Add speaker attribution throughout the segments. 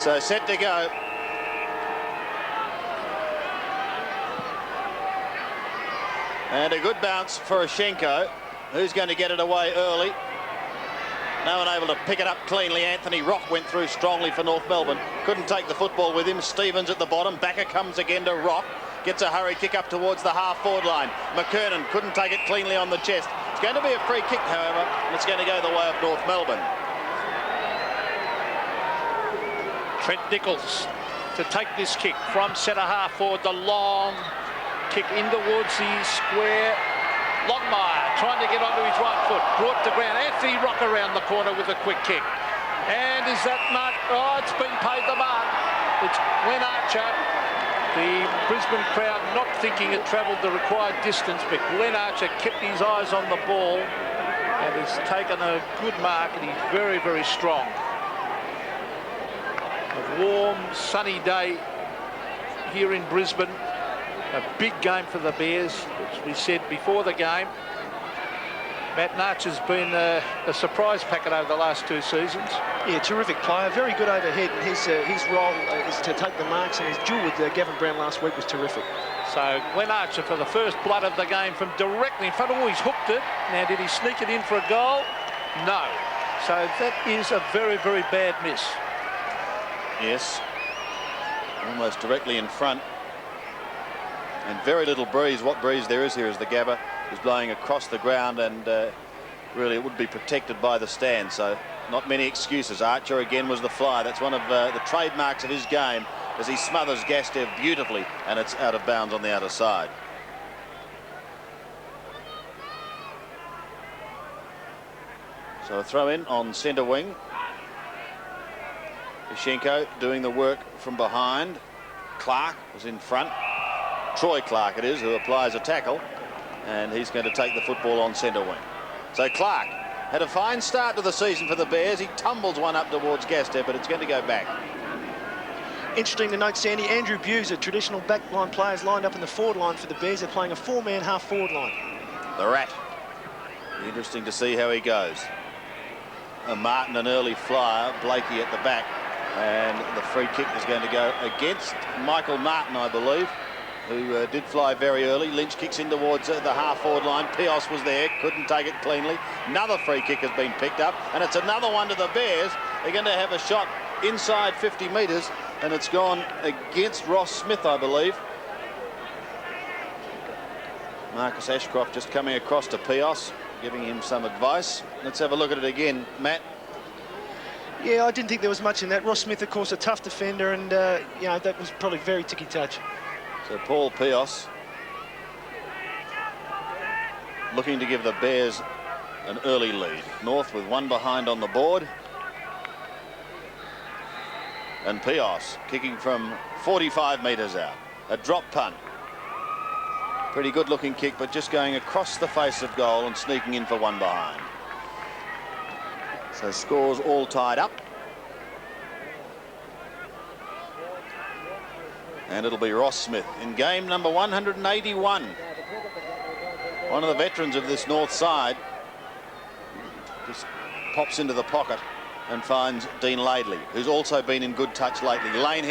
Speaker 1: So set to go. And a good bounce for Ashenko, who's going to get it away early. No one able to pick it up cleanly. Anthony Rock went through strongly for North Melbourne. Couldn't take the football with him. Stevens at the bottom. Backer comes again to Rock. Gets a hurried kick up towards the half-forward line. McKernan couldn't take it cleanly on the chest. It's going to be a free kick, however, and it's going to go the way of North Melbourne.
Speaker 2: Trent Nichols to take this kick from centre half forward. The long kick in towards the square. Longmire trying to get onto his right foot. Brought to ground. Anthony Rock around the corner with a quick kick. And is that mark? Oh, it's been paid the mark. It's Glenn Archer. The Brisbane crowd not thinking it travelled the required distance, but Glenn Archer kept his eyes on the ball and has taken a good mark, and he's very, very strong. A warm, sunny day here in Brisbane. A big game for the Bears, as we said before the game. Matt Narch has been a surprise packet over the last 2 seasons.
Speaker 3: Yeah, terrific player, very good overhead. His role is to take the marks, and his duel with Gavin Brown last week was terrific.
Speaker 2: So Glenn Archer for the first blood of the game from directly in front. Oh, he's hooked it. Now, did he sneak it in for a goal? No. So that is a very, very bad miss.
Speaker 1: Yes, almost directly in front. And very little breeze. What breeze there is here as the Gabba is blowing across the ground, and really it would be protected by the stand, so not many excuses. Archer again was the fly. That's one of the trademarks of his game, as he smothers Gastev beautifully, and it's out of bounds on the outer side. So a throw in on centre wing. Ashenko doing the work from behind. Clark was in front. Troy Clark it is who applies a tackle, and he's going to take the football on centre wing. So Clark had a fine start to the season for the Bears. He tumbles one up towards Gastev, but it's going to go back.
Speaker 3: Interesting to note, Sandy, Andrew Buse, a traditional backline player, is lined up in the forward line for the Bears. They're playing a 4-man half-forward line.
Speaker 1: The Rat. Interesting to see how he goes. Martin, an early flyer. Blakey at the back. And the free kick is going to go against Michael Martin, I believe, who did fly very early. Lynch kicks in towards the half-forward line. Pios was there, couldn't take it cleanly. Another free kick has been picked up, and it's another one to the Bears. They're going to have a shot inside 50 metres, and it's gone against Ross Smith, I believe. Marcus Ashcroft just coming across to Pios, giving him some advice. Let's have a look at it again, Matt.
Speaker 3: Yeah, I didn't think there was much in that. Ross Smith, of course, a tough defender, and you know, that was probably very ticky-touch.
Speaker 1: So Paul Pios looking to give the Bears an early lead. North with one behind on the board. And Pios kicking from 45 metres out. A drop punt. Pretty good looking kick, but just going across the face of goal and sneaking in for one behind. So scores all tied up. And it'll be Ross Smith in game number 181. One of the veterans of this north side just pops into the pocket and finds Dean Laidley, who's also been in good touch lately. Laidley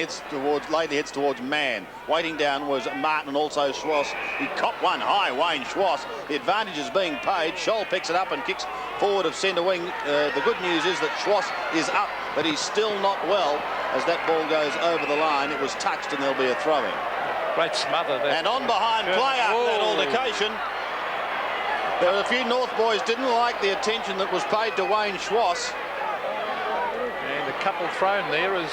Speaker 1: heads towards Mann. Waiting down was Martin and also Schwass. He copped one high, Wayne Schwass. The advantage is being paid. Scholl picks it up and kicks forward of centre wing. The good news is that Schwass is up, but he's still not well as that ball goes over the line. It was touched, and there'll be a throw-in.
Speaker 2: Great smother there.
Speaker 1: And on behind play after that altercation. There were a few North boys didn't like the attention that was paid to Wayne Schwass.
Speaker 2: And a couple thrown there as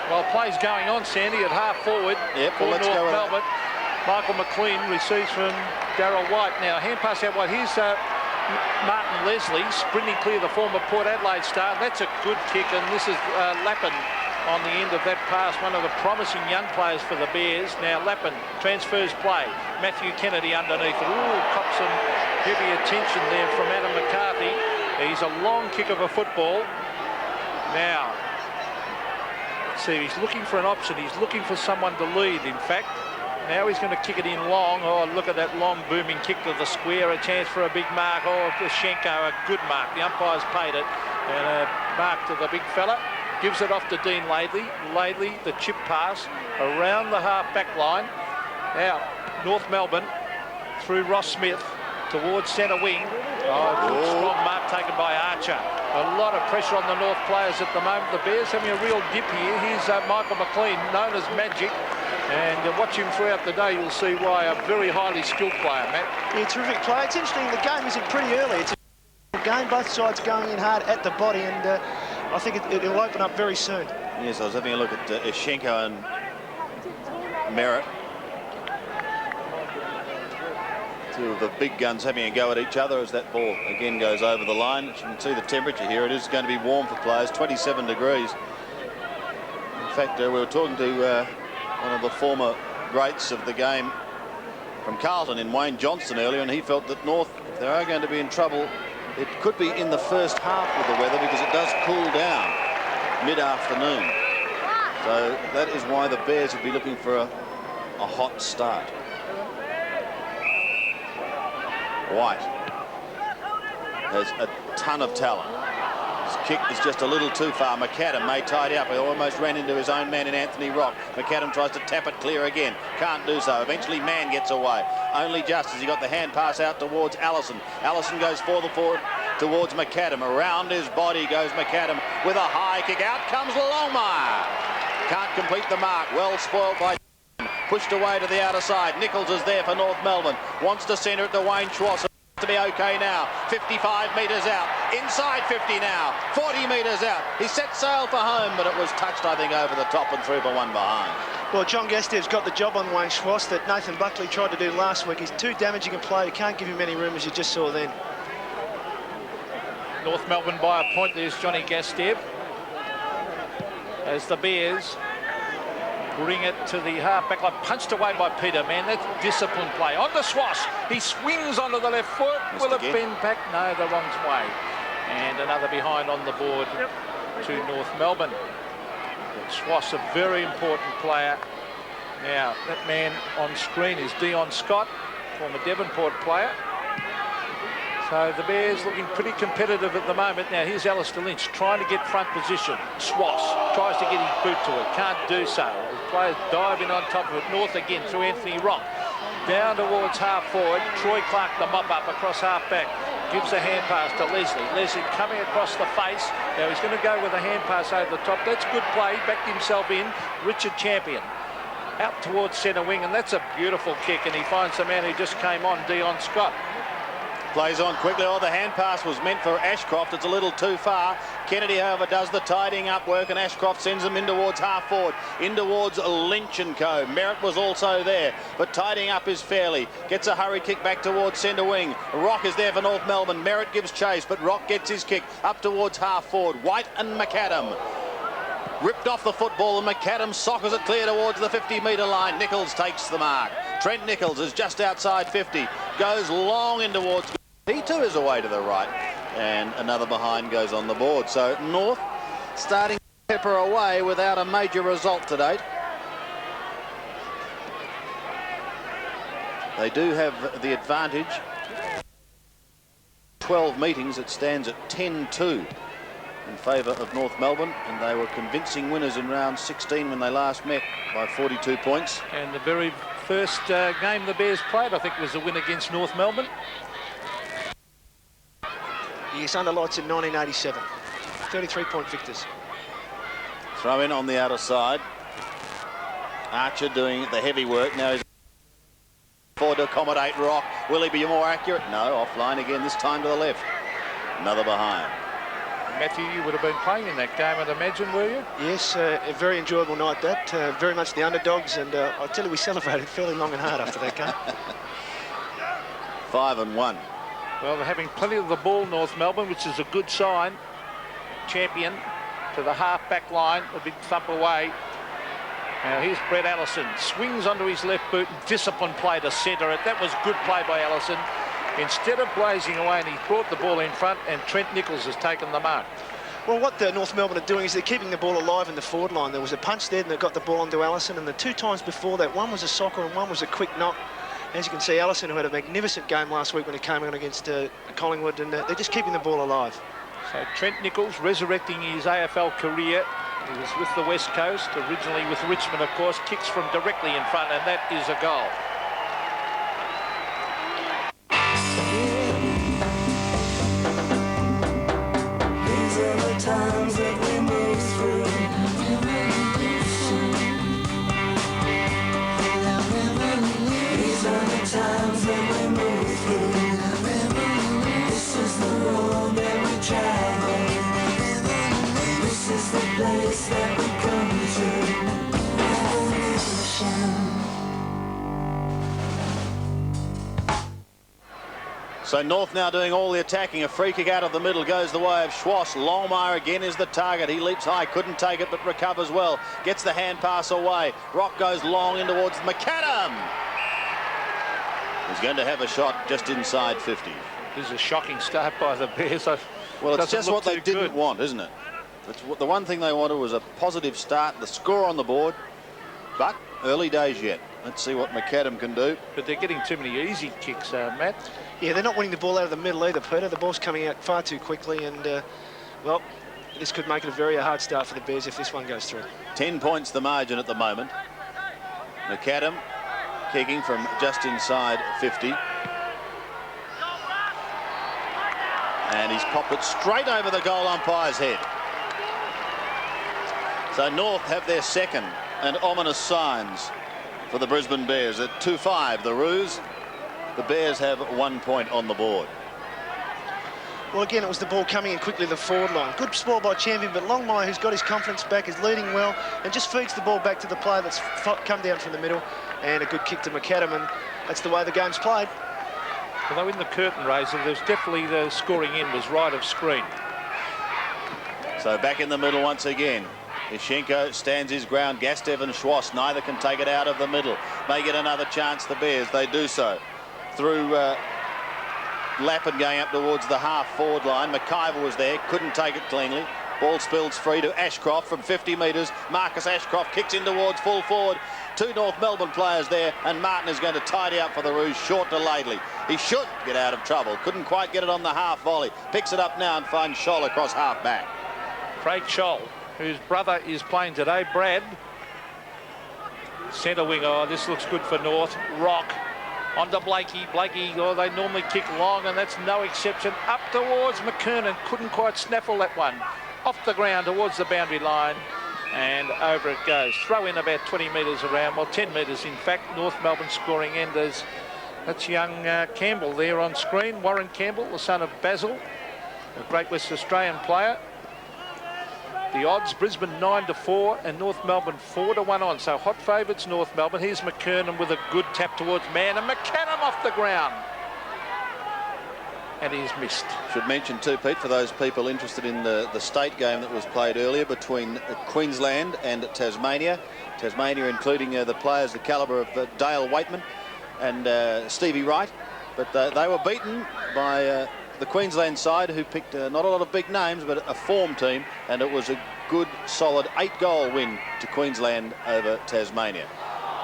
Speaker 2: while play's going on, Sandy, at half forward.
Speaker 1: Yep,
Speaker 2: for
Speaker 1: well, let's
Speaker 2: North
Speaker 1: go.
Speaker 2: Melbourne. Michael McLean receives from Darryl White. Now hand pass out wide. Here's Martin Leslie sprinting clear, the former Port Adelaide star. That's a good kick, and this is Lappin on the end of that pass, one of the promising young players for the Bears. Now Lappin transfers play. Matthew Kennedy underneath. Ooh, cops some heavy attention there from Adam McCarthy. He's a long kick of a football. Now, see, he's looking for an option. He's looking for someone to lead, in fact. Now he's going to kick it in long. Oh, look at that long booming kick to the square. A chance for a big mark. Oh, Ashenko, a good mark. The umpire's paid it. And a mark to the big fella. gives it off to Dean Laidley. Laidley, the chip pass around the half-back line. Now, North Melbourne through Ross Smith towards centre wing. Good strong mark taken by Archer. A lot of pressure on the North players at the moment. The Bears having a real dip here. Here's Michael McLean, known as Magic. And watch him throughout the day, you'll see why. A very highly skilled player, Matt. Yeah,
Speaker 3: terrific player. It's interesting, the game isn't pretty early. It's a game, both sides going in hard at the body, and I think it'll open up very soon.
Speaker 1: Yes, I was having a look at Ishenko and Merritt. Two of the big guns having a go at each other as that ball again goes over the line. As you can see the temperature here, it is going to be warm for players, 27 degrees. In fact, we were talking to one of the former greats of the game from Carlton in Wayne Johnston earlier, and he felt that North, if they are going to be in trouble, it could be in the first half with the weather, because it does cool down mid-afternoon. So that is why the Bears would be looking for a hot start. White has a ton of talent. His kick is just a little too far. McAdam may tidy up. He almost ran into his own man in Anthony Rock. McAdam tries to tap it clear again. Can't do so. Eventually Mann gets away. Only just as he got the hand pass out towards Allison. Allison goes forward towards McAdam. Around his body goes McAdam with a high kick. Out comes Longmire. Can't complete the mark. Well spoiled by... Pushed away to the outer side. Nichols is there for North Melbourne. Wants to centre it to Wayne Schwartz. To be okay now. 55 metres out. Inside 50 now. 40 metres out. He set sail for home, but it was touched, I think, over the top and through for one behind.
Speaker 3: Well, John Gastev's got the job on Wayne Schwartz that Nathan Buckley tried to do last week. He's too damaging a player. You can't give him any room, as you just saw then.
Speaker 2: North Melbourne by a point. There's Johnny Gastev. As the Bears bring it to the half-back line. Punched away by Peter, man. That's disciplined play. On the Swash. He swings onto the left foot. Will it bend back? No, the wrong way. And another behind on the board to North Melbourne. Swash, a very important player. Now, that man on screen is Dion Scott, former Devonport player. So the Bears looking pretty competitive at the moment. Now here's Alistair Lynch trying to get front position. Swass tries to get his boot to it. Can't do so. The players diving on top of it. North again through Anthony Rock. Down towards half forward. Troy Clark, the mop up across half back. Gives a hand pass to Leslie. Leslie coming across the face. Now he's going to go with a hand pass over the top. That's good play. Backed himself in. Richard Champion out towards centre wing, and that's a beautiful kick. And he finds the man who just came on, Dion Scott.
Speaker 1: Plays on quickly. Oh, the hand pass was meant for Ashcroft. It's a little too far. Kennedy, however, does the tidying up work, and Ashcroft sends them in towards half forward, in towards Lynch and co. Merritt was also there, but tidying up is Fairley. Gets a hurry kick back towards centre wing. Rock is there for North Melbourne. Merritt gives chase, but Rock gets his kick up towards half forward. White and McAdam. Ripped off the football, and McAdam sockers it clear towards the 50-metre line. Nichols takes the mark. Trent Nichols is just outside 50. Goes long in towards... He too is away to the right, and another behind goes on the board. So North starting to pepper away without a major result to date. They do have the advantage. 12 meetings, it stands at 10-2 in favour of North Melbourne, and they were convincing winners in round 16 when they last met by 42 points.
Speaker 2: And the very first game the Bears played, I think, was a win against North Melbourne.
Speaker 3: Yes, under lights in 1987. 33-point victors.
Speaker 1: Throw in on the outer side. Archer doing the heavy work. Now he's forward to accommodate Rock. Will he be more accurate? No, offline again, this time to the left. Another behind.
Speaker 2: Matthew, you would have been playing in that game, I'd imagine, were you?
Speaker 3: Yes, a very enjoyable night that. Very much the underdogs, and I tell you, we celebrated fairly long and hard after that game.
Speaker 1: 5-1.
Speaker 2: Well, they're having plenty of the ball, North Melbourne, which is a good sign. Champion to the half-back line, a big thump away. Now here's Brett Allison, swings onto his left boot, and disciplined play to centre it. That was good play by Allison. Instead of blazing away, and he brought the ball in front, and Trent Nichols has taken the mark.
Speaker 3: Well, what the North Melbourne are doing is they're keeping the ball alive in the forward line. There was a punch there, and they got the ball onto Allison, and the two times before that, one was a soccer and one was a quick knock. As you can see, Allison, who had a magnificent game last week when he came on against Collingwood, and they're just keeping the ball alive.
Speaker 2: So Trent Nichols resurrecting his AFL career He was with the West Coast, originally with Richmond, of course. Kicks from directly in front, and that is a goal.
Speaker 4: These are the times that we move through. These are the times that we move through. This is the road that we travel. This is the place that we come to. Revolution.
Speaker 1: So North now doing all the attacking. A free kick out of the middle goes the way of Schwass. Longmire again is the target. He leaps high, couldn't take it, but recovers well. Gets the hand pass away. Rock goes long in towards McAdam. He's going to have a shot just inside 50.
Speaker 2: This is a shocking start by the Bears.
Speaker 1: Well, it's just what they didn't want, isn't it? It's the one thing they wanted was a positive start, the score on the board, but early days yet. Let's see what McAdam can do.
Speaker 2: But they're getting too many easy kicks, Matt.
Speaker 3: Yeah, they're not winning the ball out of the middle either, Peter. The ball's coming out far too quickly, and, well, this could make it a very hard start for the Bears if this one goes through. 10
Speaker 1: points the margin at the moment. McAdam kicking from just inside 50. And he's popped it straight over the goal umpire's head. So North have their second and ominous signs for the Brisbane Bears at 2-5. The Roos, the Bears have 1 point on the board.
Speaker 3: Well, again, it was the ball coming in quickly to the forward line. Good ball by Champion, but Longmire, who's got his confidence back, is leading well and just feeds the ball back to the player that's come down from the middle, and a good kick to McAdam, and that's the way the game's played.
Speaker 2: Although in the curtain raiser, there's definitely the scoring in was right of screen.
Speaker 1: So back in the middle once again. Ishenko stands his ground. Gastev and Schwass, neither can take it out of the middle. May get another chance, the Bears. They do so. Through Lappin going up towards the half-forward line. McIver was there, couldn't take it cleanly. Ball spills free to Ashcroft from 50 metres. Marcus Ashcroft kicks in towards full forward. Two North Melbourne players there, and Martin is going to tidy up for the Roos, short to Laidley. He should get out of trouble. Couldn't quite get it on the half volley. Picks it up now and finds Scholl across half back.
Speaker 2: Craig Scholl, whose brother is playing today, Brad. Centre wing, oh, this looks good for North. Rock onto Blakey. Blakey, oh, they normally kick long, and that's no exception. Up towards McKernan, couldn't quite snaffle that one. Off the ground towards the boundary line, and over it goes. Throw in about 20 metres around, well, 10 metres in fact. North Melbourne scoring end. That's young Campbell there on screen. Warren Campbell, the son of Basil, a great West Australian player. The odds, Brisbane 9-4 and North Melbourne 4-1 on. So hot favourites, North Melbourne. Here's McKernan with a good tap towards man, and McAdam off the ground. And he's missed.
Speaker 1: Should mention too, Pete, for those people interested in the state game that was played earlier between Queensland and Tasmania. Tasmania including the players the calibre of Dale Waitman and Stevie Wright. But they were beaten by the Queensland side, who picked not a lot of big names, but a form team, and it was a good, solid 8-goal win to Queensland over Tasmania.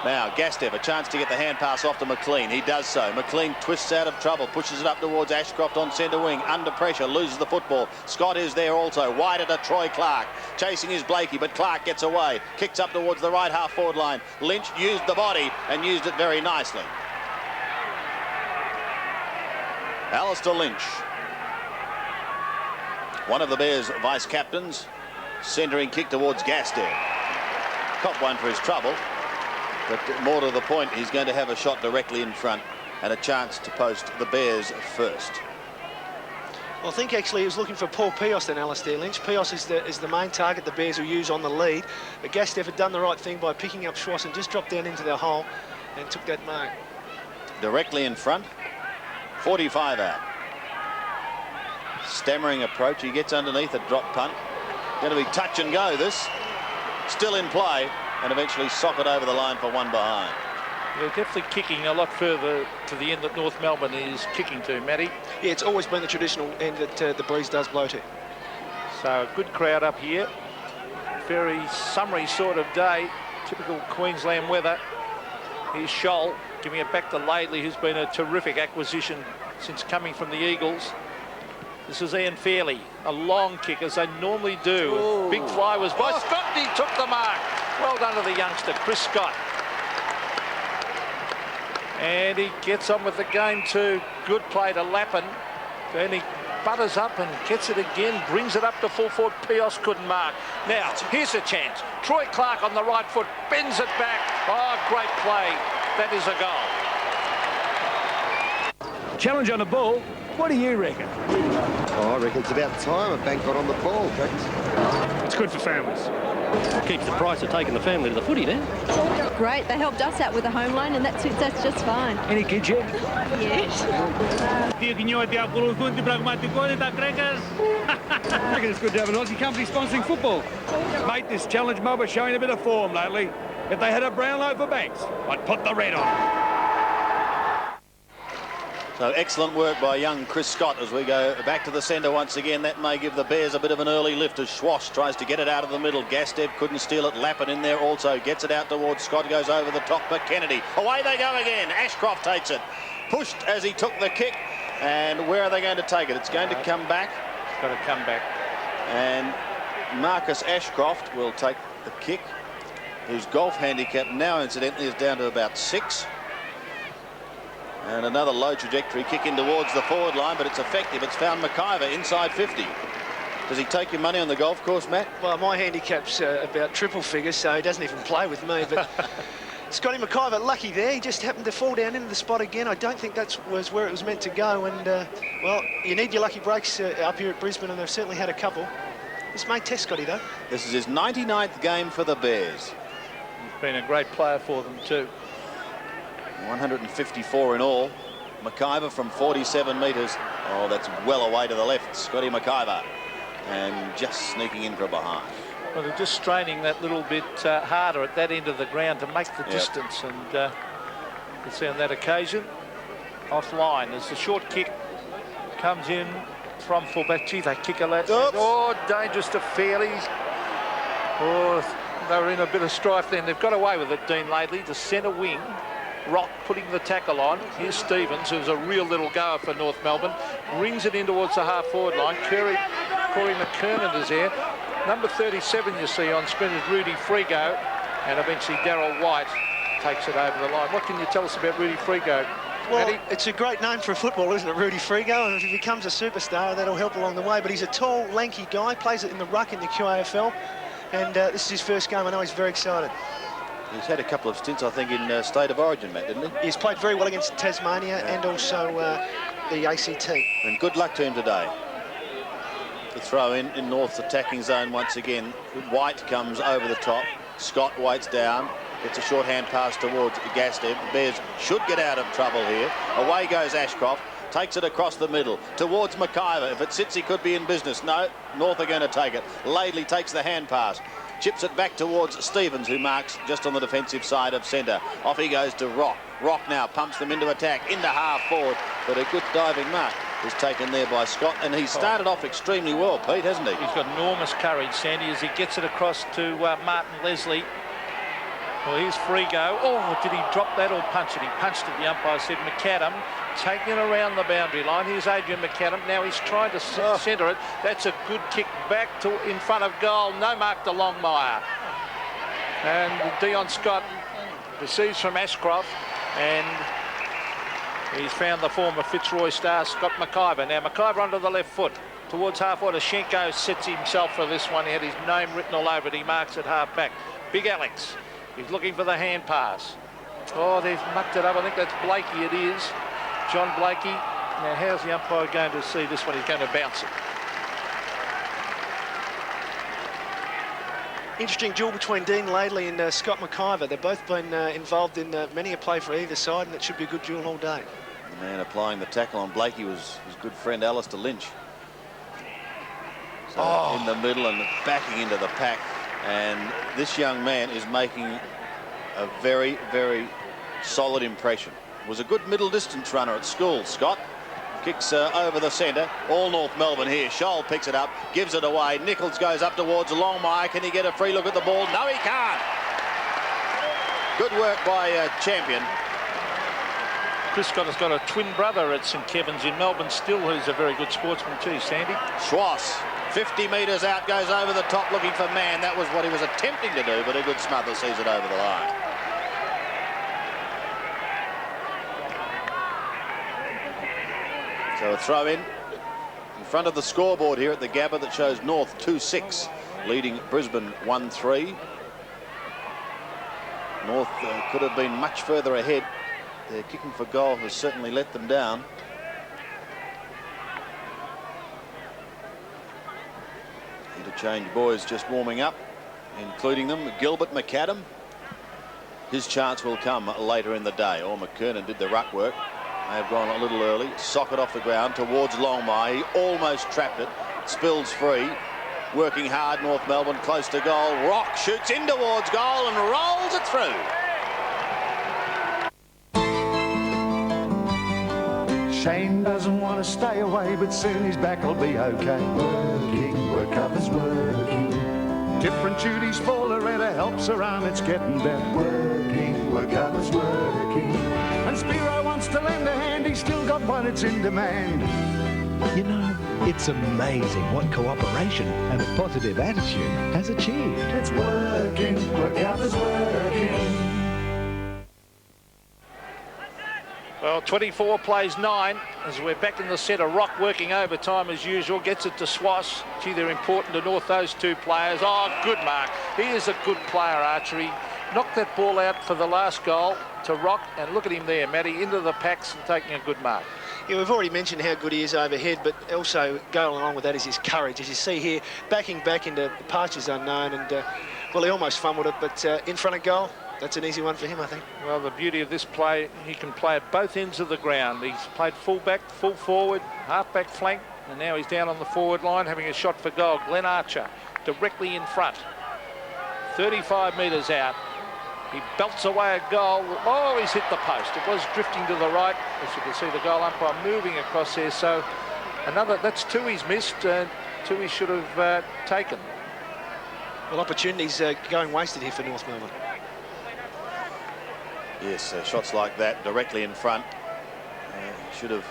Speaker 1: Now, Gastev, a chance to get the hand pass off to McLean. He does so. McLean twists out of trouble, pushes it up towards Ashcroft on centre wing. Under pressure, loses the football. Scott is there also. Wide to Troy Clark. Chasing is Blakey, but Clark gets away. Kicks up towards the right half-forward line. Lynch used the body and used it very nicely. Alistair Lynch, one of the Bears' vice-captains, centering kick towards Gastev. Cop one for his trouble, but more to the point, he's going to have a shot directly in front and a chance to post the Bears first.
Speaker 3: Well, I think actually he was looking for Paul Pios than Alistair Lynch. Pios is the main target the Bears will use on the lead. But Gastev had done the right thing by picking up Schwass and just dropped down into the hole and took that mark.
Speaker 1: Directly in front, 45 out. Stammering approach, he gets underneath a drop punt. Going to be touch and go this. Still in play, and eventually sock it over the line for one behind.
Speaker 2: They're definitely kicking a lot further to the end that North Melbourne is kicking to, Matty.
Speaker 3: Yeah, it's always been the traditional end that the breeze does blow to.
Speaker 2: So a good crowd up here. Very summery sort of day. Typical Queensland weather. Here's Scholl giving it back to Laidley, who's been a terrific acquisition since coming from the Eagles. This is Ian Fairley, a long kick as they normally do.
Speaker 1: Ooh.
Speaker 2: Big fly was by Scott, and he took the mark. Well done to the youngster, Chris Scott. And he gets on with the game too. Good play to Lappin. Then he butters up and gets it again, brings it up to full forward. Pios couldn't mark. Now, here's a chance. Troy Clark on the right foot, bends it back. Oh, great play. That is a goal.
Speaker 5: Challenge on the ball. What do you reckon?
Speaker 6: Oh, I reckon it's about time a bank got on the ball, James.
Speaker 5: It's good for families.
Speaker 7: Keeps the price of taking the family to the footy, Dan.
Speaker 8: Great, they helped us out with the home loan and that's just fine.
Speaker 5: Any kids yet?
Speaker 8: Yes.
Speaker 5: I reckon it's good to have an Aussie company sponsoring football. Mate, this challenge mob is showing a bit of form lately. If they had a Brownlow for Banks, I'd put the red on.
Speaker 1: So excellent work by young Chris Scott as we go back to the centre once again. That may give the Bears a bit of an early lift as Schwass tries to get it out of the middle. Gastev couldn't steal it. Lappin in there also gets it out towards Scott. Goes over the top, but Kennedy. Away they go again. Ashcroft takes it. Pushed as he took the kick. And where are they going to take it? It's going to come back.
Speaker 2: It's got to come back.
Speaker 1: And Marcus Ashcroft will take the kick, whose golf handicap now incidentally is down to about 6. And another low trajectory kick in towards the forward line, but it's effective. It's found McIver inside 50. Does he take your money on the golf course, Matt?
Speaker 3: Well, my handicap's about triple figures, so he doesn't even play with me. But Scotty McIver, lucky there. He just happened to fall down into the spot again. I don't think that was where it was meant to go. And, well, you need your lucky breaks up here at Brisbane, and they've certainly had a couple. This may test Scotty, though.
Speaker 1: This is his 99th game for the Bears.
Speaker 2: He's been a great player for them too.
Speaker 1: 154 in all. McIver from 47 metres. Oh, that's well away to the left. Scotty McIver. And just sneaking in from behind.
Speaker 2: Well, they're just straining that little bit harder at that end of the ground to make the distance. And you can see on that occasion, offline, as the short kick comes in from fullback. Gee, they kick a lot. Oh, dangerous to Fairley. Oh, they were in a bit of strife then. They've got away with it, Dean Laidley, the centre wing. Rock putting the tackle on. Here's Stevens, who's a real little goer for North Melbourne. Rings it in towards the half-forward line. Corey McKernan is there. Number 37 you see on screen is Rudy Frigo. And eventually Darryl White takes it over the line. What can you tell us about Rudy Frigo?
Speaker 3: Well,
Speaker 2: Matty?
Speaker 3: it's a great name for a footballer, isn't it, Rudy Frigo? And if he becomes a superstar, that'll help along the way. But he's a tall, lanky guy, plays it in the ruck in the QAFL. And this is his first game. I know he's very excited.
Speaker 1: He's had a couple of stints, I think, in State of Origin, Matt, didn't he?
Speaker 3: He's played very well against Tasmania and also the ACT.
Speaker 1: And good luck to him today. The throw in North's attacking zone once again. White comes over the top. Scott waits down. Gets a shorthand pass towards Gastev. Bears should get out of trouble here. Away goes Ashcroft. Takes it across the middle towards McIver. If it sits, he could be in business. No, North are going to take it. Laidley takes the hand pass. Chips it back towards Stevens, who marks just on the defensive side of centre. Off he goes to Rock. Rock now pumps them into attack, into half forward. But a good diving mark is taken there by Scott. And he started off extremely well, Pete, hasn't he?
Speaker 2: He's got enormous courage, Sandy, as he gets it across to Martin Leslie. Well, here's Frigo. Oh, did he drop that or punch it? He punched it, the umpire said. McAdam taking it around the boundary line. Here's Adrian McAdam. Now he's trying to centre it. That's a good kick back to in front of goal. No mark to Longmire. And Dion Scott receives from Ashcroft. And he's found the former Fitzroy star, Scott McIver. Now McIver onto the left foot. Towards half-forward. Schenko sets himself for this one. He had his name written all over it. He marks it half-back. Big Alex. He's looking for the hand pass. Oh, they've mucked it up. I think that's Blakey it is. John Blakey. Now, how's the umpire going to see this one? He's going to bounce it.
Speaker 3: Interesting duel between Dean Laidley and Scott McIver. They've both been involved in many a play for either side, and it should be a good duel all day.
Speaker 1: The man applying the tackle on Blakey was his good friend Alistair Lynch. So in the middle and backing into the pack. And this young man is making a very, very solid impression. Was a good middle distance runner at school, Scott. Kicks over the centre. All North Melbourne here. Scholl picks it up, gives it away. Nichols goes up towards Longmire. Can he get a free look at the ball? No, he can't. Good work by Champion.
Speaker 2: Chris Scott has got a twin brother at St Kevin's in Melbourne still, who's a very good sportsman too, Sandy.
Speaker 1: Schwass, 50 metres out, goes over the top looking for man. That was what he was attempting to do, but a good smother sees it over the line. So a throw in front of the scoreboard here at the Gabba that shows North 2-6, leading Brisbane 1-3. North could have been much further ahead. Their kicking for goal has certainly let them down. Interchange boys just warming up, including them Gilbert McAdam. His chance will come later in the day. Or McKernan did the ruck work. They have gone a little early. Socket off the ground towards Longmire. He almost trapped it. Spills free. Working hard, North Melbourne close to goal. Rock shoots in towards goal and rolls it through.
Speaker 9: Shane doesn't want to stay away, but soon his back will be okay. Working, work covers working. Different duties for Loretta, helps her arm, it's getting better. Working, work covers working. And Spiro wants to lend a hand, he's still got one, it's in demand.
Speaker 10: You know, it's amazing what cooperation and a positive attitude has achieved.
Speaker 9: It's working, work covers working.
Speaker 2: Well, 24 plays 9 as we're back in the centre. Rock working overtime as usual. Gets it to Schwass. Gee, they're important to North, those two players. Oh, good mark. He is a good player, Archery. Knocked that ball out for the last goal to Rock. And look at him there, Matty, into the packs and taking a good mark.
Speaker 3: Yeah, we've already mentioned how good he is overhead, but also going along with that is his courage. As you see here, backing back into pastures unknown. And, well, he almost fumbled it, but in front of goal, that's an easy one for him, I think.
Speaker 2: Well, the beauty of this play, he can play at both ends of the ground. He's played full back, full forward, half-back flank, and now he's down on the forward line having a shot for goal. Glenn Archer directly in front. 35 metres out. He belts away a goal. Oh, he's hit the post. It was drifting to the right. As you can see, the goal umpire moving across there. So that's two he's missed, two he should have taken.
Speaker 3: Well, opportunities going wasted here for North Melbourne.
Speaker 1: Yes, shots like that directly in front. Should have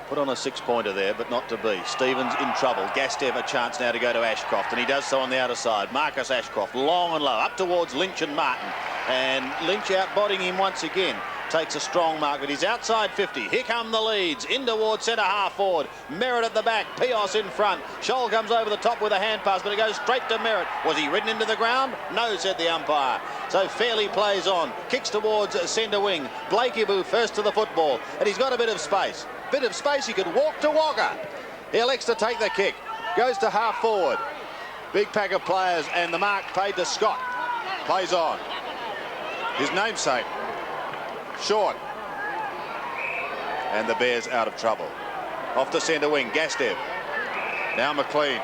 Speaker 1: put on a 6-pointer there, but not to be. Stevens in trouble. Gastev a chance now to go to Ashcroft, and he does so on the outer side. Marcus Ashcroft, long and low, up towards Lynch and Martin. And Lynch outbodying him once again. Takes a strong mark, but he's outside 50. Here come the leads. In towards centre half forward. Merritt at the back. Pios in front. Scholl comes over the top with a hand pass, but it goes straight to Merritt. Was he ridden into the ground? No, said the umpire. So Fairley plays on. Kicks towards centre wing. Blakeybu first to the football. And he's got a bit of space. Bit of space. He could walk to Walker. He elects to take the kick. Goes to half forward. Big pack of players, and the mark paid to Scott. Plays on. His namesake. Short. And the Bears out of trouble. Off to centre wing, Gastev. Now McLean.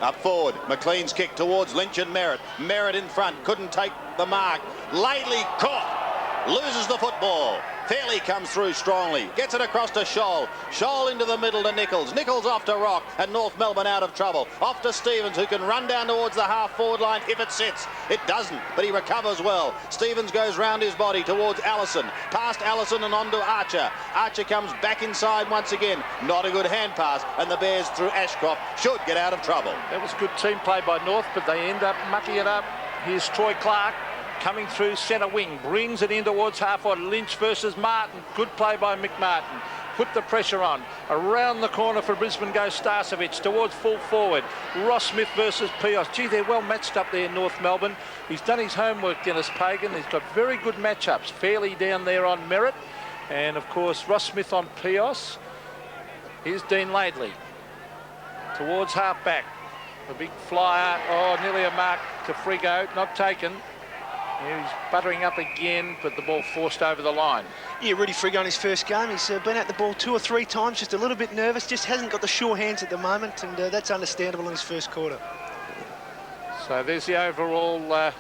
Speaker 1: Up forward, McLean's kick towards Lynch and Merritt. Merritt in front, couldn't take the mark. Lately caught, loses the football. Fairley comes through strongly, gets it across to Scholl. Scholl into the middle to Nichols. Nichols off to Rock, and North Melbourne out of trouble. Off to Stevens, who can run down towards the half-forward line if it sits. It doesn't, but he recovers well. Stevens goes round his body towards Allison. Past Allison and on to Archer. Archer comes back inside once again. Not a good hand pass, and the Bears through Ashcroft should get out of trouble.
Speaker 2: That was good team play by North, but they end up mucking it up. Here's Troy Clark. Coming through centre wing, brings it in towards half-forward. Lynch versus Martin. Good play by Mick Martin. Put the pressure on. Around the corner for Brisbane goes Starcevic towards full forward. Ross Smith versus Pios. Gee, they're well matched up there in North Melbourne. He's done his homework, Dennis Pagan. He's got very good matchups. Fairly down there on Merritt. And, of course, Ross Smith on Pios. Here's Dean Laidley. Towards half-back. A big flyer. Oh, nearly a mark to Frigo. Not taken. He's buttering up again, but the ball forced over the line.
Speaker 3: Yeah, Rudy Frigo on his first game. He's been at the ball 2 or 3 times, just a little bit nervous, just hasn't got the sure hands at the moment, and that's understandable in his first quarter.
Speaker 2: So there's the overall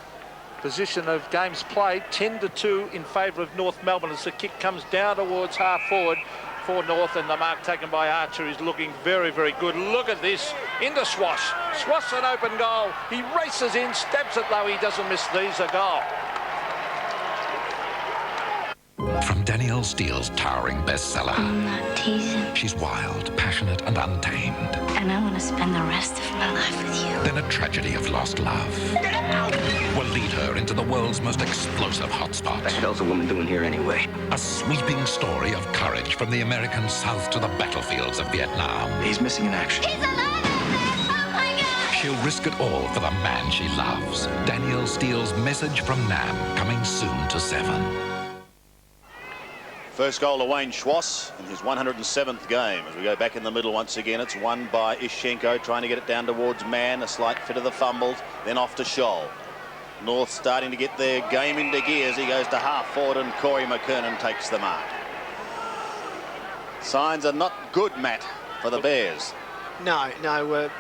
Speaker 2: position of games played, 10-2 in favour of North Melbourne as the kick comes down towards half forward for North, and the mark taken by Archer is looking very, very good. Look at this, into Schwass. Schwass an open goal. He races in, stabs it low. He doesn't miss these, a goal.
Speaker 11: From Danielle Steele's towering bestseller.
Speaker 12: I'm not teasing.
Speaker 11: She's wild, passionate, and untamed.
Speaker 12: And I want to spend the rest of my life with you.
Speaker 11: Then a tragedy of lost love will lead her into the world's most explosive hotspot.
Speaker 13: What the hell's a woman doing here anyway?
Speaker 11: A sweeping story of courage from the American South to the battlefields of Vietnam.
Speaker 13: He's missing in action.
Speaker 12: He's alive! Oh my God!
Speaker 11: She'll risk it all for the man she loves. Danielle Steele's Message from Nam, coming soon to 7.
Speaker 1: First goal to Wayne Schwass in his 107th game. As we go back in the middle once again, it's won by Ishchenko, trying to get it down towards Mann. A slight fit of the fumbles, then off to Scholl. North starting to get their game into gear as he goes to half forward, and Corey McKernan takes the mark. Signs are not good, Matt, for the Bears.
Speaker 3: No,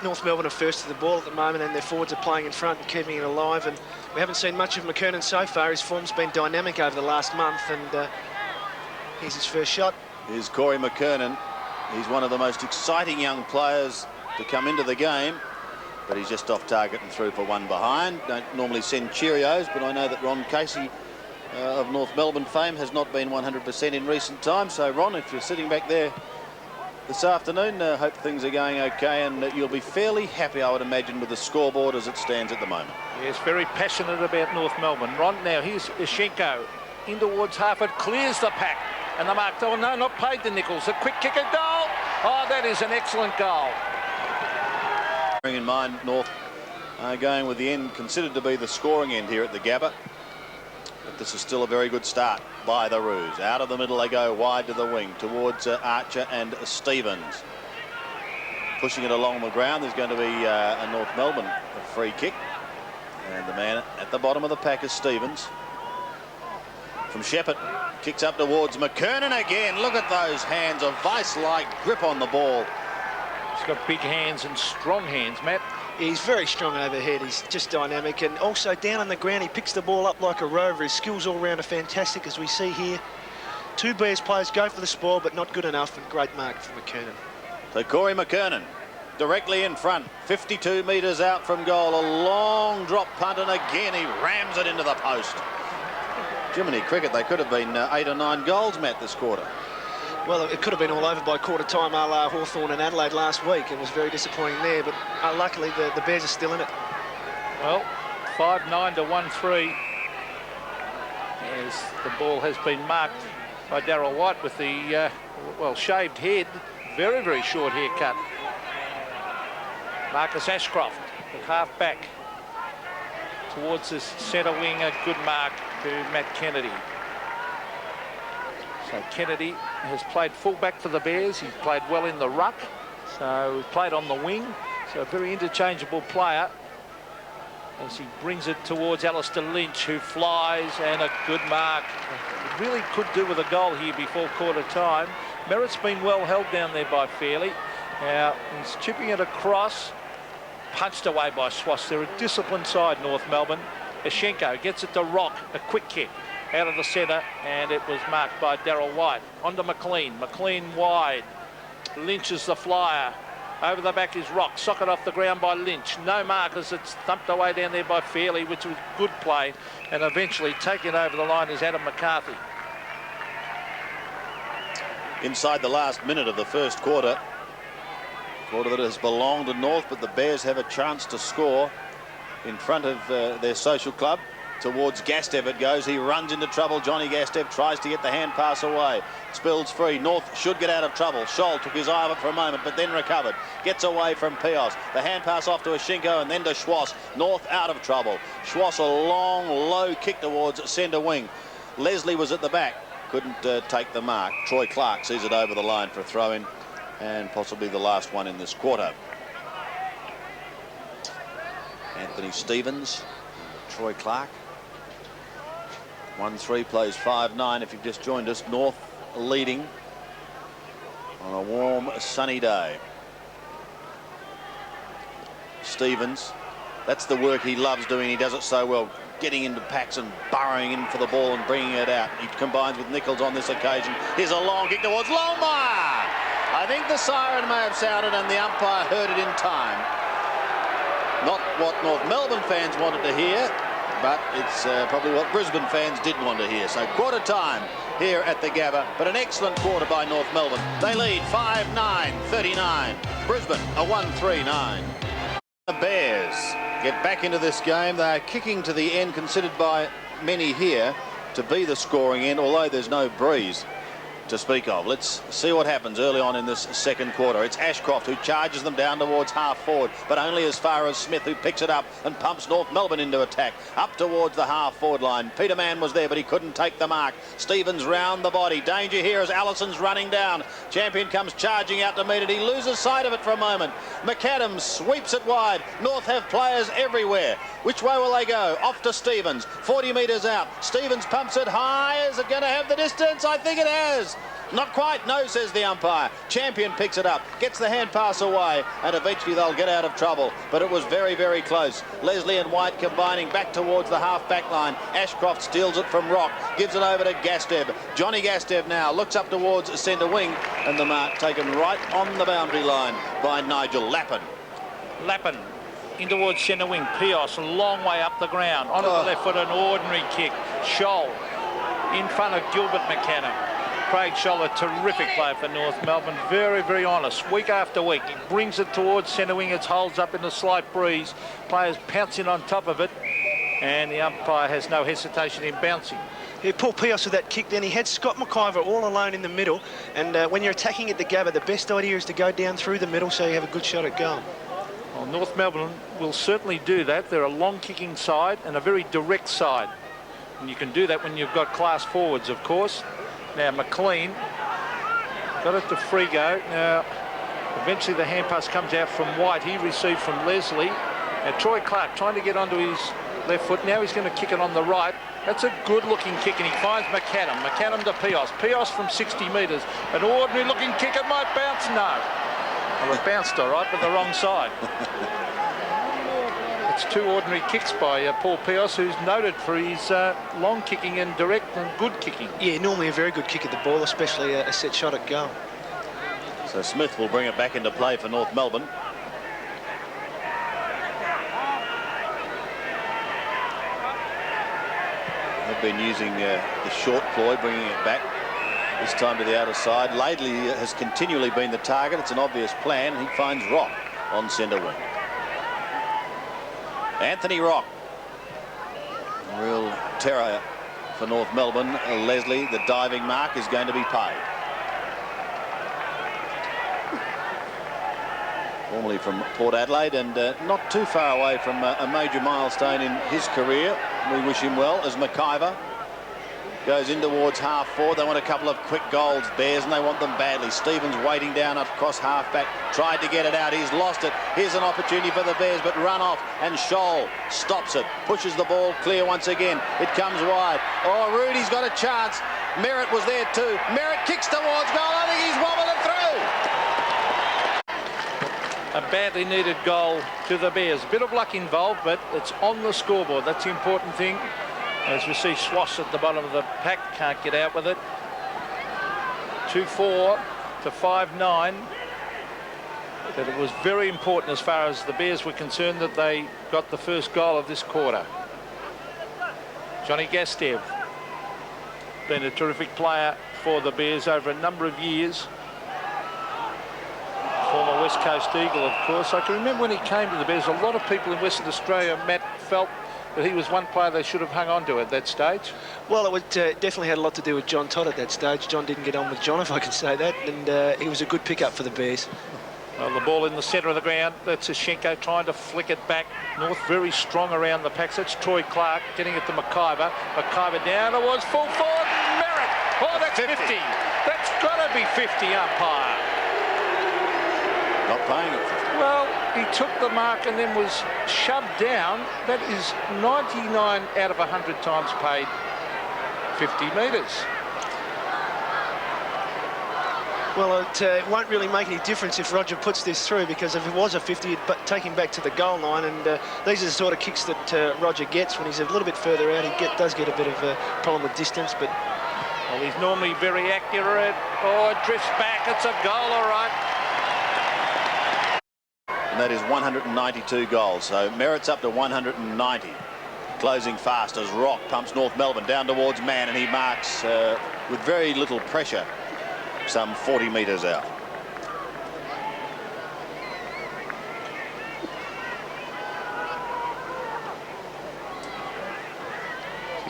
Speaker 3: North Melbourne are first to the ball at the moment, and their forwards are playing in front and keeping it alive. And we haven't seen much of McKernan so far. His form's been dynamic over the last month, and here's his first shot.
Speaker 1: Here's Corey McKernan. He's one of the most exciting young players to come into the game, but he's just off target and through for one behind. Don't normally send Cheerios, but I know that Ron Casey of North Melbourne fame has not been 100% in recent times. So, Ron, if you're sitting back there this afternoon, hope things are going okay, and you'll be fairly happy, I would imagine, with the scoreboard as it stands at the moment.
Speaker 2: Yes, very passionate about North Melbourne. Ron, now here's Ishchenko in towards Harford, clears the pack. And the mark, oh no, not paid to Nichols. A quick kick and goal. Oh, that is an excellent goal.
Speaker 1: Bearing in mind, North going with the end considered to be the scoring end here at the Gabba. But this is still a very good start by the Roos. Out of the middle they go, wide to the wing, towards Archer and Stevens. Pushing it along the ground, there's going to be a North Melbourne free kick. And the man at the bottom of the pack is Stevens. From Shepherd, kicks up towards McKernan again. Look at those hands, a vice-like grip on the ball.
Speaker 2: He's got big hands and strong hands, Matt.
Speaker 3: He's very strong overhead. He's just dynamic, and also down on the ground he picks the ball up like a rover. His skills all round are fantastic, as we see here. Two Bears players go for the spoil, but not good enough, and great mark for McKernan.
Speaker 1: So Corey McKernan directly in front, 52 metres out from goal. A long drop punt, and again he rams it into the post. Jiminy cricket, they could have been 8 or 9 goals, Matt, this quarter.
Speaker 3: Well, it could have been all over by quarter time, a la Hawthorn and Adelaide last week. It was very disappointing there, but luckily the Bears are still in it.
Speaker 2: Well, 5-9 to 1-3 as the ball has been marked by Darryl White with the, well, shaved head. Very, very short haircut. Marcus Ashcroft, at half back towards this centre wing, a good mark to Matt Kennedy. So Kennedy has played fullback for the Bears. He's played well in the ruck, so he played on the wing. So a very interchangeable player as he brings it towards Alistair Lynch, who flies, and a good mark. It really could do with a goal here before quarter time. Merritt's been well held down there by Fairley. Now he's chipping it across, punched away by Schwass. They're a disciplined side, North Melbourne. Ishchenko gets it to Rock, a quick kick out of the centre, and it was marked by Darryl White. On to McLean. McLean wide. Lynch is the flyer. Over the back is Rock. Socket off the ground by Lynch. No mark as it's thumped away down there by Fairley, which was good play. And eventually taken over the line is Adam McCarthy.
Speaker 1: Inside the last minute of the first quarter. Quarter that has belonged to North, but the Bears have a chance to score in front of their social club. Towards Gastev it goes. He runs into trouble. Johnny Gastev tries to get the hand pass away. Spills free. North should get out of trouble. Scholl took his eye off it for a moment, but then recovered. Gets away from Pios. The hand pass off to Ishchenko and then to Schwass. North out of trouble. Schwass, a long, low kick towards centre wing. Leslie was at the back. Couldn't take the mark. Troy Clark sees it over the line for a throw-in, and possibly the last one in this quarter. Anthony Stevens, Troy Clark. 1-3 plays 5-9. If you've just joined us, North leading on a warm, sunny day. Stevens, that's the work he loves doing. He does it so well, getting into packs and burrowing in for the ball and bringing it out. He combines with Nichols on this occasion. Here's a long kick towards Longmire. I think the siren may have sounded and the umpire heard it in time. Not what North Melbourne fans wanted to hear. but it's probably what Brisbane fans did want to hear. So quarter time here at the Gabba, but an excellent quarter by North Melbourne. They lead 5-9-39. Brisbane a 1-3-9. The Bears get back into this game. They are kicking to the end, considered by many here to be the scoring end, although there's no breeze to speak of. Let's see what happens early on in this second quarter. It's Ashcroft who charges them down towards half forward, but only as far as Smith, who picks it up and pumps North Melbourne into attack up towards the half forward line. Peterman was there, but he couldn't take the mark. Stevens round the body. Danger here as Allison's running down. Champion comes charging out to meet it. He loses sight of it for a moment. McAdams sweeps it wide. North have players everywhere. Which way will they go? Off to Stevens. 40 metres out. Stevens pumps it high. Is it going to have the distance? I think it has. Not quite, no, says the umpire. Champion picks it up, gets the hand pass away, and eventually they'll get out of trouble. But it was very, very close. Leslie and White combining back towards the half-back line. Ashcroft steals it from Rock, gives it over to Gastev. Johnny Gastev now looks up towards centre wing, and the mark taken right on the boundary line by Nigel Lappin.
Speaker 2: Lappin in towards centre wing. Pios a long way up the ground. Onto the left foot, an ordinary kick. Scholl in front of Gilbert McCann. Craig Scholl, a terrific player for North Melbourne. Very, very honest. Week after week, he brings it towards centre wing. It holds up in a slight breeze. Players pouncing on top of it, and the umpire has no hesitation in bouncing.
Speaker 3: Yeah, Paul Pios with that kick then. He had Scott McIver all alone in the middle, and when you're attacking at the Gabba, the best idea is to go down through the middle so you have a good shot at goal.
Speaker 2: Well, North Melbourne will certainly do that. They're a long kicking side and a very direct side. And you can do that when you've got class forwards, of course. Now McLean got it to Frigo. Now eventually the hand pass comes out from White. He received from Leslie. Now Troy Clark trying to get onto his left foot. Now he's going to kick it on the right. That's a good looking kick, and he finds McAdam. McAdam to Pios. Pios from 60 metres. An ordinary looking kick. It might bounce. No. Well, it bounced all right, but the wrong side. It's two ordinary kicks by Paul Pios, who's noted for his long kicking and direct and good kicking.
Speaker 3: Yeah, normally a very good kick at the ball, especially a set shot at goal.
Speaker 1: So Smith will bring it back into play for North Melbourne. They've been using the short ploy, bringing it back, this time to the outer side. Laidley has continually been the target. It's an obvious plan. He finds Rock on centre wing. Anthony Rock, real terror for North Melbourne. Leslie, the diving mark, is going to be paid. Formerly from Port Adelaide, and not too far away from a major milestone in his career. We wish him well as McIver goes in towards half forward. They want a couple of quick goals, Bears, and they want them badly. Stevens waiting down across half-back, tried to get it out. He's lost it. Here's an opportunity for the Bears, but run off, and Scholl stops it, pushes the ball clear once again. It comes wide. Oh, Rudy's got a chance. Merritt was there too. Merritt kicks towards goal. I think he's wobbled it through.
Speaker 2: A badly needed goal to the Bears. A bit of luck involved, but it's on the scoreboard. That's the important thing. As we see Schloss at the bottom of the pack, can't get out with it. 2-4 to 5-9. But it was very important as far as the Bears were concerned that they got the first goal of this quarter. Johnny Gastev, been a terrific player for the Bears over a number of years. Former West Coast Eagle, of course. I can remember when he came to the Bears, a lot of people in Western Australia, Matt, felt that he was one player they should have hung on to at that stage.
Speaker 3: Well, it would, definitely had a lot to do with John Todd at that stage. John didn't get on with John, if I can say that, and he was a good pickup for the Bears.
Speaker 2: Well, the ball in the centre of the ground. That's Shenko trying to flick it back. North very strong around the packs. That's Troy Clark getting it to McIver. McIver down towards full forward. Merritt. Oh, that's 50. That's got to be 50, umpire.
Speaker 1: Not paying it 50.
Speaker 2: Well, he took the mark and then was shoved down. That is 99 out of 100 times paid 50 metres.
Speaker 3: Well, it won't really make any difference if Roger puts this through, because if it was a 50, it'd take him back to the goal line, and these are the sort of kicks that Roger gets when he's a little bit further out. He does get a bit of a problem with distance, but...
Speaker 2: Well, he's normally very accurate. Oh, it drifts back. It's a goal, all right.
Speaker 1: And that is 192 goals, so Merritt's up to 190. closing fast as Rock pumps North Melbourne down towards Man, and he marks with very little pressure some 40 metres out.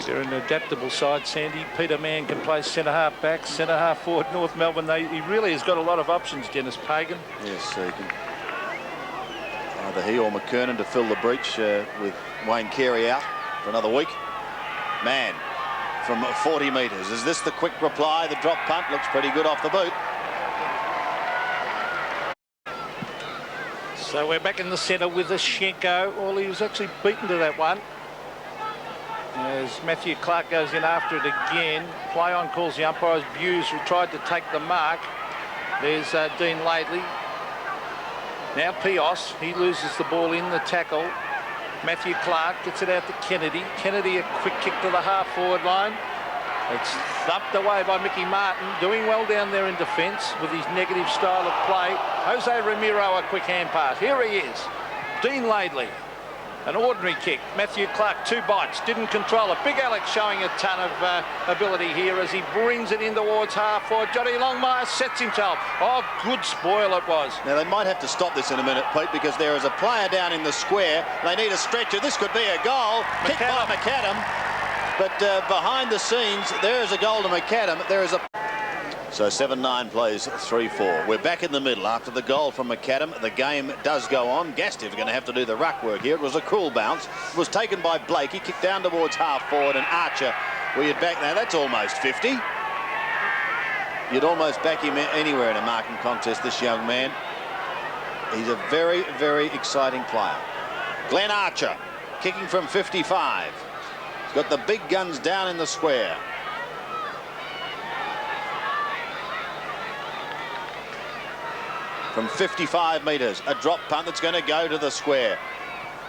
Speaker 2: They're an adaptable side, Sandy. Peter Mann can play centre half back, centre half forward. North Melbourne, he really has got a lot of options, Dennis Pagan.
Speaker 1: Yes, he can. Either he or McKernan to fill the breach with Wayne Carey out for another week. Mann from 40 metres. Is this the quick reply? The drop punt looks pretty good off the boot.
Speaker 2: So we're back in the centre with Schenko. Well, he was actually beaten to that one. As Matthew Clark goes in after it again. Play on calls the umpires. Buse, who tried to take the mark. There's Dean Laidley. Now Pios, he loses the ball in the tackle. Matthew Clark gets it out to Kennedy. Kennedy, a quick kick to the half-forward line. It's thumped away by Mickey Martin, doing well down there in defence with his negative style of play. Jose Ramiro, a quick hand pass. Here he is. Dean Laidley. An ordinary kick. Matthew Clark, 2 bites, didn't control it. Big Alex showing a ton of ability here as he brings it in towards half forward. Johnny Longmire sets himself. Oh, good spoil it was.
Speaker 1: Now, they might have to stop this in a minute, Pete, because there is a player down in the square. They need a stretcher. This could be a goal. Kick by McAdam. But behind the scenes, there is a goal to McAdam. There is a... So 7-9 plays 3-4. We're back in the middle after the goal from McAdam. The game does go on. Gastiff's going to have to do the ruck work here. It was a cool bounce. It was taken by Blake. He kicked down towards half forward, and Archer, we had back now. That's almost 50. You'd almost back him anywhere in a marking contest, this young man. He's a very, very exciting player. Glenn Archer, kicking from 55. He's got the big guns down in the square. From 55 metres, a drop punt that's going to go to the square.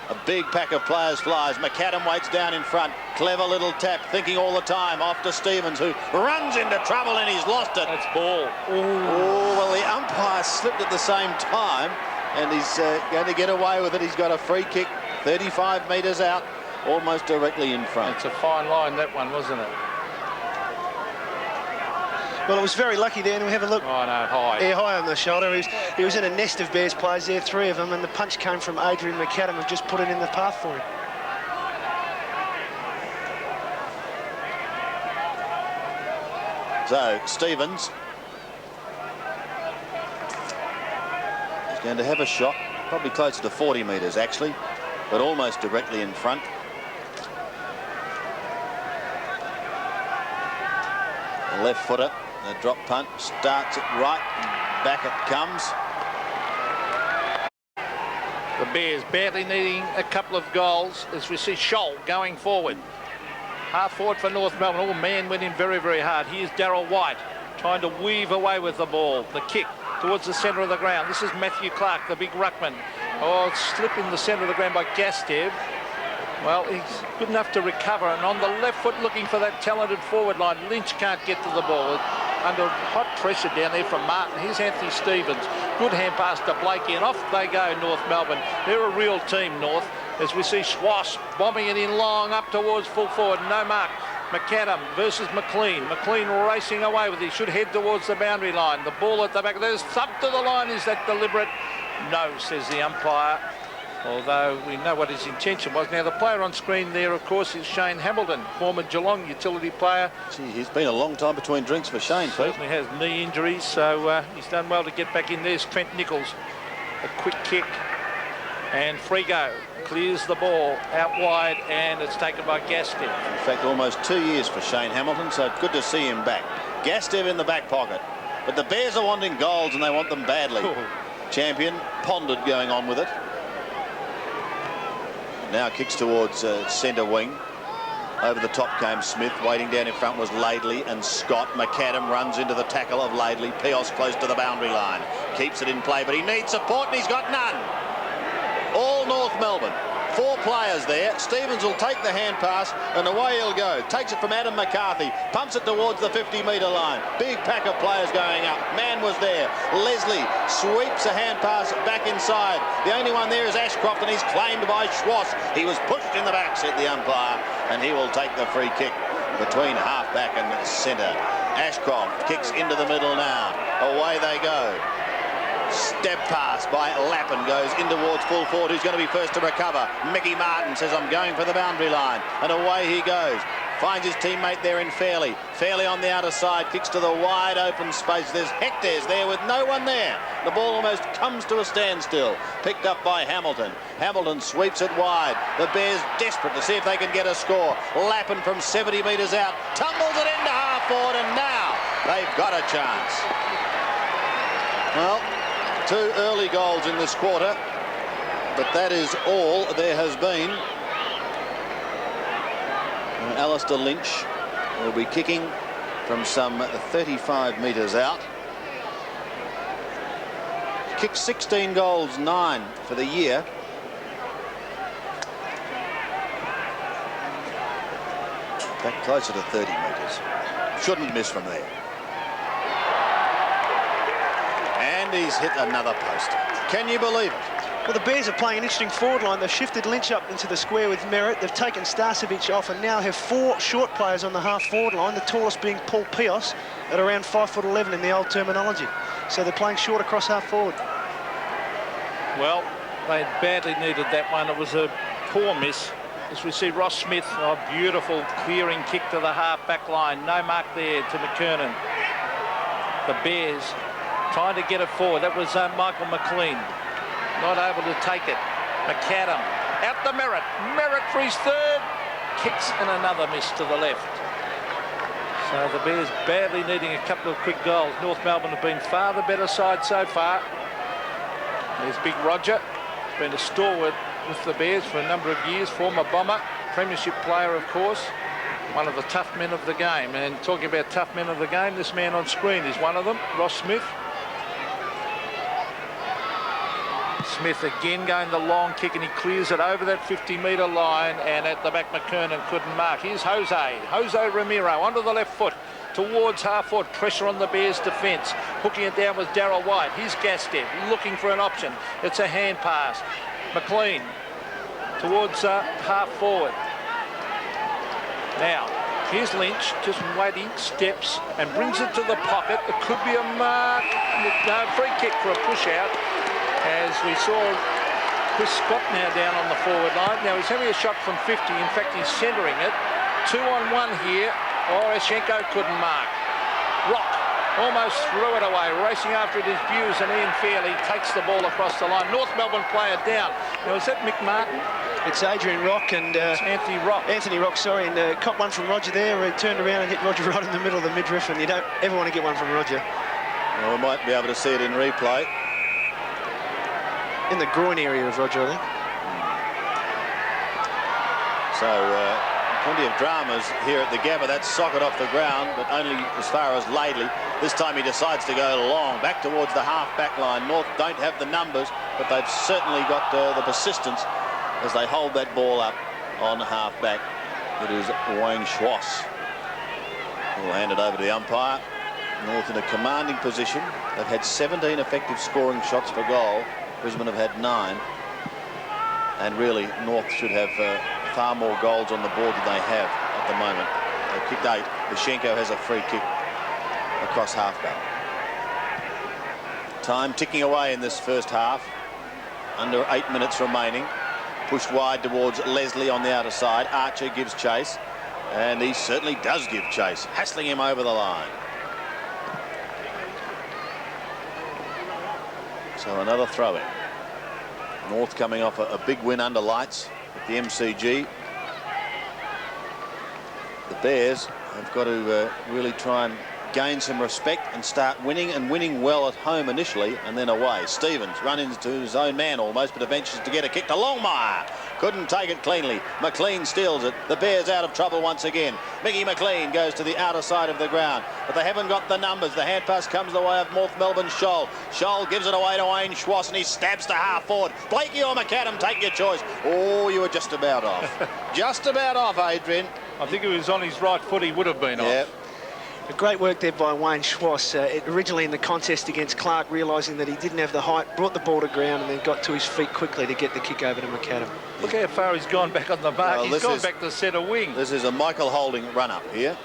Speaker 1: A big pack of players flies. McAdam waits down in front. Clever little tap, thinking all the time. Off to Stevens, who runs into trouble, and he's lost it.
Speaker 2: That's ball.
Speaker 1: Oh, well, the umpire slipped at the same time, and he's going to get away with it. He's got a free kick 35 metres out, almost directly in front.
Speaker 2: It's a fine line, that one, wasn't it?
Speaker 3: Well, it was very lucky there, and we have a look.
Speaker 2: Oh, no, high.
Speaker 3: Yeah, high on the shoulder. He was in a nest of Bears players there, 3 of them, and the punch came from Adrian McAdam, who just put it in the path for him.
Speaker 1: So, Stevens is going to have a shot, probably closer to 40 metres, actually, but almost directly in front. The left footer. The drop punt starts it right, and back it comes.
Speaker 2: The Bears badly needing a couple of goals as we see Scholl going forward. Half forward for North Melbourne. Oh, man went in very, very hard. Here's Darryl White trying to weave away with the ball. The kick towards the centre of the ground. This is Matthew Clark, the big ruckman. Oh, slip in the centre of the ground by Gastev. Well, he's good enough to recover, and on the left foot looking for that talented forward line. Lynch can't get to the ball. Under hot pressure down there from Martin. Here's Anthony Stevens. Good hand pass to Blakey, and off they go, North Melbourne. They're a real team, North, as we see Schwass bombing it in long up towards full forward. No mark. McAdam versus McLean. McLean racing away with it. He should head towards the boundary line. The ball at the back. There's thump to the line. Is that deliberate? No, says the umpire. Although we know what his intention was. Now, the player on screen there, of course, is Shane Hamilton, former Geelong utility player.
Speaker 1: Gee, he's been a long time between drinks for Shane, Pete.
Speaker 2: Certainly has knee injuries, so he's done well to get back in. There's Trent Nichols. A quick kick. And Frigo clears the ball out wide, and it's taken by Gastev.
Speaker 1: In fact, almost 2 years for Shane Hamilton, so good to see him back. Gastev in the back pocket. But the Bears are wanting goals, and they want them badly. Champion, pondered going on with it. Now kicks towards centre wing. Over the top came Smith. Waiting down in front was Laidley and Scott. McAdam runs into the tackle of Laidley. Pios close to the boundary line. Keeps it in play, but he needs support, and he's got none. All North Melbourne. 4 players there. Stevens will take the hand pass and away he'll go. Takes it from Adam McCarthy, pumps it towards the 50-metre line. Big pack of players going up. Mann was there. Leslie sweeps a hand pass back inside. The only one there is Ashcroft, and he's claimed by Schwass. He was pushed in the back, said the umpire, and he will take the free kick between half-back and centre. Ashcroft kicks into the middle now. Away they go. Step pass by Lappin goes in towards full forward. Who's going to be first to recover? Mickey Martin says, I'm going for the boundary line. And away he goes. Finds his teammate there in Fairley. Fairley on the outer side, kicks to the wide open space. There's Hector's there with no one there. The ball almost comes to a standstill. Picked up by Hamilton. Hamilton sweeps it wide. The Bears desperate to see if they can get a score. Lappin from 70 metres out, tumbles it into half forward, and now they've got a chance. Well, 2 early goals in this quarter, but that is all there has been. Alistair Lynch will be kicking from some 35 metres out. Kicked 16 goals, 9 for the year. Back closer to 30 metres. Shouldn't miss from there. And he's hit another poster. Can you believe it?
Speaker 3: Well, the Bears are playing an interesting forward line. They've shifted Lynch up into the square with Merritt. They've taken Starcevic off and now have 4 short players on the half-forward line, the tallest being Paul Pios at around 5'11" in the old terminology. So they're playing short across half-forward.
Speaker 2: Well, they badly needed that one. It was a poor miss. As we see Ross Smith, a beautiful clearing kick to the half-back line. No mark there to McKernan. The Bears trying to get it forward. That was Michael McLean. Not able to take it. McAdam out the Merritt. Merritt for his 3rd. Kicks and another miss to the left. So the Bears badly needing a couple of quick goals. North Melbourne have been far the better side so far. There's Big Roger. He's been a stalwart with the Bears for a number of years. Former Bomber. Premiership player, of course. One of the tough men of the game. And talking about tough men of the game, this man on screen is one of them. Ross Smith. Smith again going the long kick, and he clears it over that 50-metre line, and at the back McKernan couldn't mark. Here's Jose Ramiro onto the left foot towards half-forward. Pressure on the Bears' defence. Hooking it down with Darryl White. Here's Gastev looking for an option. It's a hand pass. McLean towards half-forward. Now, here's Lynch, just waiting, steps, and brings it to the pocket. It could be a mark. No, free kick for a push-out. As we saw Chris Scott now down on the forward line. Now he's having a shot from 50. In fact, he's centering it. 2-on-1 here. Oroshenko couldn't mark. Rock almost threw it away. Racing after it is Hughes, and Ian Fairley takes the ball across the line. North Melbourne player down. Now is that Mick Martin?
Speaker 3: It's Adrian Rock and
Speaker 2: it's Anthony Rock.
Speaker 3: Anthony Rock, sorry, and caught one from Roger there. He turned around and hit Roger right in the middle of the midriff, and you don't ever want to get one from Roger.
Speaker 1: Well, we might be able to see it in replay.
Speaker 3: In the groin area of Roger, I think.
Speaker 1: So plenty of dramas here at the Gabba. That's socket off the ground, but only as far as Laidley. This time he decides to go long, back towards the half-back line. North don't have the numbers, but they've certainly got the persistence as they hold that ball up on half-back. It is Wayne Schwass who will hand it over to the umpire. North in a commanding position. They've had 17 effective scoring shots for goal. Brisbane have had 9, and really North should have far more goals on the board than they have at the moment. They've kicked 8. Vishenko has a free kick across halfback. Time ticking away in this first half. Under 8 minutes remaining. Pushed wide towards Leslie on the outer side. Archer gives chase, and he certainly does give chase, hassling him over the line. So another throw-in. North coming off a big win under lights at the MCG. The Bears have got to really try and gain some respect and start winning, and winning well at home initially and then away. Stevens run into his own man almost, but eventually to get a kick to Longmire. Couldn't take it cleanly. McLean steals it. The Bears out of trouble once again. Mickey McLean goes to the outer side of the ground, but they haven't got the numbers. The hand pass comes the way of North Melbourne Scholl. Scholl gives it away to Wayne Schwass, and he stabs to half forward. Blakey or McAdam, take your choice. Oh, you were just about off. Just about off, Adrian.
Speaker 2: I think it was on his right foot, he would have been off.
Speaker 3: Great work there by Wayne Schwass. Originally in the contest against Clark, realising that he didn't have the height, brought the ball to ground and then got to his feet quickly to get the kick over to McAdam.
Speaker 2: Look how far he's gone back on the mark. He's gone back to centre wing.
Speaker 1: This is a Michael Holding run-up here.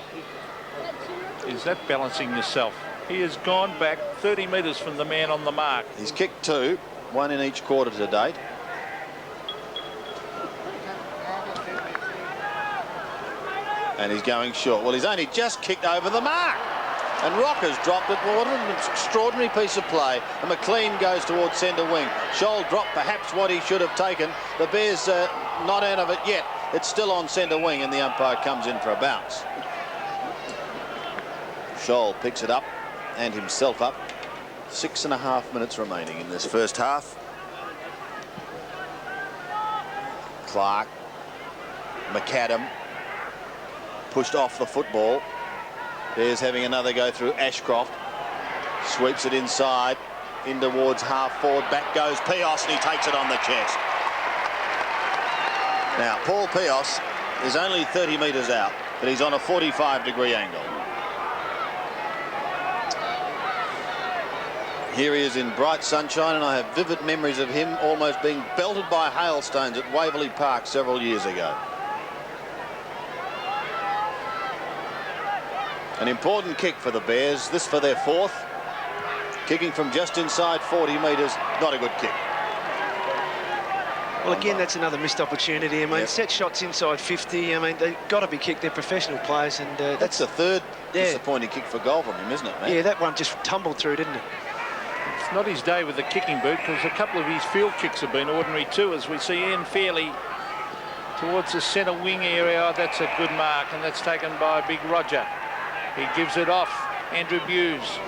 Speaker 2: Is that balancing yourself? He has gone back 30 metres from the man on the mark.
Speaker 1: He's kicked 2, 1 in each quarter to date. And he's going short. Well, he's only just kicked over the mark. And Rocker's dropped it. Well, what an extraordinary piece of play. And McLean goes towards centre wing. Scholl dropped perhaps what he should have taken. The Bears not out of it yet. It's still on centre wing, and the umpire comes in for a bounce. Scholl picks it up and himself up. 6.5 minutes remaining in this first half. Clark, McAdam, pushed off the football. Bears having another go through Ashcroft. Sweeps it inside, in towards half forward. Back goes Pios, and he takes it on the chest. Now, Paul Pios is only 30 metres out, but he's on a 45-degree angle. Here he is in bright sunshine, and I have vivid memories of him almost being belted by hailstones at Waverley Park several years ago. An important kick for the Bears, this for their 4th. Kicking from just inside 40 metres, not a good kick.
Speaker 3: Well, again, that's another missed opportunity. I mean, set shots inside 50. I mean, they've got to be kicked. They're professional players, and
Speaker 1: that's the 3rd disappointing kick for goal from him, isn't it, man?
Speaker 3: Yeah, that one just tumbled through, didn't it?
Speaker 2: It's not his day with the kicking boot, because a couple of his field kicks have been ordinary too, as we see Ian Fairley towards the centre wing area. That's a good mark, and that's taken by Big Roger. He gives it off. Andrew Buse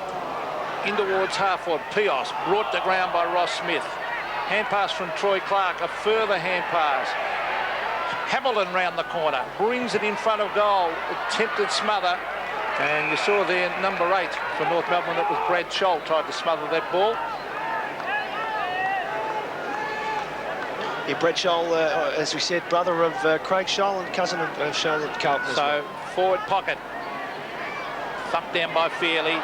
Speaker 2: in towards half forward. Pios brought to ground by Ross Smith. Hand pass from Troy Clark. A further hand pass. Hamilton round the corner. Brings it in front of goal. Attempted smother. And you saw there number 8 for North Melbourne. That was Brad Scholl tried to smother that ball.
Speaker 3: Yeah, Brad Scholl, as we said, brother of Craig Scholl and cousin of Scholl at Carlton as well.
Speaker 2: Forward pocket. Thumped down by Fairley.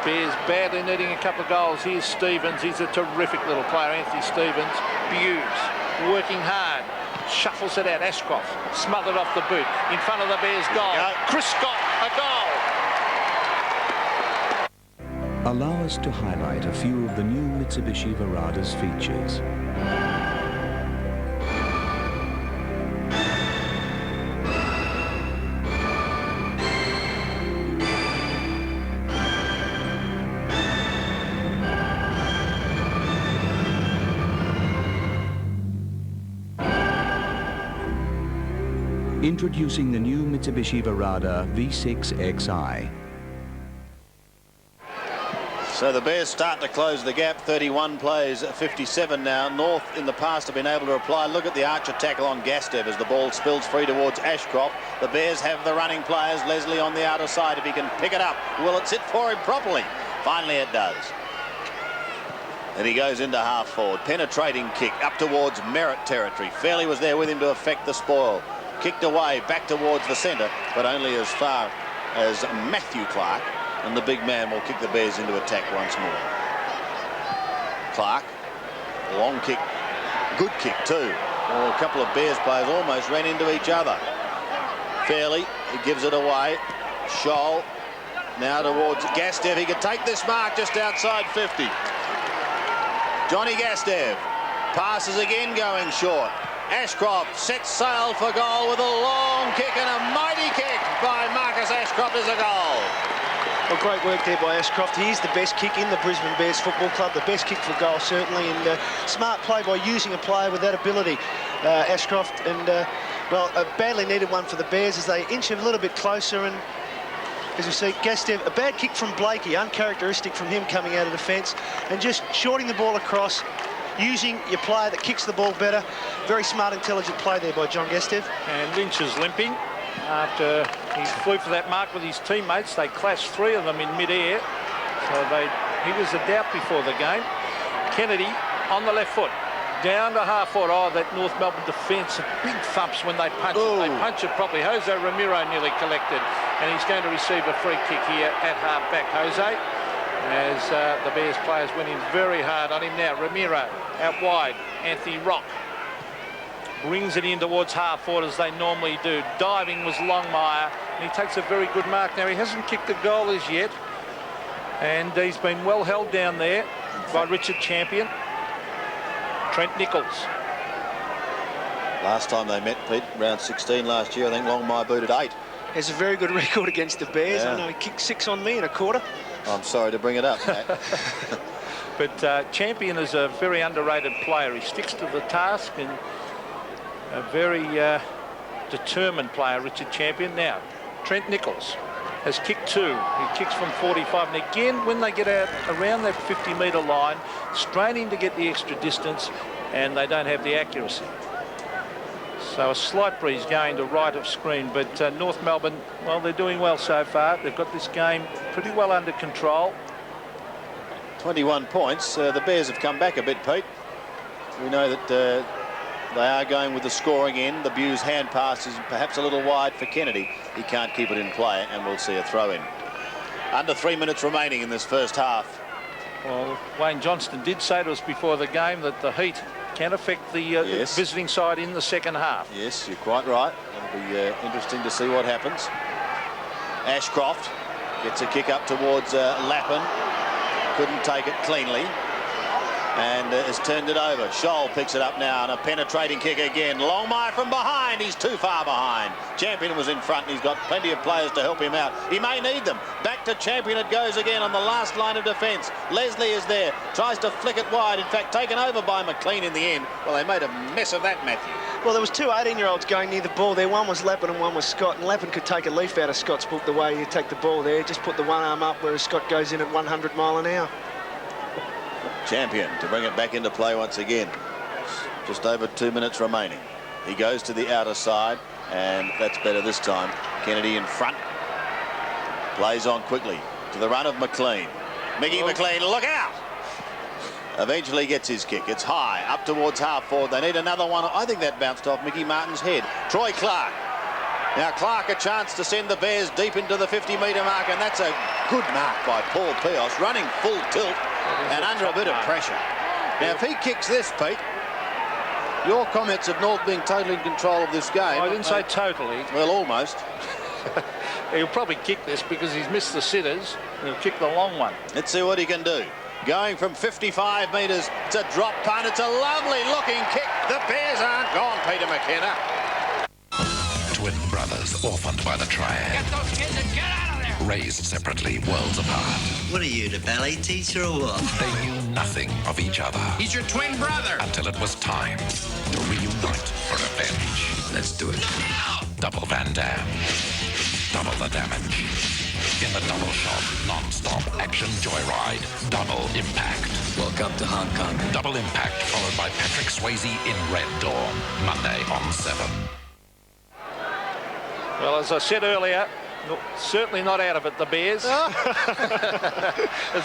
Speaker 2: Bears badly needing a couple of goals. Here's Stevens. He's a terrific little player, Anthony Stevens. Buse working hard. Shuffles it out. Ashcroft smothered off the boot. In front of the Bears goal. Chris Scott, a goal.
Speaker 14: Allow us to highlight a few of the new Mitsubishi Verada's features. Introducing the new Mitsubishi Verada V6Xi.
Speaker 1: So the Bears start to close the gap. 31 plays, 57 now. North in the past have been able to reply. Look at the Archer tackle on Gastev as the ball spills free towards Ashcroft. The Bears have the running players. Leslie on the outer side. If he can pick it up, will it sit for him properly? Finally it does. And he goes into half forward. Penetrating kick up towards Merritt territory. Fairley was there with him to effect the spoil. Kicked away back towards the centre, but only as far as Matthew Clark, and the big man will kick the Bears into attack once more. Clark, long kick, good kick too. Well, a couple of Bears players almost ran into each other. Fairley, he gives it away. Scholl now towards Gastev. He could take this mark just outside 50. Johnny Gastev passes again, going short. Ashcroft sets sail for goal with a long kick, and a mighty kick by Marcus Ashcroft is a goal.
Speaker 3: Well, great work there by Ashcroft. He is the best kick in the Brisbane Bears Football Club, the best kick for goal, certainly, and smart play by using a player with that ability, Ashcroft, and, well, a badly needed one for the Bears as they inch a little bit closer, and as we see, Gastev, a bad kick from Blakey, uncharacteristic from him coming out of defence, and just shorting the ball across. using your player that kicks the ball better. Very smart, intelligent play there by John Guestev.
Speaker 2: And Lynch is limping after he flew for that mark with his teammates. They clashed 3 of them in mid-air. So he was a doubt before the game. Kennedy on the left foot. Down to half forward. Oh, that North Melbourne defence, big thumps when they punch it. They punch it properly. Jose Ramiro nearly collected, and he's going to receive a free kick here at half back. Jose, as the Bears players went in very hard on him now. Ramiro out wide. Anthony Rock brings it in towards half forward as they normally do. Diving was Longmire, and he takes a very good mark. Now, he hasn't kicked a goal as yet, and he's been well held down there by Richard Champion. Trent Nichols.
Speaker 1: Last time they met, Pete, round 16 last year, I think Longmire booted 8.
Speaker 3: Has a very good record against the Bears. Yeah. I know he kicked 6 on me in a quarter.
Speaker 1: I'm sorry to bring it up, Matt.
Speaker 2: But Champion is a very underrated player. He sticks to the task and a very determined player, Richard Champion. Now, Trent Nichols has kicked 2. He kicks from 45. And again, when they get out around that 50-metre line, straining to get the extra distance, and they don't have the accuracy. So a slight breeze going to right of screen, but North Melbourne, well, they're doing well so far. They've got this game pretty well under control.
Speaker 1: 21 points. The Bears have come back a bit, Pete. We know that they are going with the scoring end. The Bewes hand pass is perhaps a little wide for Kennedy. He can't keep it in play, and we'll see a throw in. Under 3 minutes remaining in this first half.
Speaker 2: Well, Wayne Johnston did say to us before the game that the heat can affect the visiting side in the second half.
Speaker 1: Yes, you're quite right. It'll be interesting to see what happens. Ashcroft gets a kick up towards Lappin. Couldn't take it cleanly. And has turned it over. Scholl picks it up now, and a penetrating kick again. Longmire from behind. He's too far behind. Champion was in front, and he's got plenty of players to help him out. He may need them. Back to Champion it goes again on the last line of defence. Leslie is there. Tries to flick it wide. In fact, taken over by McLean in the end. Well, they made a mess of that, Matthew.
Speaker 3: Well, there was 2 18-year-olds going near the ball there. One was Lappin and one was Scott. And Lappin could take a leaf out of Scott's book the way you take the ball there. Just put the one arm up, whereas Scott goes in at 100 mile an hour.
Speaker 1: Champion to bring it back into play once again. Just over 2 minutes remaining. He goes to the outer side, and that's better this time. Kennedy in front. Plays on quickly to the run of McLean. Mickey McLean, look out! Eventually gets his kick. It's high, up towards half forward. They need another one. I think that bounced off Mickey Martin's head. Troy Clark. Now Clark a chance to send the Bears deep into the 50-metre mark, and that's a good mark by Paul Pios, running full tilt and under a bit of pressure. Now if he kicks this, Pete, your comments of North being totally in control of this game.
Speaker 2: I didn't say totally.
Speaker 1: Well, almost.
Speaker 2: He'll probably kick this because he's missed the sitters, and he'll kick the long one.
Speaker 1: Let's see what he can do. Going from 55 metres, it's a drop punt. It's a lovely looking kick. The Bears aren't gone, Peter McKenna.
Speaker 11: Twin brothers orphaned by the triad.
Speaker 15: Get those kids and get out of there!
Speaker 11: Raised separately, worlds apart.
Speaker 16: What are you, the ballet teacher or what?
Speaker 11: They knew nothing of each other.
Speaker 15: He's your twin brother!
Speaker 11: Until it was time to reunite for revenge.
Speaker 16: Let's do it.
Speaker 11: Double Van Damme. Double the damage. In the double shot, non-stop action joyride. Double Impact.
Speaker 16: Welcome to Hong Kong.
Speaker 11: Double Impact, followed by Patrick Swayze in Red Dawn. Monday on 7.
Speaker 2: Well, as I said earlier, certainly not out of it, the Bears. As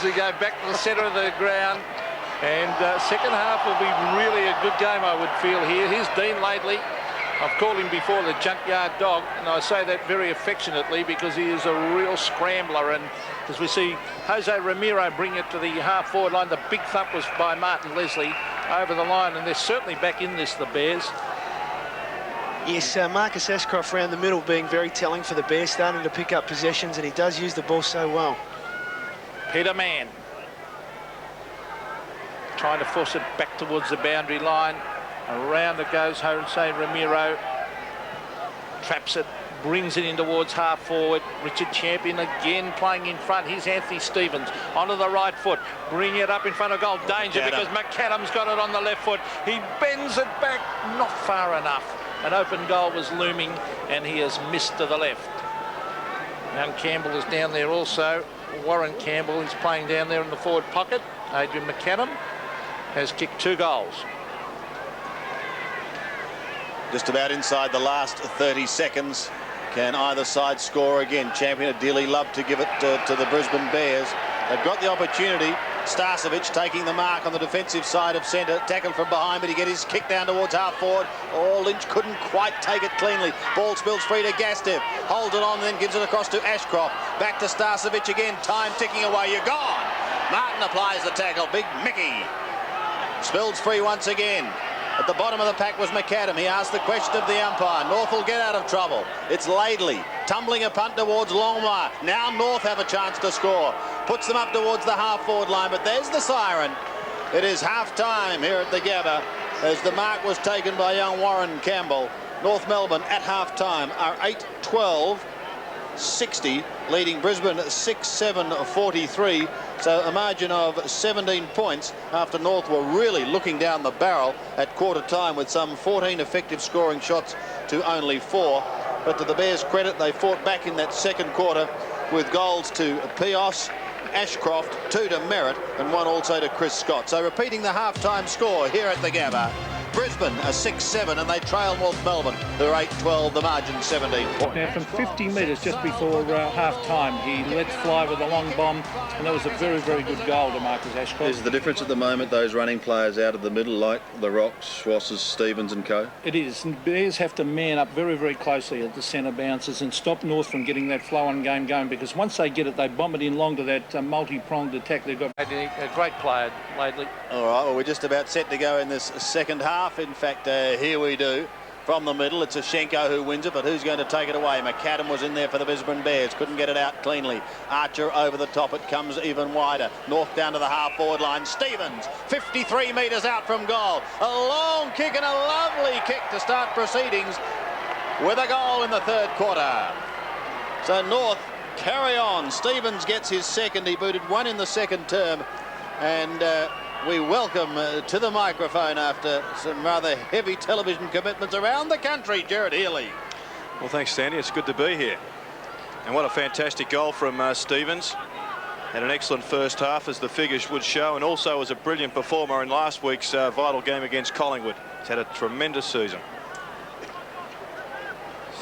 Speaker 2: we go back to the centre of the ground. And second half will be really a good game, I would feel here. Here's Dean Laidley. I've called him before the junkyard dog, and I say that very affectionately because he is a real scrambler. And as we see Jose Ramiro bring it to the half-forward line, the big thump was by Martin Leslie over the line, and they're certainly back in this, the Bears.
Speaker 3: Yes, Marcus Ashcroft around the middle being very telling for the Bears, starting to pick up possessions, and he does use the ball so well.
Speaker 2: Peter Mann trying to force it back towards the boundary line. Around it goes Jose Ramiro. Traps it, brings it in towards half forward. Richard Champion again playing in front. Here's Anthony Stevens onto the right foot. Bring it up in front of goal. Danger because McAdam's got it on the left foot. He bends it back, not far enough. An open goal was looming, and he has missed to the left. Young Campbell is down there also. Warren Campbell is playing down there in the forward pocket. Adrian McAdam. has kicked 2 goals.
Speaker 1: Just about inside the last 30 seconds. Can either side score again? Champion would dearly love to give it to the Brisbane Bears. They've got the opportunity. Starcevic taking the mark on the defensive side of centre. Tackled from behind, but he gets his kick down towards half forward. Oh, Lynch couldn't quite take it cleanly. Ball spills free to Gastev. Holds it on, then gives it across to Ashcroft. Back to Starcevic again. Time ticking away. You're gone. Martin applies the tackle. Big Mickey. Spills free once again. At the bottom of the pack was McAdam. He asked the question of the umpire. North will get out of trouble. It's Laidley tumbling a punt towards Longmire. Now North have a chance to score. Puts them up towards the half-forward line, but there's the siren. It is half-time here at the Gabba as the mark was taken by young Warren Campbell. North Melbourne at half-time are 8-12-60, leading Brisbane 6-7-43. So a margin of 17 points after North were really looking down the barrel at quarter time with some 14 effective scoring shots to only 4. But to the Bears' credit, they fought back in that second quarter with goals to Pios, Ashcroft, 2 to Merritt and 1 also to Chris Scott. So repeating the half-time score here at the Gabba. Brisbane are 6-7 and they trail North Melbourne. They're 8-12, the margin 17 points.
Speaker 2: Now from 50 metres just before half-time, he let fly with a long bomb, and that was a very, very good goal to Marcus Ashcroft.
Speaker 1: Is the difference at the moment those running players out of the middle like the Rocks, Schwassers, Stevens and co?
Speaker 2: It is. And Bears have to man up very, very closely at the centre bounces and stop North from getting that flow-on game going, because once they get it, they bomb it in long to that multi-pronged attack. They've got a great player lately.
Speaker 1: All right, well, we're just about set to go in this second half. In fact, here we do. From the middle, it's Ashenko who wins it, but who's going to take it away? McAdam was in there for the Brisbane Bears. Couldn't get it out cleanly. Archer over the top. It comes even wider. North down to the half-forward line. Stevens, 53 metres out from goal. A long kick and a lovely kick to start proceedings with a goal in the third quarter. So North carry on. Stevens gets his second. He booted 1 in the second term. And we welcome to the microphone after some rather heavy television commitments around the country, Gerard Healy.
Speaker 17: Well, thanks, Sandy. It's good to be here. And what a fantastic goal from Stevens. Had an excellent first half, as the figures would show, and also was a brilliant performer in last week's vital game against Collingwood. He's had a tremendous season.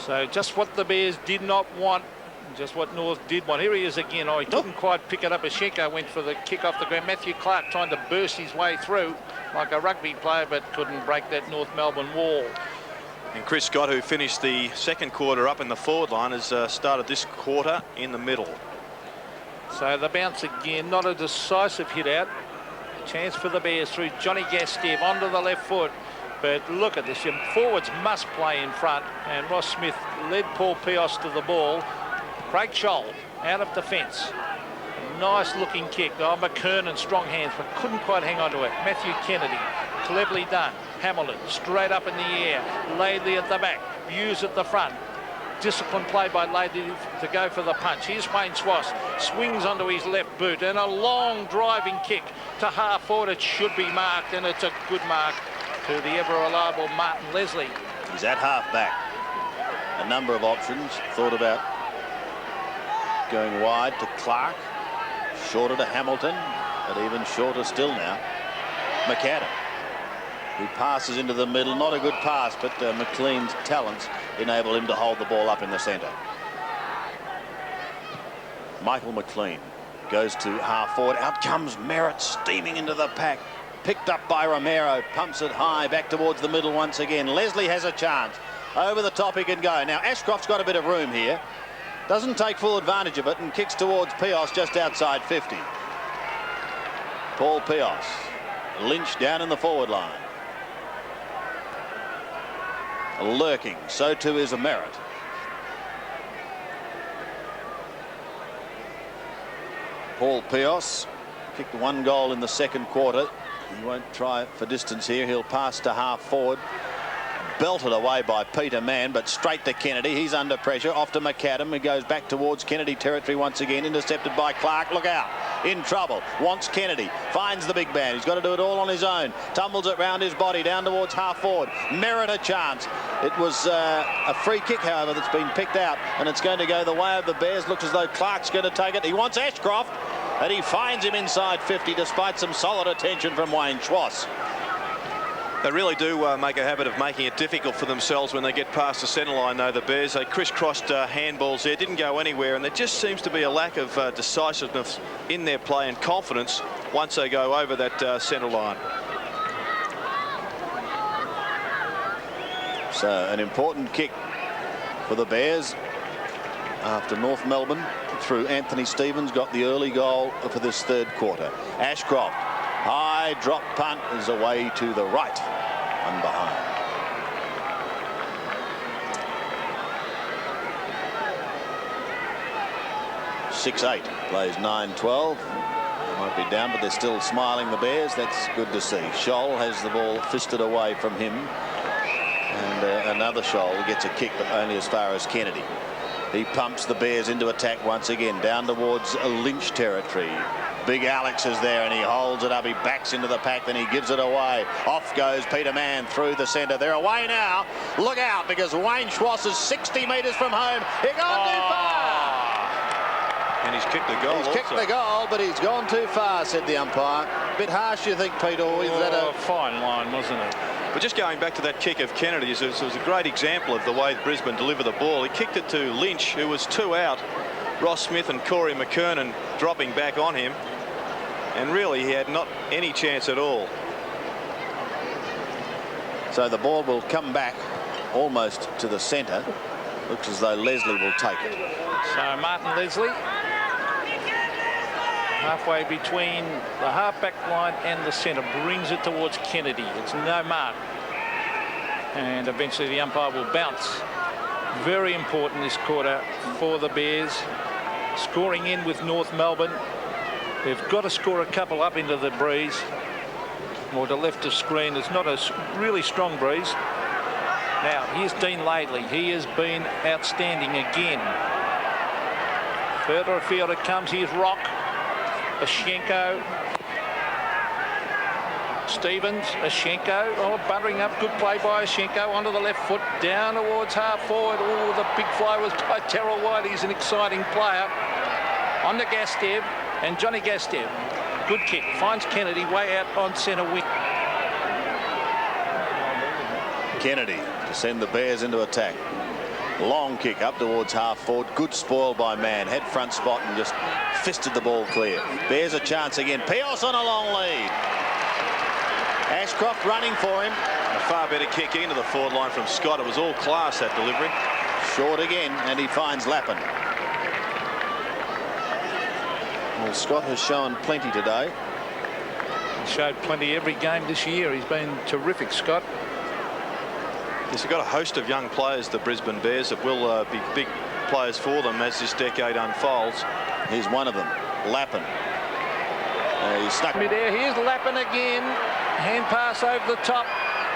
Speaker 2: So just what the Bears did not want, just what North did want. Here he is again. Oh, he couldn't quite pick it up. Ashenko went for the kick off the ground. Matthew Clark trying to burst his way through like a rugby player, but couldn't break that North Melbourne wall.
Speaker 17: And Chris Scott, who finished the second quarter up in the forward line, has started this quarter in the middle.
Speaker 2: So the bounce again, not a decisive hit out. Chance for the Bears through Johnny Gastev onto the left foot. But look at this. Your forwards must play in front. And Ross Smith led Paul Pios to the ball. Craig Scholl out of defence. Nice looking kick. Oh, McKernan, strong hands, but couldn't quite hang on to it. Matthew Kennedy, cleverly done. Hamilton, straight up in the air. Laidley at the back. Hughes at the front. Disciplined play by Laidley to go for the punch. Here's Wayne Swass. Swings onto his left boot. And a long driving kick to half forward. It should be marked, and it's a good mark to the ever-reliable Martin Leslie.
Speaker 1: He's at half back. A number of options. Thought about going wide to Clark, shorter to Hamilton, but even shorter still now. McAdam, who passes into the middle. Not a good pass, but McLean's talents enable him to hold the ball up in the centre. Michael McLean goes to half forward. Out comes Merritt, steaming into the pack. Picked up by Romero, pumps it high, back towards the middle once again. Leslie has a chance. Over the top he can go. Now Ashcroft's got a bit of room here. Doesn't take full advantage of it and kicks towards Pios just outside 50. Paul Pios. Lynch down in the forward line. Lurking, so too is a Merritt. Paul Pios kicked 1 goal in the second quarter. He won't try for distance here. He'll pass to half forward. Belted away by Peter Mann, but straight to Kennedy. He's under pressure. Off to McAdam. He goes back towards Kennedy territory once again. Intercepted by Clark. Look out. In trouble. Wants Kennedy. Finds the big man. He's got to do it all on his own. Tumbles it round his body down towards half forward. Merritt a chance. It was a free kick, however, that's been picked out, and it's going to go the way of the Bears. Looks as though Clark's going to take it. He wants Ashcroft. And he finds him inside 50 despite some solid attention from Wayne Schwass.
Speaker 17: They really do make a habit of making it difficult for themselves when they get past the centre line, though, the Bears. They crisscrossed handballs there, didn't go anywhere, and there just seems to be a lack of decisiveness in their play and confidence once they go over that centre line.
Speaker 1: So an important kick for the Bears after North Melbourne, through Anthony Stevens, got the early goal for this third quarter. Ashcroft, high drop punt, is away to the right, one behind. (6-8) plays 9-12. Might be down, but they're still smiling, the Bears. That's good to see. Scholl has the ball fisted away from him, and another Scholl gets a kick, but only as far as Kennedy. He pumps the Bears into attack once again, down towards Lynch territory. Big Alex is there, and he holds it up. He backs into the pack, then he gives it away. Off goes Peter Mann through the centre. They're away now. Look out, because Wayne Schwass is 60 metres from home. He gone too far.
Speaker 17: And he's kicked the goal.
Speaker 1: He's kicked the goal, but he's gone too far, said the umpire. Bit harsh, you think, Peter? Or is that a
Speaker 2: fine line, wasn't it?
Speaker 17: But just going back to that kick of Kennedy's, it was a great example of the way Brisbane delivered the ball. He kicked it to Lynch, who was 2 out. Ross Smith and Corey McKernan dropping back on him. And really, he had not any chance at all.
Speaker 1: So the ball will come back almost to the centre. Looks as though Leslie will take it.
Speaker 2: So Martin Leslie, halfway between the half-back line and the centre, brings it towards Kennedy. It's no mark. And eventually the umpire will bounce. Very important this quarter for the Bears. Scoring in with North Melbourne. They've got to score a couple up into the breeze, or to left of screen. It's not a really strong breeze. Now, here's Dean Laidley. He has been outstanding again. Further afield it comes. Here's Rock. Ashenko. Stevens. Ashenko. Oh, buttering up. Good play by Ashenko. Onto the left foot. Down towards half forward. Oh, the big fly was by Terrell White. He's an exciting player. On to Gastev. And Johnny Gastev. Good kick. Finds Kennedy way out on centre wing.
Speaker 1: Kennedy to send the Bears into attack. Long kick up towards half forward. Good spoil by Mann. Head front spot and just fisted the ball clear. Bears a chance again. Pios on a long lead. Ashcroft running for him.
Speaker 17: A far better kick into the forward line from Scott. It was all class, that delivery.
Speaker 1: Short again, and he finds Lappin. Well, Scott has shown plenty today.
Speaker 2: He showed plenty every game this year. He's been terrific, Scott.
Speaker 17: Yes, they've got a host of young players, the Brisbane Bears, that will be big players for them as this decade unfolds.
Speaker 1: Here's one of them, Lappin. He's stuck
Speaker 2: Mid-air. Here's Lappin again. Hand pass over the top.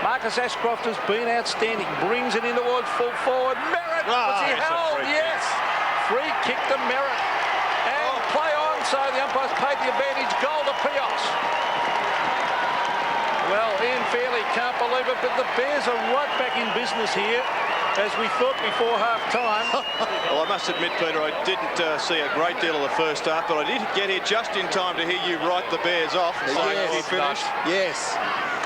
Speaker 2: Marcus Ashcroft has been outstanding. Brings it in towards full forward. Merritt. Was he held? Yes. Free kick to Merritt. And play on. So the umpires paid the advantage. Goal to Pios. Well, Ian Fairley can't believe it, but the Bears are right back in business here, as we thought before half-time.
Speaker 17: Well, I must admit, Peter, I didn't see a great deal of the first half, but I did get here just in time to hear you write the Bears off.
Speaker 1: Yes,
Speaker 17: finished.
Speaker 1: Yes.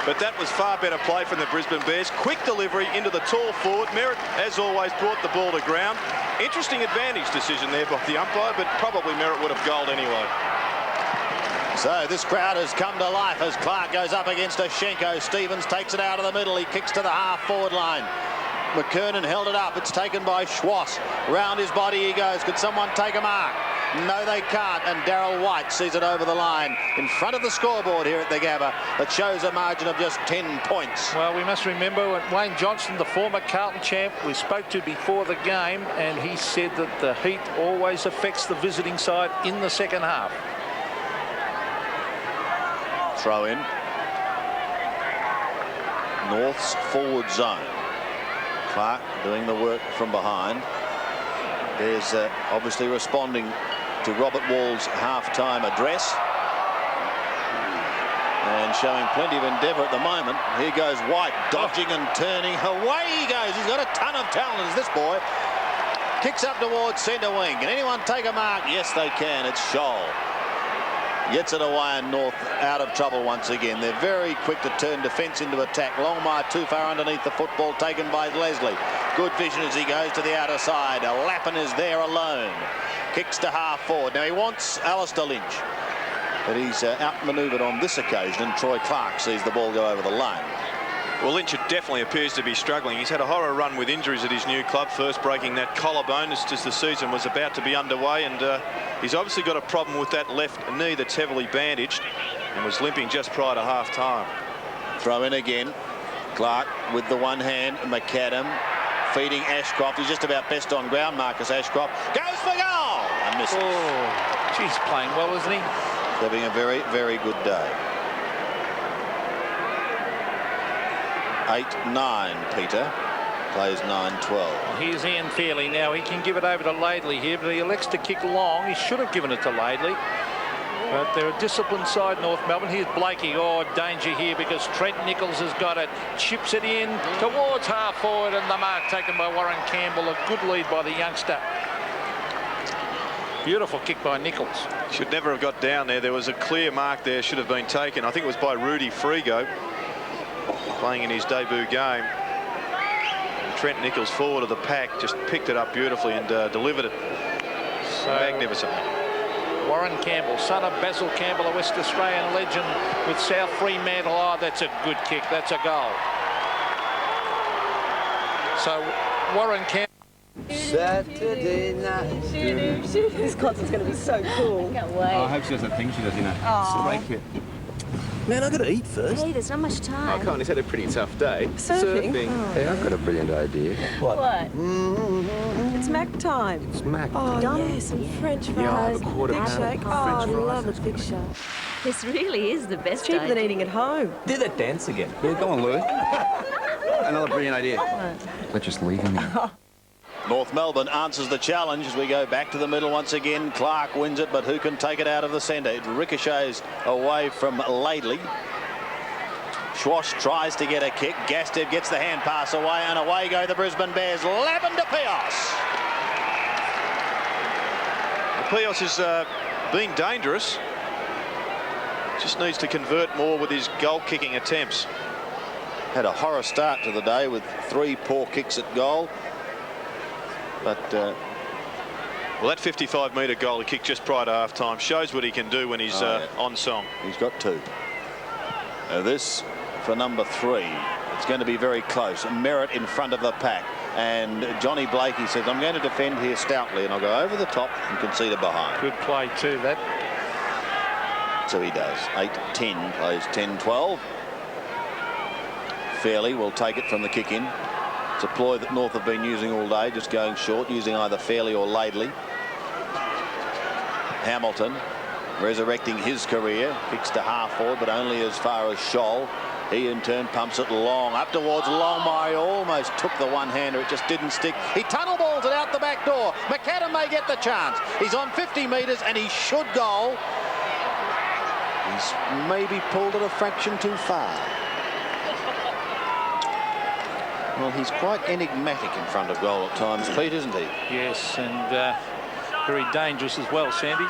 Speaker 17: But that was far better play from the Brisbane Bears. Quick delivery into the tall forward. Merritt, as always, brought the ball to ground. Interesting advantage decision there by the umpire, but probably Merritt would have goaled anyway.
Speaker 1: So this crowd has come to life as Clark goes up against Ashenko. Stevens takes it out of the middle. He kicks to the half-forward line. McKernan held it up. It's taken by Schwass. Round his body he goes. Could someone take a mark? No, they can't. And Darryl White sees it over the line in front of the scoreboard here at the Gabba. That shows a margin of just 10 points.
Speaker 2: Well, we must remember Wayne Johnson, the former Carlton champ, we spoke to before the game, and he said that the heat always affects the visiting side in the second half.
Speaker 1: Throw in. North's forward zone. Clark doing the work from behind. There's obviously responding to Robert Wall's half-time address and showing plenty of endeavour at the moment. Here goes White, dodging and turning. Away he goes. He's got a ton of talent, is this boy. Kicks up towards centre wing. Can anyone take a mark? Yes, they can. It's Scholl. Gets it away, and North out of trouble once again. They're very quick to turn defence into attack. Longmire too far underneath the football, taken by Leslie. Good vision as he goes to the outer side. Lappin is there alone. Kicks to half forward. Now he wants Alistair Lynch, but he's outmanoeuvred on this occasion, and Troy Clark sees the ball go over the line.
Speaker 17: Well, Lynch definitely appears to be struggling. He's had a horror run with injuries at his new club, first breaking that collarbone as the season was about to be underway, and he's obviously got a problem with that left knee that's heavily bandaged and was limping just prior to half-time.
Speaker 1: Throw in again. Clark with the one hand. McAdam feeding Ashcroft. He's just about best on ground, Marcus Ashcroft. Goes for goal! And misses.
Speaker 2: Oh, he's playing well, isn't he?
Speaker 1: Having a very, very good day. 8-9, Peter. Plays 9-12.
Speaker 2: Well, here's Ian Fairley now. He can give it over to Laidley here, but he elects to kick long. He should have given it to Laidley. But they're a disciplined side, North Melbourne. Here's Blakey. Oh, danger here because Trent Nichols has got it. Chips it in towards half forward, and the mark taken by Warren Campbell. A good lead by the youngster. Beautiful kick by Nichols.
Speaker 17: Should never have got down there. There was a clear mark there, should have been taken. I think it was by Rudy Frigo, playing in his debut game. Trent Nichols, forward of the pack, just picked it up beautifully and delivered it magnificently.
Speaker 2: Warren Campbell, son of Basil Campbell, a West Australian legend with South Fremantle. Oh, that's a good kick. That's a goal. So Warren Campbell.
Speaker 18: Saturday night.
Speaker 19: This concert's going to be so cool. Can't wait.
Speaker 18: Oh, I hope she does that thing she does, you know. Strike it.
Speaker 19: Man, I've got to eat first.
Speaker 20: Hey, there's not much time.
Speaker 18: Oh, come on, he's had a pretty tough day.
Speaker 19: Surfing?
Speaker 20: Oh.
Speaker 6: Hey, I've got a brilliant idea.
Speaker 19: What? It's Mac time.
Speaker 6: It's Mac.
Speaker 19: Oh, yeah, some French fries.
Speaker 18: Yeah, I'll have a quarter
Speaker 19: big
Speaker 18: pound
Speaker 19: shake.
Speaker 18: of
Speaker 19: Oh,
Speaker 18: French
Speaker 19: I
Speaker 18: fries.
Speaker 19: love a big shake.
Speaker 20: This really is the best
Speaker 19: Cheaper
Speaker 20: idea.
Speaker 19: than eating at home.
Speaker 18: Do that dance again. Yeah, go on, Louis. Another brilliant idea.
Speaker 6: Let's just leave him.
Speaker 1: North Melbourne answers the challenge as we go back to the middle once again. Clark wins it, but who can take it out of the centre? It ricochets away from Laidley. Schwash tries to get a kick. Gastev gets the hand pass away, and away go the Brisbane Bears. Lappin to Pios.
Speaker 17: Pios is being dangerous. Just needs to convert more with his goal-kicking attempts.
Speaker 1: Had a horror start to the day with 3 poor kicks at goal. But
Speaker 17: well, that 55-metre goal he kicked just prior to half-time shows what he can do when he's on song.
Speaker 1: He's got 2. This for number 3. It's going to be very close. Merritt in front of the pack. And Johnny Blakey says, I'm going to defend here stoutly, and I'll go over the top and concede a behind.
Speaker 2: Good play too, that.
Speaker 1: So he does. 8-10, plays 10-12. Fairley will take it from the kick in. It's a ploy that North have been using all day, just going short, using either Fairley or Laidley. Hamilton resurrecting his career, kicks to half forward, but only as far as Scholl. He in turn pumps it long up towards Longmire. He almost took the one-hander, it just didn't stick. He tunnel balls it out the back door. McAdam may get the chance. He's on 50 metres and he should goal. He's maybe pulled it a fraction too far. Well, he's quite enigmatic in front of goal at times, Pete, isn't he?
Speaker 2: Yes, and very dangerous as well, Sandy.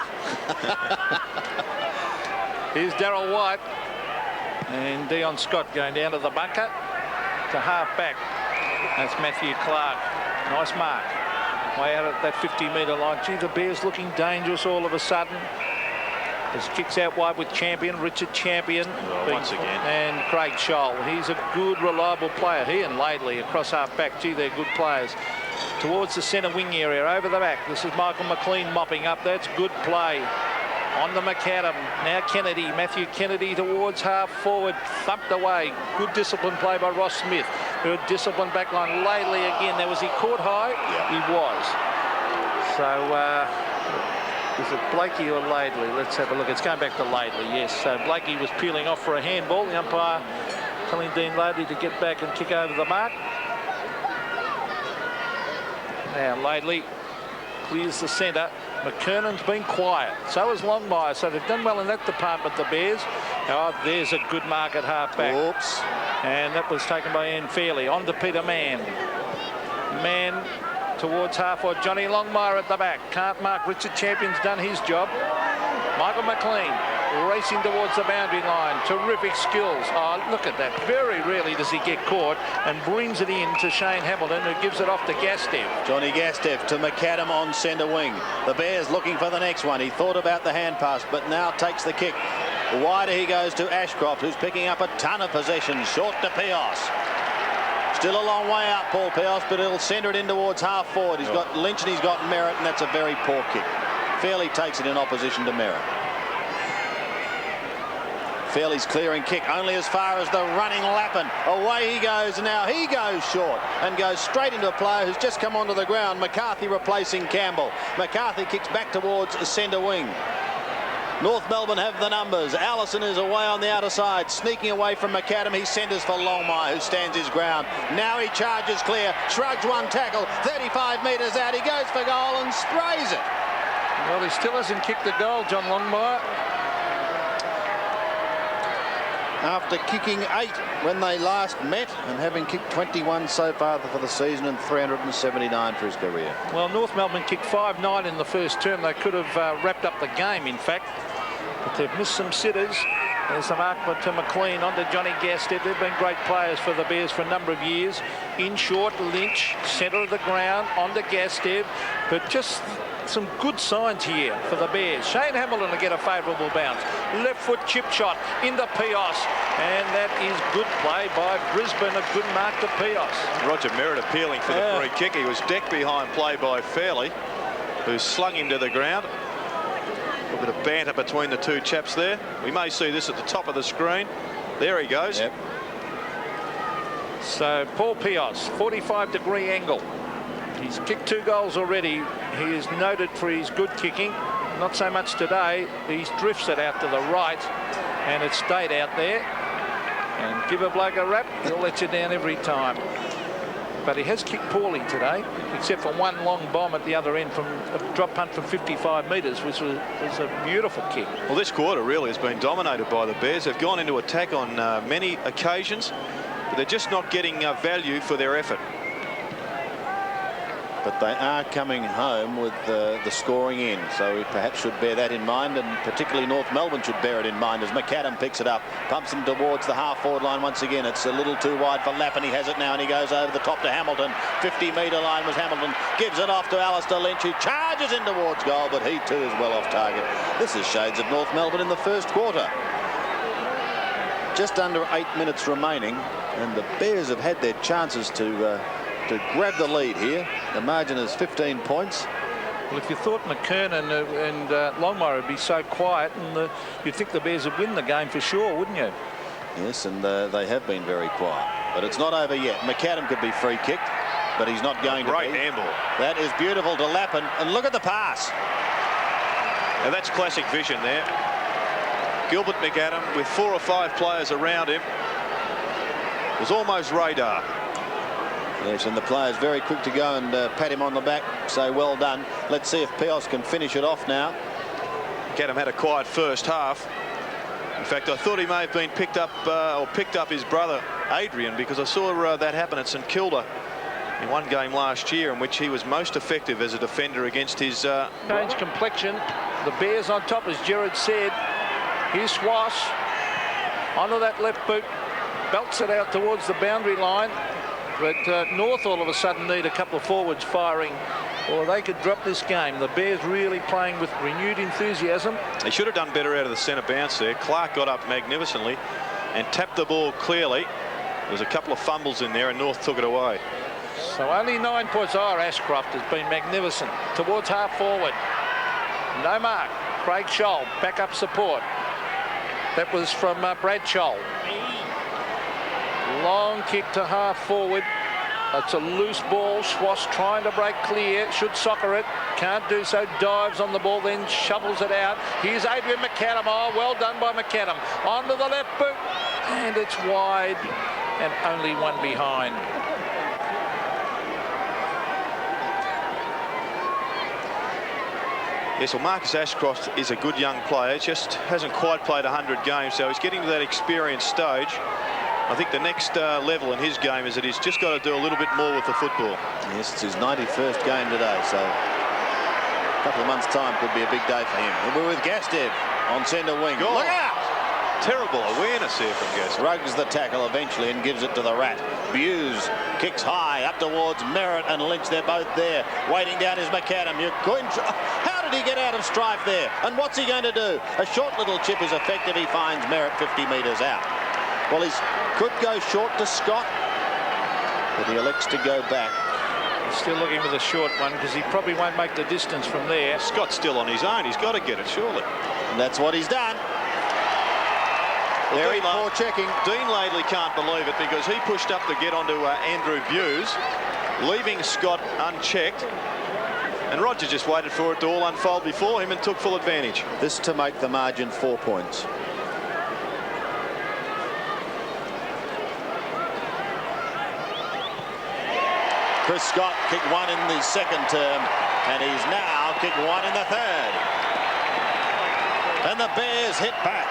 Speaker 2: Here's Darryl White. And Dion Scott going down to the bunker to half back. That's Matthew Clark. Nice mark. Way out at that 50-metre line. Gee, the Bears looking dangerous all of a sudden. As kicks out wide with Champion, Richard Champion.
Speaker 17: Once again.
Speaker 2: And Craig Scholl. He's a good, reliable player. He and Laidley across half back. Gee, they're good players. Towards the centre wing area, over the back. This is Michael McLean mopping up. That's good play. On the McAdam. Now Kennedy. Matthew Kennedy towards half forward. Thumped away. Good disciplined play by Ross Smith. Good disciplined back line. Laidley again. Now, was he caught high? Yeah. He was. So, is it Blakey or Laidley? Let's have a look. It's going back to Laidley, yes. So Blakey was peeling off for a handball. The umpire telling Dean Laidley to get back and kick over the mark. Now Laidley clears the centre. McKernan's been quiet. So has Longmire. So they've done well in that department, the Bears. Oh, there's a good mark at half-back.
Speaker 1: Oops.
Speaker 2: And that was taken by Ian Fairley. On to Peter Mann. Mann towards half-forward. Johnny Longmire at the back. Can't mark. Richard Champion's done his job. Michael McLean racing towards the boundary line. Terrific skills. Oh, look at that. Very rarely does he get caught, and brings it in to Shane Hamilton, who gives it off to Gastev.
Speaker 1: Johnny Gastev to McAdam on centre wing. The Bears looking for the next one. He thought about the hand pass, but now takes the kick. Wider he goes to Ashcroft, who's picking up a ton of possession. Short to Pios. Still a long way out, Paul Pios, but he'll centre it in towards half forward. He's got Lynch and he's got Merritt, and that's a very poor kick. Fairley takes it in opposition to Merritt. Fairley's clearing kick only as far as the running Lappin. Away he goes, and now he goes short and goes straight into a player who's just come onto the ground. McCarthy replacing Campbell. McCarthy kicks back towards centre wing. North Melbourne have the numbers. Allison is away on the outer side, sneaking away from McAdam. He centres for Longmire, who stands his ground. Now he charges clear, shrugs one tackle, 35 metres out. He goes for goal and sprays it.
Speaker 2: Well, he still hasn't kicked the goal, John Longmire.
Speaker 1: After kicking 8 when they last met, and having kicked 21 so far for the season and 379 for his career.
Speaker 2: Well, North Melbourne kicked 5-9 in the first term. They could have wrapped up the game, in fact. But they've missed some sitters. There's the mark to McLean, on to Johnny Gastev. They've been great players for the Bears for a number of years. In short, Lynch, centre of the ground, on to Gastev. But just some good signs here for the Bears. Shane Hamilton to get a favourable bounce. Left foot chip shot into Pios. And that is good play by Brisbane. A good mark to Pios.
Speaker 17: Roger Merritt appealing for the free kick. He was decked behind play by Fairley, who slung him to the ground. A bit of banter between the two chaps there. We may see this at the top of the screen. There he goes.
Speaker 1: Yep.
Speaker 2: So Paul Pios, 45-degree angle. He's kicked 2 goals already. He is noted for his good kicking. Not so much today. He drifts it out to the right, and it stayed out there. And give a bloke a rap, he'll let you down every time. But he has kicked poorly today, except for one long bomb at the other end from a drop punt from 55 metres, which was a beautiful kick.
Speaker 17: Well, this quarter really has been dominated by the Bears. They've gone into attack on many occasions, but they're just not getting value for their effort.
Speaker 1: But they are coming home with the scoring in, so we perhaps should bear that in mind, and particularly North Melbourne should bear it in mind as McAdam picks it up, pumps him towards the half-forward line once again. It's a little too wide for Lappin. He has it now, and he goes over the top to Hamilton. 50-metre line was Hamilton. Gives it off to Alistair Lynch, who charges in towards goal, but he too is well off target. This is shades of North Melbourne in the first quarter. Just under 8 minutes remaining, and the Bears have had their chances to grab the lead here. The margin is 15 points.
Speaker 2: Well, if you thought McKernan and Longmire would be so quiet, and you'd think the Bears would win the game for sure, wouldn't you?
Speaker 1: Yes, and they have been very quiet. But it's not over yet. McAdam could be free kicked, but he's not going to be.
Speaker 17: Great handball.
Speaker 1: That is beautiful to Lappin, and look at the pass.
Speaker 17: Now that's classic vision there. Gilbert McAdam with 4 or 5 players around him. It was almost radar.
Speaker 1: Yes, and the player's very quick to go and pat him on the back, say well done. Let's see if Pios can finish it off now.
Speaker 17: McAdam had a quiet first half. In fact, I thought he may have been picked up his brother Adrian, because I saw that happen at St Kilda in one game last year in which he was most effective as a defender against his
Speaker 2: change complexion. The Bears on top, as Gerard said. Here's Swass onto that left boot, belts it out towards the boundary line. But North all of a sudden need a couple of forwards firing, or they could drop this game. The Bears really playing with renewed enthusiasm.
Speaker 17: They should have done better out of the centre bounce there. Clark got up magnificently and tapped the ball clearly. There was a couple of fumbles in there, and North took it away.
Speaker 2: So only 9 points. Ashcroft has been magnificent. Towards half forward. No mark. Craig Scholl, backup support. That was from Brad Scholl. Long kick to half forward. It's a loose ball. Swass trying to break clear. Should soccer it. Can't do so. Dives on the ball, then shovels it out. Here's Adrian McAdam. Oh, well done by McAdam. Onto the left boot. And it's wide. And only one behind.
Speaker 17: Yes, well, Marcus Ashcroft is a good young player. Just hasn't quite played 100 games, so he's getting to that experienced stage. I think the next level in his game is that he's just got to do a little bit more with the football.
Speaker 1: Yes, it's his 91st game today, so A couple of months' time could be a big day for him. We're with Gastev on centre wing.
Speaker 17: Goal.
Speaker 1: Look out!
Speaker 17: Terrible awareness here from Gastev.
Speaker 1: Rugs the tackle eventually and gives it to the Rat. Buse kicks high up towards Merritt and Lynch. They're both there. Waiting down is McAdam. You're going to... How did he get out of strife there? And what's he going to do? A short little chip is effective. He finds Merritt 50 metres out. Well, he could go short to Scott, but he elects to go back.
Speaker 2: He's still looking for the short one because he probably won't make the distance from there.
Speaker 17: Scott's still on his own. He's got to get it, surely.
Speaker 1: And that's what he's done. Very poor checking.
Speaker 17: Dean Laidley can't believe it because he pushed up to get onto Andrew Buse, leaving Scott unchecked. And Roger just waited for it to all unfold before him and took full advantage.
Speaker 1: This to make the margin 4 points. Chris Scott kicked one in the second term, and he's now kicked one in the third. And the Bears hit back.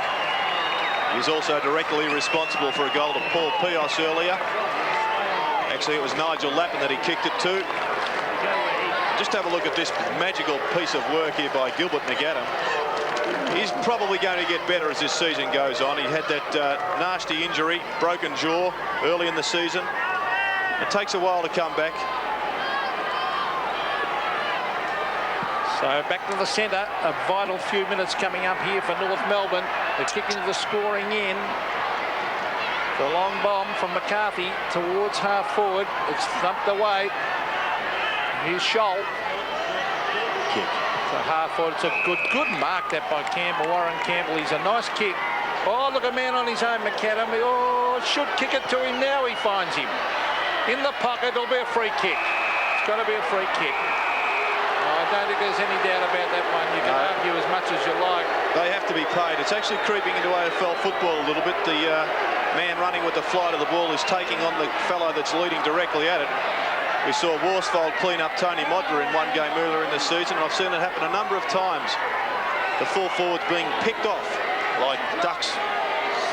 Speaker 17: He's also directly responsible for a goal to Paul Pios earlier. Actually, it was Nigel Lappin that he kicked it to. Just have a look at this magical piece of work here by Gilbert McAdam. He's probably going to get better as this season goes on. He had that nasty injury, broken jaw, early in the season. It takes a while to come back.
Speaker 2: So back to the centre. A vital few minutes coming up here for North Melbourne. They're kicking the scoring in. The long bomb from McCarthy towards half forward. It's thumped away. Here's Scholl.
Speaker 1: Kick.
Speaker 2: So half forward. It's a good mark that by Campbell, Warren Campbell. He's a nice kick. Oh, look, a man on his own, McAdam. Oh, should kick it to him now. He finds him. In the pocket, it'll be a free kick. It's got to be a free kick. I don't think there's any doubt about that one. You can argue as much as you like.
Speaker 17: They have to be paid. It's actually creeping into AFL football a little bit. The man running with the flight of the ball is taking on the fellow that's leading directly at it. We saw Worsfold clean up Tony Modler in one game earlier in the season, and I've seen it happen a number of times. The full forwards being picked off like ducks.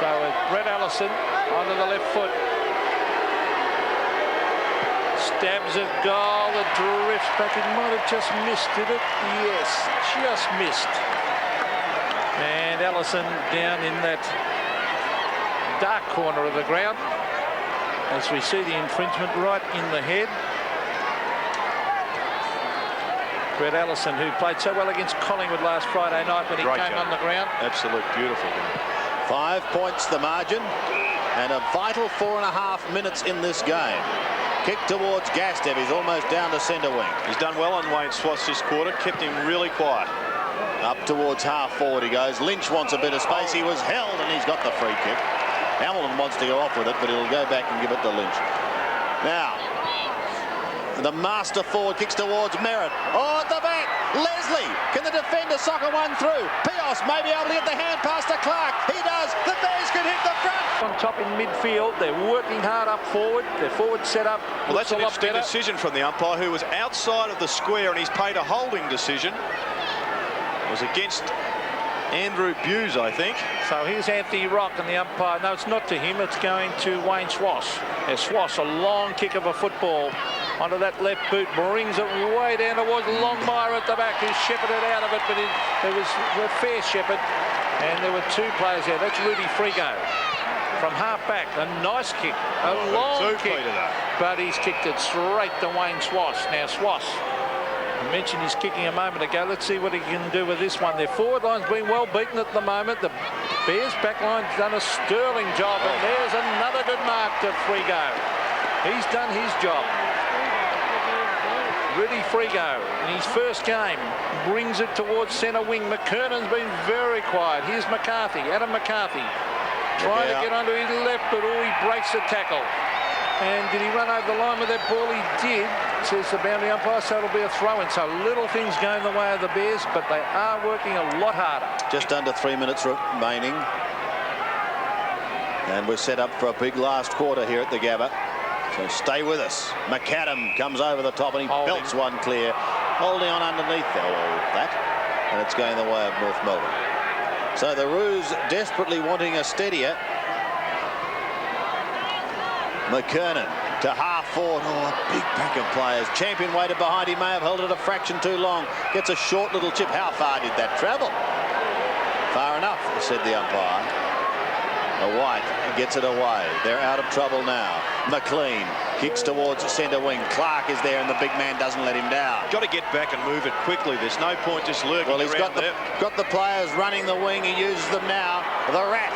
Speaker 2: So Brett Allison onto the left foot. Stabs a goal, it drifts back. It might have just missed, did it? Yes, just missed. And Allison down in that dark corner of the ground as we see the infringement right in the head. Brett Allison, who played so well against Collingwood last Friday night when he came on the ground.
Speaker 17: Absolute beautiful game.
Speaker 1: 5 points the margin, and a vital 4.5 minutes in this game. Kick towards Gastev. He's almost down to centre wing.
Speaker 17: He's done well on Wayne Swass this quarter. Kept him really quiet.
Speaker 1: Up towards half forward he goes. Lynch wants a bit of space. He was held and he's got the free kick. Hamilton wants to go off with it, but he'll go back and give it to Lynch. Now, the master forward kicks towards Merritt. Oh, at the back. Leslie. Can the defender soccer one through? Pios may be able to get the hand pass to Clark. He does. The Bears can hit the front.
Speaker 2: On top in midfield, they're working hard up forward. Their forward set up.
Speaker 17: Well, that's an interesting decision from the umpire, who was outside of the square, and he's paid a holding decision. It was against Andrew Buse, I think.
Speaker 2: So here's Anthony Rock and the umpire. No, it's not to him. It's going to Wayne Swass. As Swass, a long kick of a football onto that left boot, brings it way down towards Longmire at the back, who shepherded out of it, but it was a fair shepherd. And there were two players there. That's Rudy Frigo. From half back, a nice kick, a long kick, but he's kicked it straight to Wayne Swass. Now Swass, I mentioned his kicking a moment ago. Let's see what he can do with this one. Their forward line's been well beaten at the moment. The Bears back line's done a sterling job, and there's another good mark to Frigo. He's done his job. Rudy Frigo, in his first game, brings it towards centre wing. McKernan's been very quiet. Here's McCarthy, Adam McCarthy. Trying to get onto his left, but he breaks the tackle. And did he run over the line with that ball? He did, says the boundary umpire, so it'll be a throw-in. So little things going the way of the Bears, but they are working a lot harder.
Speaker 1: Just under 3 minutes remaining. And we're set up for a big last quarter here at the Gabba. So stay with us. McAdam comes over the top and he belts one clear. Holding on underneath that. And it's going the way of North Melbourne. So the Roos desperately wanting a steadier. McKernan to half forward. Oh, a big pack of players. Champion waited behind. He may have held it a fraction too long. Gets a short little chip. How far did that travel? Far enough, said the umpire. White gets it away. They're out of trouble now. McLean kicks towards centre wing. Clark is there and the big man doesn't let him down.
Speaker 17: Got to get back and move it quickly. There's no point just lurking
Speaker 1: well, he's
Speaker 17: around there.
Speaker 1: got the players running the wing. He uses them now. The Rat.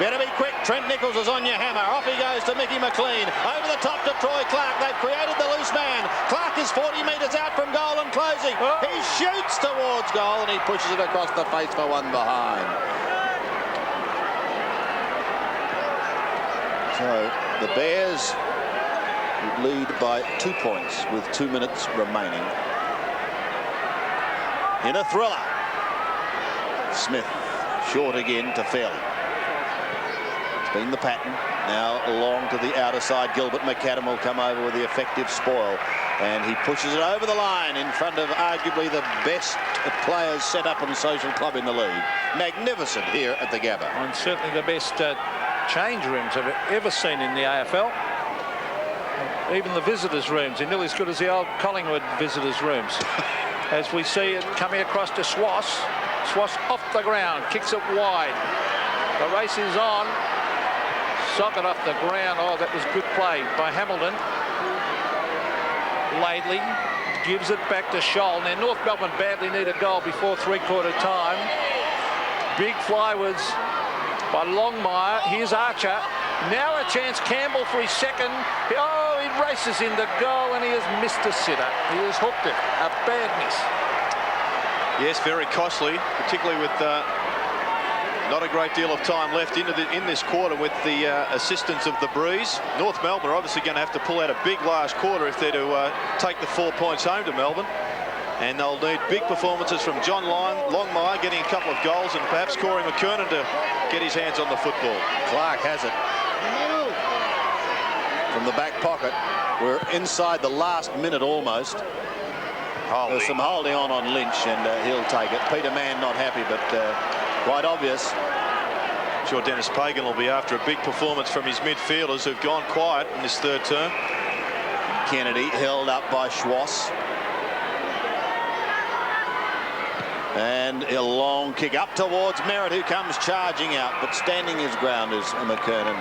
Speaker 1: Better be quick. Trent Nichols is on your hammer. Off he goes to Mickey McLean. Over the top to Troy Clark. They've created the loose man. Clark is 40 metres out from goal and closing. Oh. He shoots towards goal and he pushes it across the face for one behind. So the Bears lead by 2 points with 2 minutes remaining. In a thriller. Smith short again to Fairley. It's been the pattern. Now long to the outer side. Gilbert McAdam will come over with the effective spoil. And he pushes it over the line in front of arguably the best players set up in Social Club in the league. Magnificent here at the Gabba.
Speaker 2: And certainly the best change rooms I've ever seen in the AFL. Even the visitors' rooms are nearly as good as the old Collingwood visitors' rooms. As we see it coming across to Swass. Swass off the ground, kicks it wide. The race is on. Socket off the ground. Oh, that was good play by Hamilton. Laidley gives it back to Scholl. Now North Melbourne badly need a goal before three-quarter time. Big fly was by Longmire. Here's Archer. Now a chance. Campbell for his second. Oh, he races into goal and he has missed a sitter. He has hooked it. A bad miss.
Speaker 17: Yes, very costly, particularly with not a great deal of time left in this quarter with the assistance of the breeze. North Melbourne are obviously going to have to pull out a big last quarter if they're to take the 4 points home to Melbourne. And they'll need big performances from John Longmire getting a couple of goals and perhaps Corey McKernan to get his hands on the football.
Speaker 1: Clark has it. From the back pocket. We're inside the last minute almost. There's some holding on Lynch and he'll take it. Peter Mann not happy, but quite obvious.
Speaker 17: I'm sure Dennis Pagan will be after a big performance from his midfielders who've gone quiet in this third term.
Speaker 1: Kennedy held up by Schwass. And a long kick up towards Merritt, who comes charging out, but standing his ground is McKernan,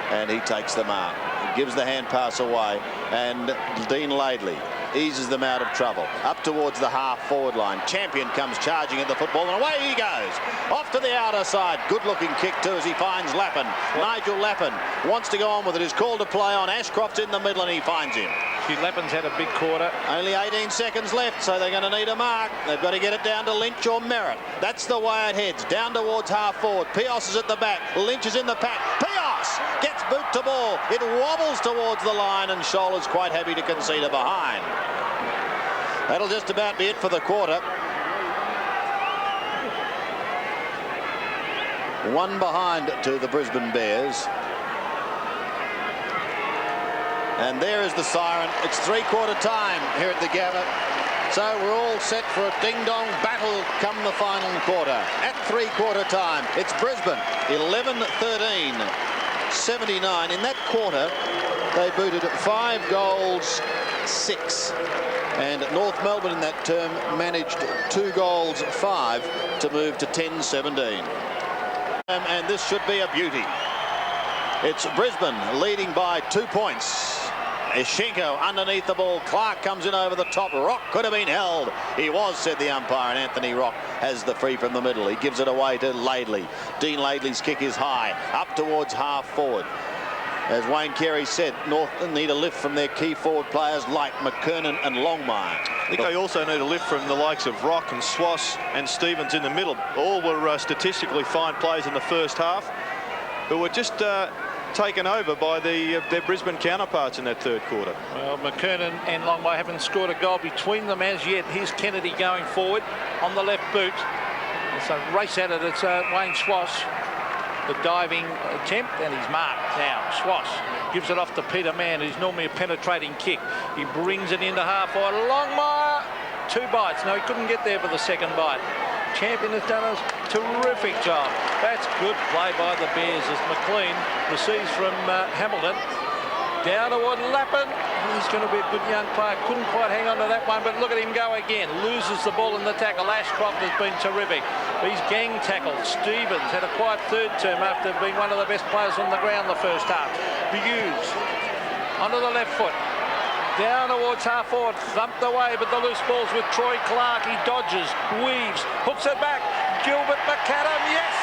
Speaker 1: and he takes the mark. He gives the hand pass away, and Dean Laidley eases them out of trouble. Up towards the half-forward line. Champion comes charging at the football, and away he goes. Off to the outer side. Good-looking kick, too, as he finds Lappin. Nigel Lappin wants to go on with it. He's called to play on. Ashcroft's in the middle, and he finds him.
Speaker 2: Lappin's had a big quarter.
Speaker 1: Only 18 seconds left, so they're going to need a mark. They've got to get it down to Lynch or Merritt. That's the way it heads. Down towards half-forward. Pios is at the back. Lynch is in the pack. Pios gets boot to ball. It wobbles towards the line, and Scholl is quite happy to concede a behind. That'll just about be it for the quarter. One behind to the Brisbane Bears. And there is the siren. It's three-quarter time here at the Gabba. So we're all set for a ding-dong battle come the final quarter. At three-quarter time, it's Brisbane, 11-13, 79. In that quarter, they booted 5 goals, 6. And North Melbourne in that term managed 2 goals, 5 to move to 10-17. And this should be a beauty. It's Brisbane leading by 2 points. Eshenko underneath the ball. Clark comes in over the top. Rock could have been held. He was, said the umpire, and Anthony Rock has the free from the middle. He gives it away to Laidley. Dean Laidley's kick is high, up towards half forward. As Wayne Carey said, North need a lift from their key forward players like McKernan and Longmire.
Speaker 17: I think they also need a lift from the likes of Rock and Swass and Stevens in the middle. All were statistically fine players in the first half, but were just taken over by their Brisbane counterparts in that third quarter.
Speaker 2: Well, McKernan and Longmire haven't scored a goal between them as yet. Here's Kennedy going forward on the left boot. It's a race at it. It's Wayne Swass. The diving attempt, and he's marked now. Swass gives it off to Peter Mann, who's normally a penetrating kick. He brings it into half-forward. Longmire, 2 bites. No, he couldn't get there for the second bite. Champion has done a terrific job. That's good play by the Bears as McLean receives from Hamilton. Down toward Lappin. He's going to be a good young player. Couldn't quite hang on to that one, but look at him go again. Loses the ball in the tackle. Ashcroft has been terrific. He's gang tackled. Stevens had a quiet third term after being one of the best players on the ground the first half. Hughes onto the left foot. Down towards half forward. Thumped away, but the loose ball's with Troy Clark. He dodges, weaves, hooks it back. Gilbert McAdam, yes!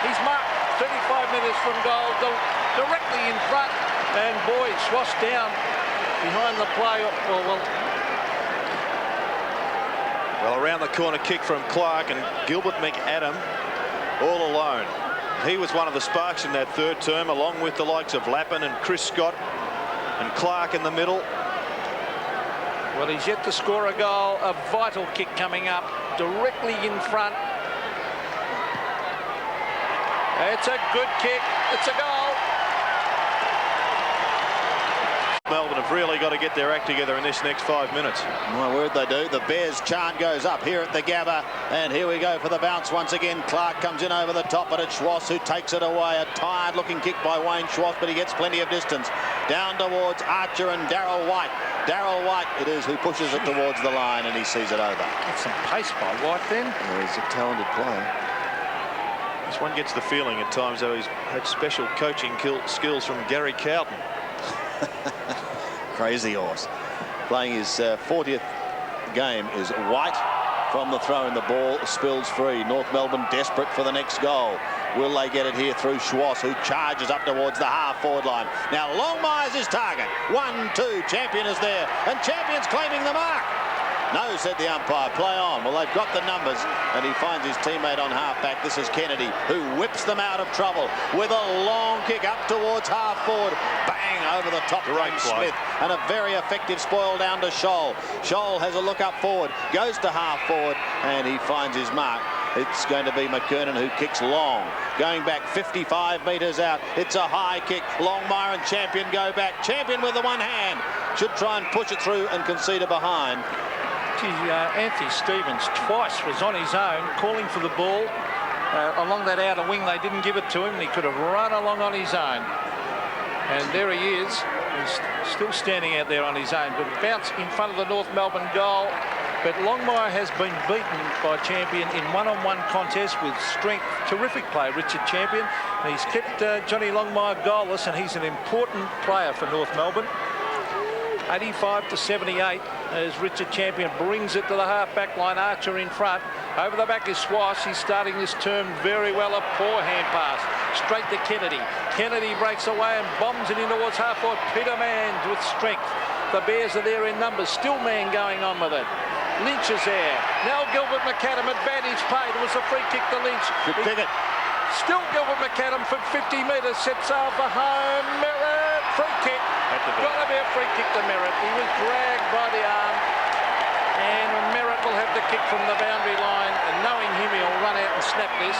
Speaker 2: He's marked 35 metres from goal, directly in front. And boy, Schwass down behind the play.
Speaker 17: Well, around the corner kick from Clark, and Gilbert McAdam all alone. He was one of the sparks in that third term, along with the likes of Lappin and Chris Scott and Clark in the middle.
Speaker 2: Well, he's yet to score a goal. A vital kick coming up directly in front. It's a good kick. It's a goal.
Speaker 17: Melbourne have really got to get their act together in this next 5 minutes.
Speaker 1: My word, they do. The Bears chant goes up here at the Gabba, and here we go for the bounce once again. Clark comes in over the top, but it's Schwass who takes it away. A tired-looking kick by Wayne Schwass, but he gets plenty of distance. Down towards Archer and Darryl White. Darryl White it is who pushes it towards the line, and he sees it over.
Speaker 2: That's some pace by White then.
Speaker 1: Yeah, he's a talented player.
Speaker 17: This one gets the feeling at times though he's had special coaching skills from Gary Cowton.
Speaker 1: Crazy horse. Playing his 40th game is White. From the throw in, the ball spills free. North Melbourne desperate for the next goal. Will they get it here through Schwass, who charges up towards the half-forward line. Now Longmire's his target. 1-2. Champion is there, and Champion's claiming the mark. No, said the umpire. Play on. Well, they've got the numbers, and he finds his teammate on half-back. This is Kennedy, who whips them out of trouble with a long kick up towards half-forward. Bang, over the top.
Speaker 17: Great play.
Speaker 1: Smith, and a very effective spoil down to Scholl. Scholl has a look up forward, goes to half-forward, and he finds his mark. It's going to be McKernan who kicks long. Going back 55 metres out. It's a high kick. Longmire and Champion go back. Champion with the one hand. Should try and push it through and concede a behind.
Speaker 2: Anthony Stevens twice was on his own, calling for the ball along that outer wing. They didn't give it to him. He could have run along on his own. And there he is. He's still standing out there on his own. But bounce in front of the North Melbourne goal. But Longmire has been beaten by Champion in one-on-one contests with strength. Terrific play, Richard Champion. And he's kept Johnny Longmire goalless, and he's an important player for North Melbourne. 85-78 as Richard Champion brings it to the half-back line. Archer in front. Over the back is Schwass. He's starting this term very well. A poor hand pass. Straight to Kennedy. Kennedy breaks away and bombs it in towards half-forward. Peter Mann with strength. The Bears are there in numbers. Still Mann going on with it. Lynch is there. Now Gilbert McAdam, advantage paid. It was a free kick to Lynch.
Speaker 1: Good picket.
Speaker 2: Still Gilbert McAdam from 50 metres. Sets sail for home. Merritt. Free kick. Got to be a free kick to Merritt. He was dragged by the arm. And Merritt will have the kick from the boundary line. And knowing him, he'll run out and snap this.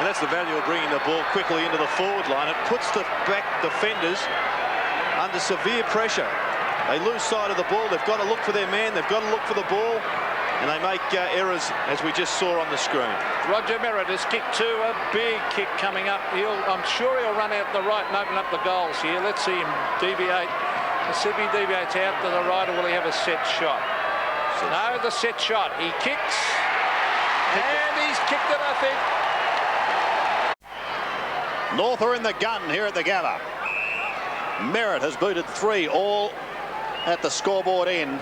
Speaker 17: And that's the value of bringing the ball quickly into the forward line. It puts the back defenders under severe pressure. They lose sight of the ball. They've got to look for their man. They've got to look for the ball. And they make errors, as we just saw on the screen.
Speaker 2: Roger Merritt has kicked two. A big kick coming up. I'm sure he'll run out the right and open up the goals here. Let's see him deviate. Let's see if he deviates out to the right, or will he have a set shot? No, the set shot. He kicks. And he's kicked it, I think.
Speaker 1: North are in the gun here at the Gabba. Merritt has booted 3, all at the scoreboard end.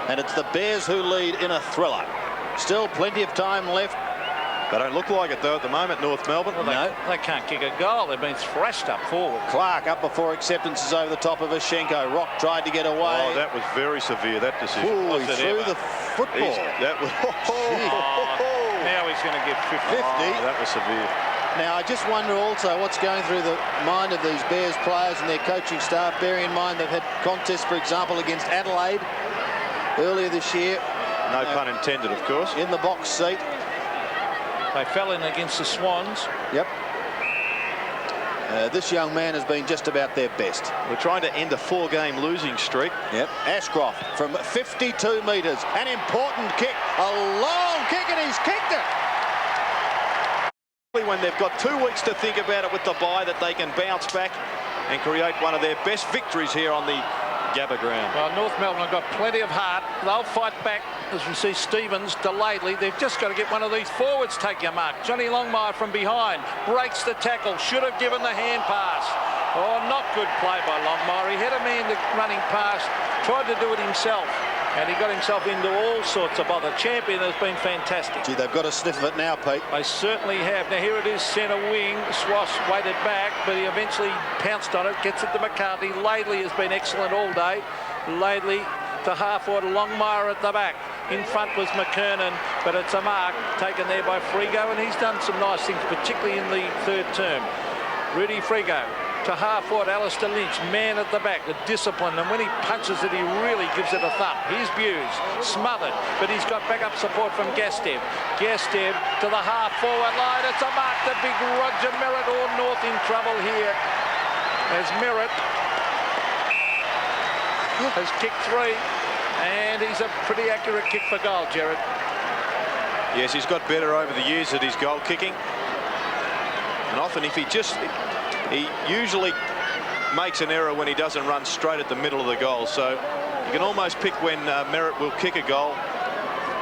Speaker 1: And it's the Bears who lead in a thriller. Still plenty of time left.
Speaker 17: They don't look like it, though, at the moment, North Melbourne.
Speaker 2: Well, they can't kick a goal. They've been thrashed up forward.
Speaker 1: Clark up before acceptance is over the top of Ashenko. Rock tried to get away.
Speaker 17: Oh, that was very severe, that decision.
Speaker 1: Ooh, he threw the football.
Speaker 17: That was...
Speaker 2: Now he's going to get 50.
Speaker 17: Oh, that was severe.
Speaker 1: Now, I just wonder also what's going through the mind of these Bears players and their coaching staff, bearing in mind they've had contests, for example, against Adelaide earlier this year.
Speaker 17: No pun intended, of course.
Speaker 1: In the box seat.
Speaker 2: They fell in against the Swans.
Speaker 1: Yep. This young man has been just about their best.
Speaker 17: We're trying to end a 4-game losing streak.
Speaker 1: Yep. Ashcroft from 52 metres. An important kick. A long kick, and he's kicked it.
Speaker 17: When they've got 2 weeks to think about it with the bye, that they can bounce back and create one of their best victories here on the Gabba ground.
Speaker 2: Well, North Melbourne have got plenty of heart. They'll fight back, as we see Stevens, Delately. They've just got to get one of these forwards take a mark. Johnny Longmire from behind breaks the tackle. Should have given the hand pass. Oh, not good play by Longmire. He had a man running past, tried to do it himself, and he got himself into all sorts of bother. Champion has been fantastic.
Speaker 1: Gee, they've got a sniff of it now, Pete.
Speaker 2: They certainly have. Now, here it is, centre wing. Swass waited back, but he eventually pounced on it, gets it to McCarthy. Laidley has been excellent all day. Laidley to half-forward, Longmire at the back. In front was McKernan, but it's a mark taken there by Frigo, and he's done some nice things, particularly in the third term. Rudy Frigo to half-forward, Alistair Lynch, man at the back, the discipline, and when he punches it, he really gives it a thump. Here's Buse, smothered, but he's got backup support from Gastev. Gastev to the half-forward line. It's a mark to big Roger Merritt. All North in trouble here as Merritt has kicked 3, and he's a pretty accurate kick for goal, Gerard.
Speaker 17: Yes, he's got better over the years at his goal kicking, and often if he usually makes an error when he doesn't run straight at the middle of the goal. So you can almost pick when Merritt will kick a goal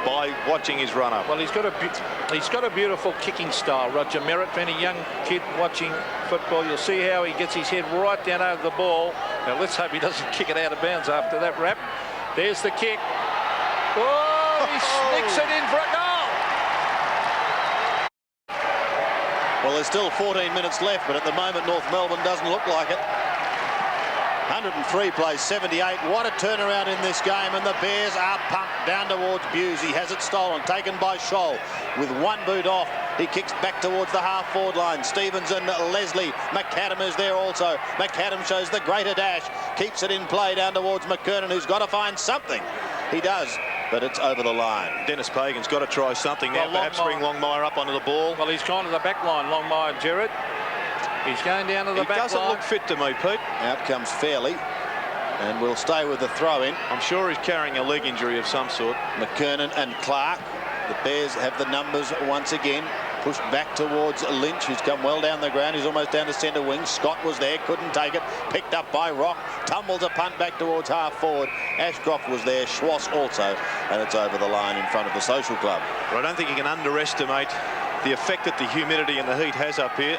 Speaker 17: by watching his run up.
Speaker 2: Well, he's got a beautiful kicking style, Roger Merritt. For any young kid watching football, you'll see how he gets his head right down over the ball. Now let's hope he doesn't kick it out of bounds after that wrap. There's the kick. Oh, he sneaks it in for a goal.
Speaker 1: Well, there's still 14 minutes left, but at the moment, North Melbourne doesn't look like it. 103 plays 78. What a turnaround in this game, and the Bears are pumped down towards Buse. He has it stolen, taken by Scholl. With one boot off, he kicks back towards the half-forward line. Stevens and Leslie. McAdam is there also. McAdam shows the greater dash. Keeps it in play down towards McKernan, who's got to find something. He does, but it's over the line.
Speaker 17: Dennis Pagan's got to try something now. Perhaps bring Longmire up onto the ball.
Speaker 2: Well, he's gone to the back line, Longmire, Gerard. He's going down to the back line. He doesn't
Speaker 17: look fit to me, Pete.
Speaker 1: Out comes Fairley, and we'll stay with the throw-in.
Speaker 17: I'm sure he's carrying a leg injury of some sort.
Speaker 1: McKernan and Clark. The Bears have the numbers once again. Pushed back towards Lynch, who's come well down the ground. He's almost down to centre wing. Scott was there, couldn't take it. Picked up by Rock. Tumbles a punt back towards half-forward. Ashcroft was there. Schwass also. And it's over the line in front of the Social Club.
Speaker 17: But I don't think you can underestimate the effect that the humidity and the heat has up here.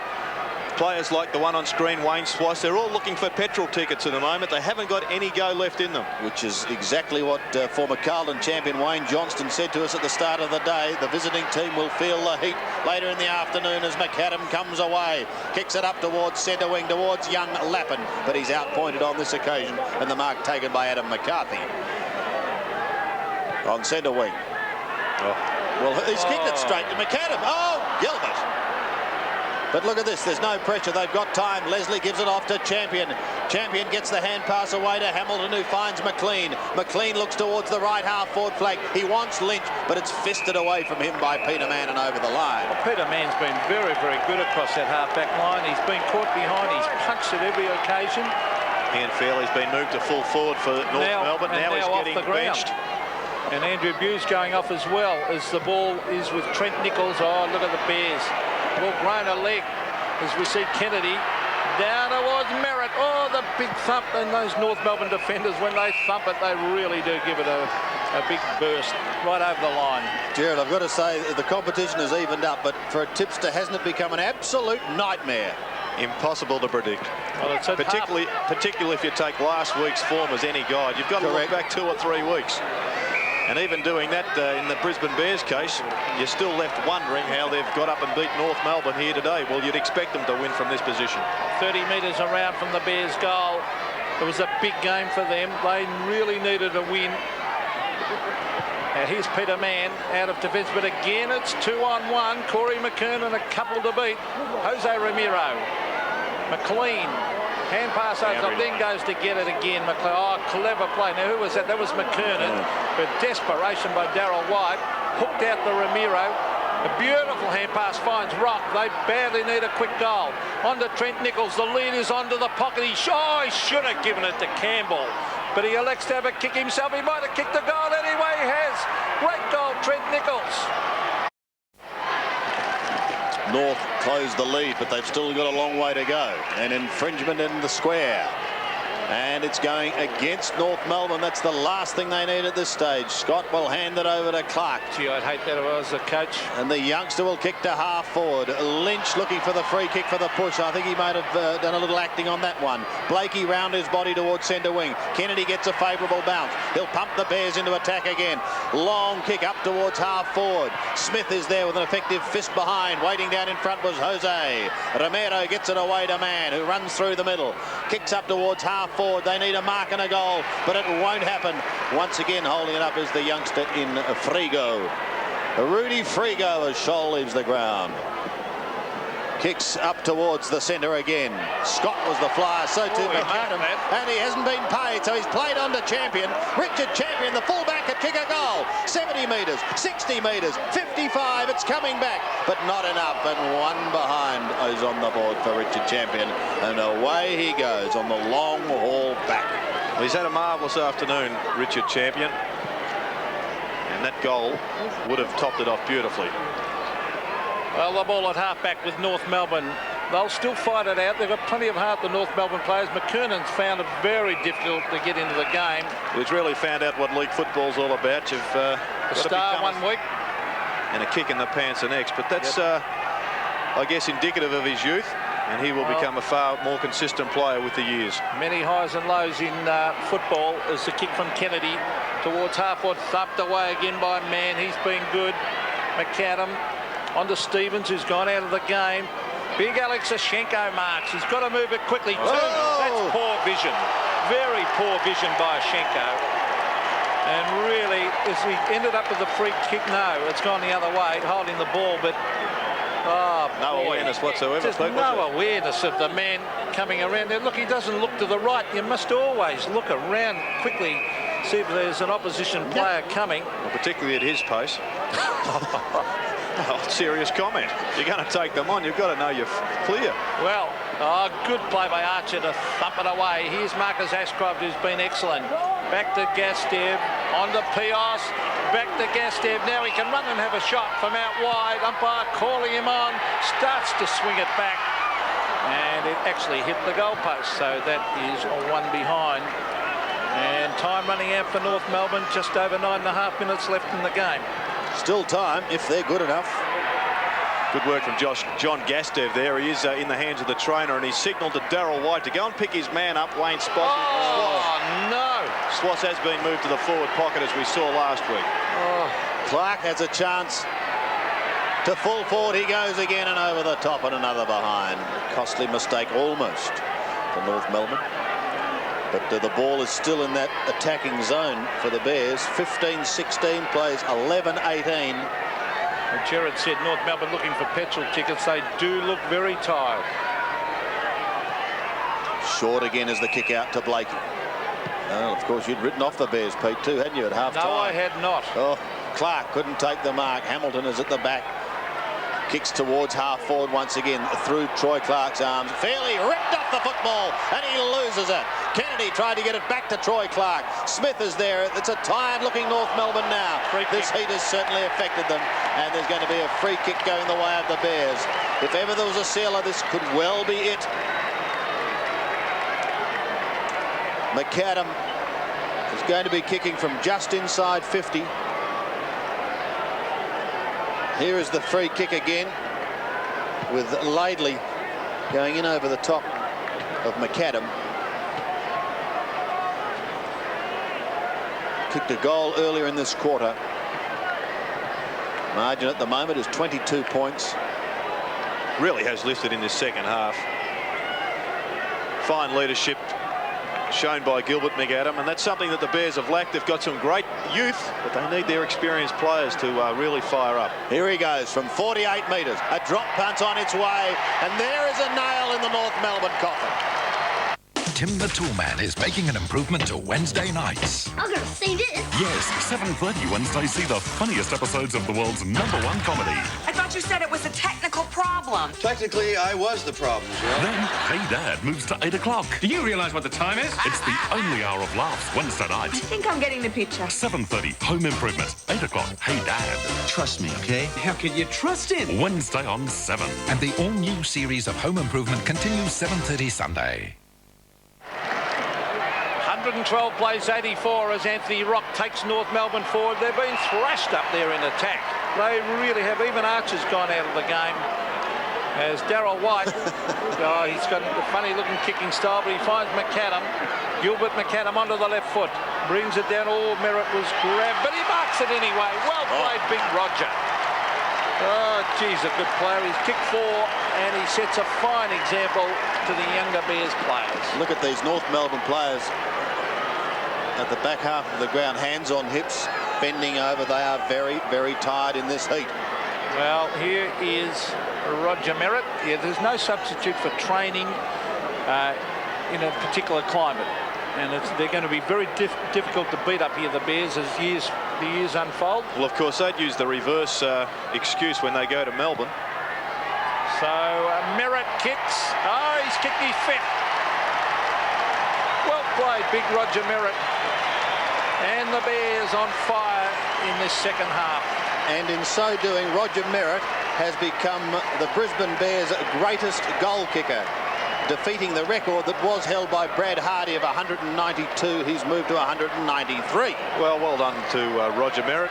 Speaker 17: Players like the one on screen, Wayne Schwass, they're all looking for petrol tickets at the moment. They haven't got any go left in them.
Speaker 1: Which is exactly what former Carlton champion Wayne Johnston said to us at the start of the day. The visiting team will feel the heat later in the afternoon as McAdam comes away. Kicks it up towards centre wing, towards young Lappin. But he's outpointed on this occasion, and the mark taken by Adam McCarthy. On centre wing. Well, he's kicked it straight to McAdam. Oh, Gilbert. But look at this, there's no pressure, they've got time. Leslie gives it off to Champion. Champion gets the hand pass away to Hamilton, who finds McLean. McLean looks towards the right half-forward flank. He wants Lynch, but it's fisted away from him by Peter Mann and over the line.
Speaker 2: Well, Peter Mann's been very, very good across that half-back line. He's been caught behind, he's punched at every occasion.
Speaker 17: Ian Fairley's been moved to full forward for North Melbourne. Now he's getting benched.
Speaker 2: And Andrew Buse going off as well as the ball is with Trent Nichols. Oh, look at the Bears. Well, grown a leg as we see Kennedy down towards Merritt. Oh, the big thump. And those North Melbourne defenders, when they thump it, they really do give it a big burst right over the line.
Speaker 1: Gerard, I've got to say the competition has evened up, but for a tipster, hasn't it become an absolute nightmare?
Speaker 17: Impossible to predict.
Speaker 2: Well,
Speaker 17: particularly if you take last week's form as any guide. You've got to look back 2 or 3 weeks. And even doing that in the Brisbane Bears case, you're still left wondering how they've got up and beat North Melbourne here today. Well, you'd expect them to win from this position.
Speaker 2: 30 metres around from the Bears' goal. It was a big game for them. They really needed a win. Now here's Peter Mann out of defence, but again it's 2-on-1. Corey McKernan a couple to beat. Jose Ramiro. McLean. Hand pass over top, then goes to get it again. McLean. Oh, clever play. Now, who was that? That was McKernan. But desperation by Darryl White. Hooked out the Ramiro. A beautiful hand pass finds Rock. They badly need a quick goal. On to Trent Nichols. The lead is onto the pocket. He should have given it to Campbell. But he elects to have a kick himself. He might have kicked the goal anyway. He has. Great goal, Trent Nichols.
Speaker 1: North closed the lead, but they've still got a long way to go. An infringement in the square. And it's going against North Melbourne. That's the last thing they need at this stage. Scott will hand it over to Clark.
Speaker 2: Gee, I'd hate that if I was the coach.
Speaker 1: And the youngster will kick to half forward. Lynch looking for the free kick for the push. I think he might have done a little acting on that one. Blakey round his body towards centre wing. Kennedy gets a favourable bounce. He'll pump the Bears into attack again. Long kick up towards half forward. Smith is there with an effective fist behind. Waiting down in front was Jose. Romero gets it away to Mann, who runs through the middle. Kicks up towards half forward. They need a mark and a goal, but it won't happen. Once again, holding it up is the youngster in Frigo. Rudy Frigo as Scholl leaves the ground. Kicks up towards the centre again. Scott was the flyer, so too McAdam, and he hasn't been paid, so he's played on to Champion. Richard Champion, the fullback, could kick a goal. 70 metres, 60 metres, 55, it's coming back, but not enough, and one behind is on the board for Richard Champion, and away he goes on the long haul back.
Speaker 17: He's had a marvellous afternoon, Richard Champion, and that goal would have topped it off beautifully.
Speaker 2: Well, the ball at half-back with North Melbourne. They'll still fight it out. They've got plenty of heart, the North Melbourne players. McKernan's found it very difficult to get into the game.
Speaker 17: He's really found out what league football's all about. You've got to
Speaker 2: star one week.
Speaker 17: And a kick in the pants the next. But that's, I guess, indicative of his youth. And he will become a far more consistent player with the years.
Speaker 2: Many highs and lows in football as the kick from Kennedy towards half-forward. Thumped away again by Mann. He's been good. McAdam. On to Stevens, who's gone out of the game. Big Alex Ashenko marks. He's got to move it quickly too. That's poor vision. Very poor vision by Ashenko. And really, as he ended up with the free kick, no, it's gone the other way, holding the ball, but
Speaker 17: no awareness whatsoever.
Speaker 2: Just no awareness of the man coming around there. Look, he doesn't look to the right. You must always look around quickly, see if there's an opposition player coming.
Speaker 17: Well, particularly at his pace. Oh, serious comment. You're going to take them on. You've got to know you're clear.
Speaker 2: Well, good play by Archer to thump it away. Here's Marcus Ashcroft, who's been excellent. Back to Gastev. On to Pios. Back to Gastev. Now he can run and have a shot from out wide. Umpire calling him on. Starts to swing it back. And it actually hit the goalpost. So that is a one behind. And time running out for North Melbourne. Just over 9.5 minutes left in the game.
Speaker 1: Still time if they're good enough.
Speaker 17: Good work from John Gastev there. He is in the hands of the trainer, and he's signalled to Darryl White to go and pick his man up. Wayne Swass.
Speaker 2: Oh, no.
Speaker 17: Swass has been moved to the forward pocket, as we saw last week.
Speaker 1: Clark has a chance. To full forward he goes again, and over the top and another behind. Costly mistake almost for North Melbourne. But the ball is still in that attacking zone for the Bears. 15-16 plays 11-18.
Speaker 2: Gerard said North Melbourne looking for petrol tickets. They do look very tired.
Speaker 1: Short again as the kick out to Blakey. Well, of course, you'd written off the Bears, Pete, too, hadn't you, at half-time?
Speaker 2: No, I had not.
Speaker 1: Oh, Clark couldn't take the mark. Hamilton is at the back. Kicks towards half-forward once again through Troy Clark's arms. Fairly ripped off the football, and he loses it. Kennedy tried to get it back to Troy Clark. Smith is there. It's a tired-looking North Melbourne now. This heat has certainly affected them, and there's going to be a free kick going the way of the Bears. If ever there was a sealer, this could well be it. McAdam is going to be kicking from just inside 50. Here is the free kick again, with Laidley going in over the top of McAdam. Kicked a goal earlier in this quarter. Margin at the moment is 22 points.
Speaker 17: Really has lifted in this second half. Fine leadership shown by Gilbert McAdam, and that's something that the Bears have lacked. They've got some great youth, but they need their experienced players to really fire up.
Speaker 1: Here he goes from 48 metres. A drop punt on its way, and there is a nail in the North Melbourne coffin.
Speaker 11: Tim the Toolman is making an improvement to Wednesday nights.
Speaker 12: I'm gonna see this.
Speaker 21: Yes, 7:30 Wednesday, see the funniest episodes of the world's #1 comedy.
Speaker 22: I thought you said it was a technical problem.
Speaker 6: Technically, I was the problem, Joe.
Speaker 21: Then, Hey Dad moves to 8 o'clock.
Speaker 5: Do you realise what the time is?
Speaker 21: It's the only hour of laughs Wednesday night.
Speaker 22: I think I'm getting the picture.
Speaker 21: 7:30, Home Improvement. 8 o'clock, Hey Dad.
Speaker 6: Trust me, okay?
Speaker 10: How can you trust him?
Speaker 21: Wednesday on 7.
Speaker 11: And the all-new series of Home Improvement continues 7:30 Sunday.
Speaker 2: 112 plays 84 as Anthony Rock takes North Melbourne forward. They've been thrashed up there in attack. They really have. Even Archer's gone out of the game. As Darryl White, he's got a funny-looking kicking style, but he finds McAdam. Gilbert McAdam onto the left foot. Brings it down. Oh, Merritt was grabbed, but he marks it anyway. Well played, Big Roger. Oh, geez, a good player. He's kicked 4, and he sets a fine example to the younger Bears players.
Speaker 1: Look at these North Melbourne players at the back half of the ground, hands on hips, bending over. They are very, very tired in this heat.
Speaker 2: Well, here is Roger Merritt. Yeah, there's no substitute for training in a particular climate. And they're going to be very difficult to beat up here, the Bears, as the years unfold.
Speaker 17: Well, of course, they'd use the reverse excuse when they go to Melbourne.
Speaker 2: So Merritt kicks. Oh, he's kicked his fifth. Well played, Big Roger Merritt. And the Bears on fire in this second half.
Speaker 1: And in so doing, Roger Merritt has become the Brisbane Bears' greatest goal kicker, defeating the record that was held by Brad Hardy of 192. He's moved to 193.
Speaker 17: Well done to Roger Merritt.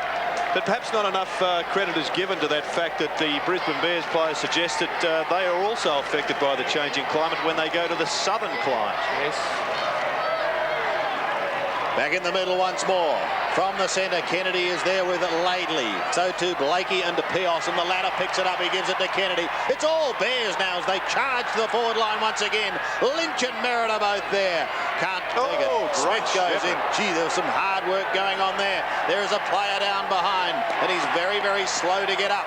Speaker 17: But perhaps not enough credit is given to that fact that the Brisbane Bears players suggest that they are also affected by the changing climate when they go to the southern climes.
Speaker 2: Yes.
Speaker 1: Back in the middle once more. From the centre, Kennedy is there with Laidley. So too Blakey and Pios, and the latter picks it up. He gives it to Kennedy. It's all Bears now as they charge to the forward line once again. Lynch and Merritt are both there. Can't take it. Smith goes in. Gee, there was some hard work going on there. There is a player down behind, and he's very, very slow to get up.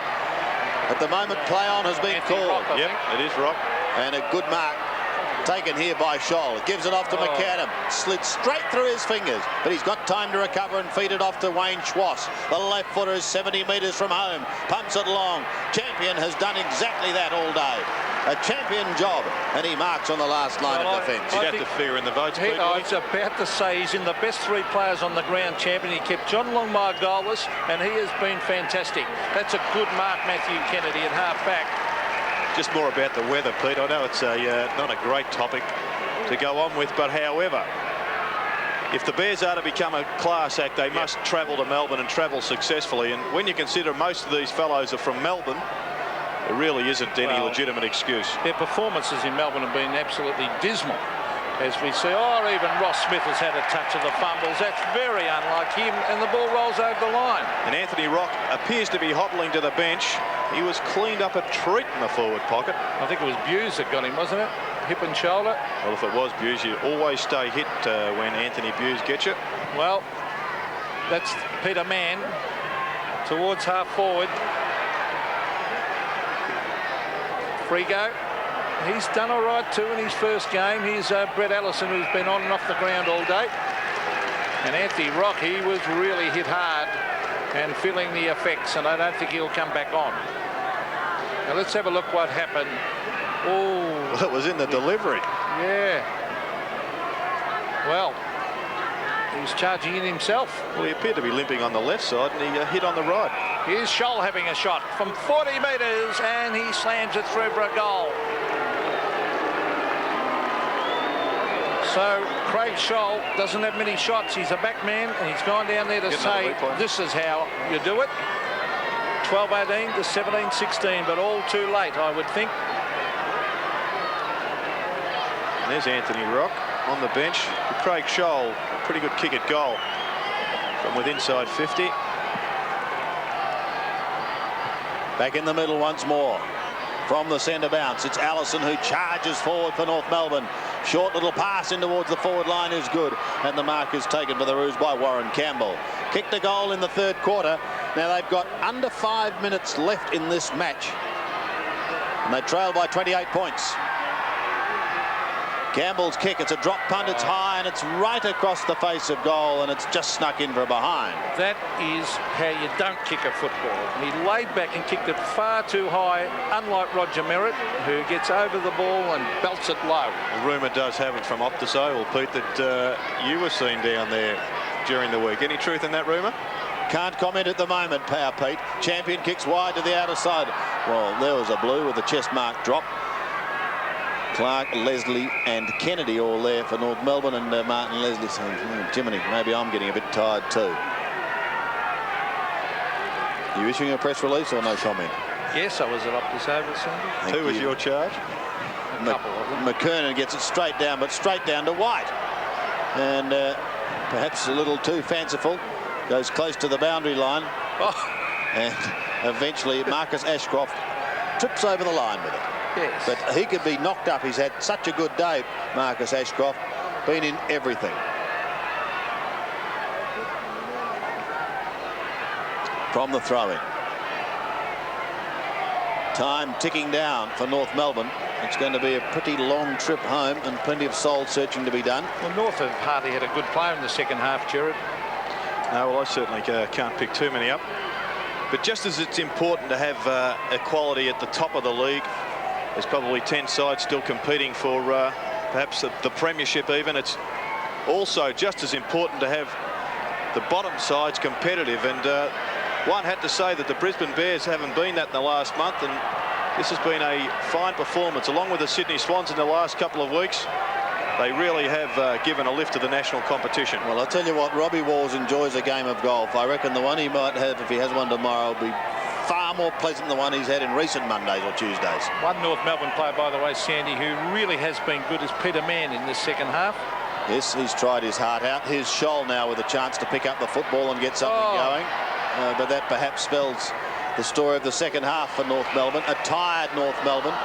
Speaker 1: At the moment, play on has been called.
Speaker 17: Yep, it is Rock.
Speaker 1: And a good mark taken here by Scholl. Gives it off to McAdam. Slid straight through his fingers, but he's got time to recover and feed it off to Wayne Schwass. The left footer is 70 metres from home. Pumps it long. Champion has done exactly that all day. A champion job, and he marks on the last line of defence.
Speaker 17: He'd have to figure in the votes.
Speaker 2: I was about to say he's in the best 3 players on the ground, Champion. He kept John Longmire goalless, and he has been fantastic. That's a good mark, Matthew Kennedy at half back.
Speaker 17: Just more about the weather, Pete. I know it's not a great topic to go on with, but however, if the Bears are to become a class act, they must travel to Melbourne and travel successfully. And when you consider most of these fellows are from Melbourne, there really isn't any legitimate excuse.
Speaker 2: Their performances in Melbourne have been absolutely dismal. As we see, even Ross Smith has had a touch of the fumbles. That's very unlike him, and the ball rolls over the line.
Speaker 17: And Anthony Rock appears to be hobbling to the bench. He was cleaned up a treat in the forward pocket.
Speaker 2: I think it was Buse that got him, wasn't it? Hip and shoulder.
Speaker 17: Well, if it was Buse, you always stay hit when Anthony Buse gets you.
Speaker 2: Well, that's Peter Mann towards half forward. Free go. He's done all right too in his first game. Here's Brett Allison, who's been on and off the ground all day. And Anthony Rock, he was really hit hard and feeling the effects, and I don't think he'll come back on. Now let's have a look what happened. Oh,
Speaker 17: well, it was in the delivery.
Speaker 2: Yeah. Well, he was charging in himself.
Speaker 17: Well, he appeared to be limping on the left side, and he hit on the right.
Speaker 2: Here's Scholl having a shot from 40 metres, and he slams it through for a goal. So Craig Scholl doesn't have many shots. He's a back man, and he's gone down there to say this is how you do it. 12-18 to 17-16, but all too late, I would think.
Speaker 17: And there's Anthony Rock on the bench. Craig Scholl, pretty good kick at goal from within inside 50.
Speaker 1: Back in the middle once more. From the centre bounce, it's Allison who charges forward for North Melbourne. Short little pass in towards the forward line is good, and the mark is taken for the Roos by Warren Campbell. Kicked a goal in the third quarter. Now they've got under 5 minutes left in this match, and they trail by 28 points. Campbell's kick, it's a drop punt, it's high, and it's right across the face of goal, and it's just snuck in from behind.
Speaker 2: That is how you don't kick a football. He laid back and kicked it far too high, unlike Roger Merritt, who gets over the ball and belts it low.
Speaker 17: The rumour does have it from Optus Oval, Pete, that you were seen down there during the week. Any truth in that rumour?
Speaker 1: Can't comment at the moment, Power Pete. Champion kicks wide to the outer side. Well, there was a blue with the chest mark drop. Clark, Leslie and Kennedy all there for North Melbourne, and Martin Leslie saying, Jiminy, maybe I'm getting a bit tired too. Are you issuing a press release or no comment?
Speaker 2: Yes, I was at Optus Oval Sunday.
Speaker 17: Who was your charge?
Speaker 2: A couple of them.
Speaker 1: McKernan gets it straight down, but straight down to White. And perhaps a little too fanciful. Goes close to the boundary line.
Speaker 2: Oh.
Speaker 1: And eventually Marcus Ashcroft trips over the line with it.
Speaker 2: Yes.
Speaker 1: But he could be knocked up. He's had such a good day, Marcus Ashcroft. Been in everything. From the throw-in. Time ticking down for North Melbourne. It's going to be a pretty long trip home and plenty of soul searching to be done.
Speaker 2: Well, North have hardly had a good player in the second half, Gerard.
Speaker 17: No, well, I certainly can't pick too many up. But just as it's important to have equality at the top of the league, there's probably 10 sides still competing for perhaps the premiership even. It's also just as important to have the bottom sides competitive. And one had to say that the Brisbane Bears haven't been that in the last month. And this has been a fine performance, along with the Sydney Swans in the last couple of weeks. They really have given a lift to the national competition.
Speaker 1: Well, I'll tell you what, Robbie Walls enjoys a game of golf. I reckon the one he might have, if he has one tomorrow, will be far more pleasant than the one he's had in recent Mondays or Tuesdays.
Speaker 2: One North Melbourne player, by the way, Sandy, who really has been good, is Peter Mann in this second half.
Speaker 1: Yes, he's tried his heart out. Here's Scholl now with a chance to pick up the football and get something going. But that perhaps spells the story of the second half for North Melbourne. A tired North Melbourne,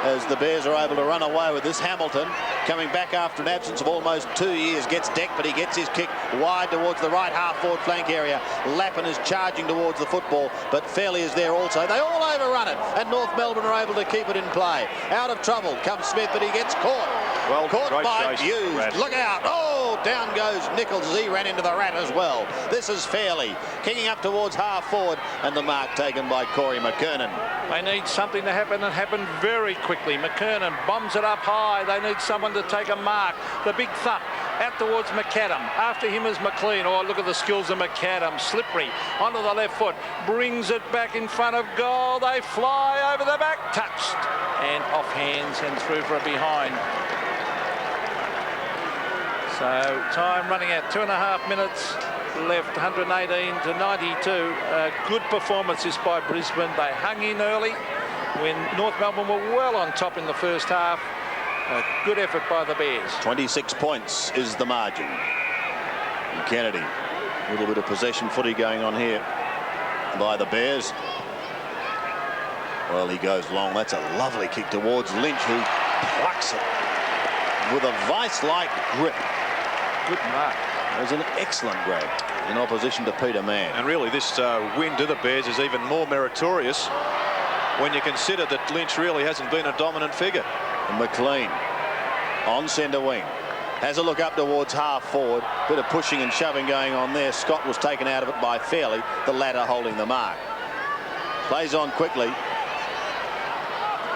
Speaker 1: as the Bears are able to run away with this. Hamilton, coming back after an absence of almost 2 years, gets decked, but he gets his kick wide towards the right half-forward flank area. Lappin is charging towards the football, but Fairley is there also. They all overrun it, and North Melbourne are able to keep it in play. Out of trouble comes Smith, but he gets caught.
Speaker 17: Well,
Speaker 1: caught by
Speaker 17: chase,
Speaker 1: Hughes.
Speaker 17: Rat.
Speaker 1: Look out. Oh, down goes Nichols as he ran into the rat as well. This is Fairley, kicking up towards half-forward, and the mark taken by Corey McKernan.
Speaker 2: They need something to happen, and happen very quickly. McKernan bombs it up high. They need someone to take a mark. The big thump out towards McAdam. After him is McLean. Oh, look at the skills of McAdam. Slippery onto the left foot. Brings it back in front of goal. They fly over the back. Touched. And off hands and through for a behind. So time running out, 2.5 minutes left, 118 to 92. A good performances by Brisbane. They hung in early when North Melbourne were well on top in the first half. A good effort by the Bears.
Speaker 1: 26 points is the margin. And Kennedy, a little bit of possession footy going on here by the Bears. Well, he goes long. That's a lovely kick towards Lynch, who plucks it with a vice-like grip.
Speaker 2: Good mark.
Speaker 1: It was an excellent grab in opposition to Peter Mann.
Speaker 17: And really, this win to the Bears is even more meritorious when you consider that Lynch really hasn't been a dominant figure.
Speaker 1: And McLean on centre wing has a look up towards half forward. Bit of pushing and shoving going on there. Scott was taken out of it by Fairley, the latter holding the mark. Plays on quickly.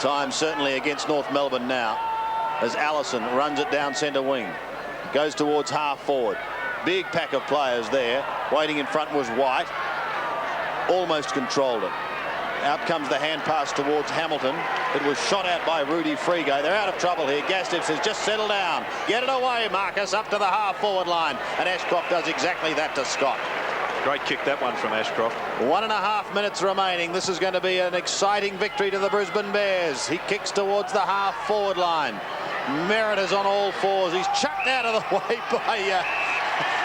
Speaker 1: Time certainly against North Melbourne now, as Allison runs it down centre wing. Goes towards half forward. Big pack of players there. Waiting in front was White. Almost controlled it. Out comes the hand pass towards Hamilton. It was shot out by Rudy Frigo. They're out of trouble here. Gastiff says, just settle down. Get it away, Marcus, up to the half-forward line. And Ashcroft does exactly that to Scott.
Speaker 17: Great kick, that one from Ashcroft.
Speaker 1: 1.5 minutes remaining. This is going to be an exciting victory to the Brisbane Bears. He kicks towards the half-forward line. Merritt is on all fours. He's chucked out of the way by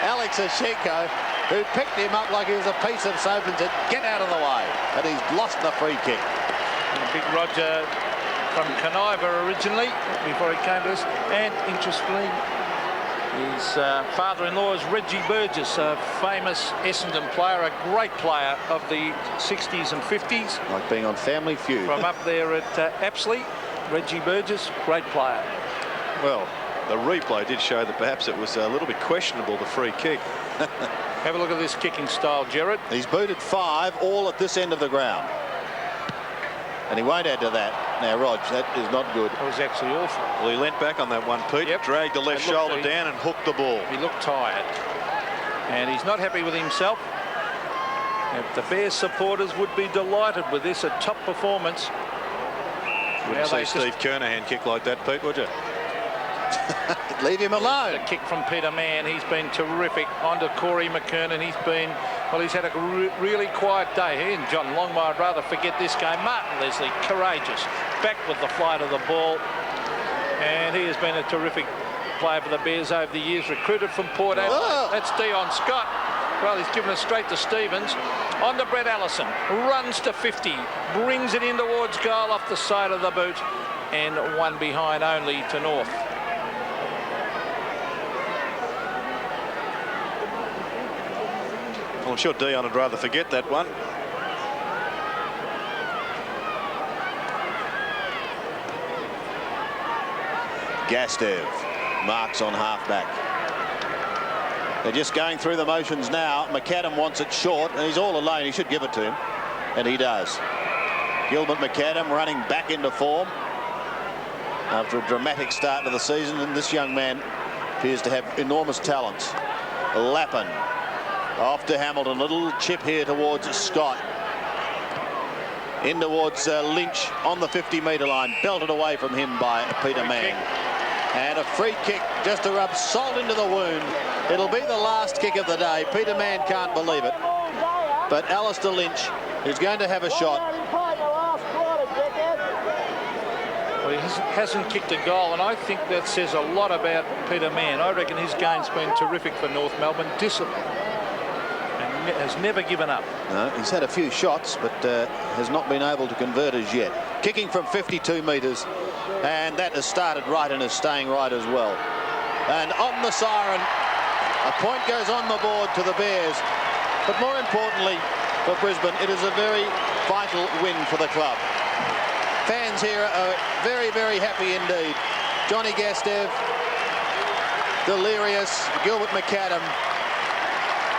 Speaker 1: Alex Ashenko, who picked him up like he was a piece of soap and said, get out of the way. And he's lost the free kick.
Speaker 2: And Big Roger from Canaiva originally, before he came to us. And interestingly, his father-in-law is Reggie Burgess, a famous Essendon player, a great player of the 60s and 50s.
Speaker 1: Like being on Family Feud.
Speaker 2: From up there at Apsley, Reggie Burgess, great player.
Speaker 17: Well, The replay did show that perhaps it was a little bit questionable, the free kick.
Speaker 2: Have a look at this kicking style, Gerard.
Speaker 1: He's booted 5, all at this end of the ground. And he won't add to that. Now, Rog, that is not good.
Speaker 2: That was actually awful.
Speaker 17: Well, he leant back on that one, Pete.
Speaker 2: Yep.
Speaker 17: Dragged the left shoulder down and hooked the ball.
Speaker 2: He looked tired. And he's not happy with himself. The Bears supporters would be delighted with this, a top performance.
Speaker 17: Wouldn't see Steve Kernahan kick like that, Pete, would you?
Speaker 1: Leave him alone.
Speaker 2: A kick from Peter Mann. He's been terrific. On to Corey McKernan. He's had a really quiet day. He and John Longmire, I'd rather forget this game. Martin Leslie, courageous. Back with the flight of the ball. And he has been a terrific player for the Bears over the years. Recruited from Port Adelaide.
Speaker 1: Oh.
Speaker 2: That's Dion Scott. Well, he's given it straight to Stevens. On to Brett Allison. Runs to 50. Brings it in towards goal off the side of the boot. And one behind only to North.
Speaker 17: Well, I'm sure Dion would rather forget that one.
Speaker 1: Gastev marks on halfback. They're just going through the motions now. McAdam wants it short, and he's all alone. He should give it to him, and he does. Gilbert McAdam running back into form after a dramatic start to the season, and this young man appears to have enormous talents. Lappin off to Hamilton. A little chip here towards Scott. In towards Lynch on the 50-metre line. Belted away from him by Peter Mann. And a free kick just to rub salt into the wound. It'll be the last kick of the day. Peter Mann can't believe it. But Alistair Lynch is going to have a shot.
Speaker 2: Well, he hasn't kicked a goal, and I think that says a lot about Peter Mann. I reckon his game's been terrific for North Melbourne. Discipline. And has never given up.
Speaker 1: No, he's had a few shots, but has not been able to convert as yet. Kicking from 52 metres, and that has started right and is staying right as well. And on the siren, a point goes on the board to the Bears. But more importantly for Brisbane, it is a very vital win for the club. Fans here are very, very happy indeed. Johnny Gastev, Delirious, Gilbert McAdam,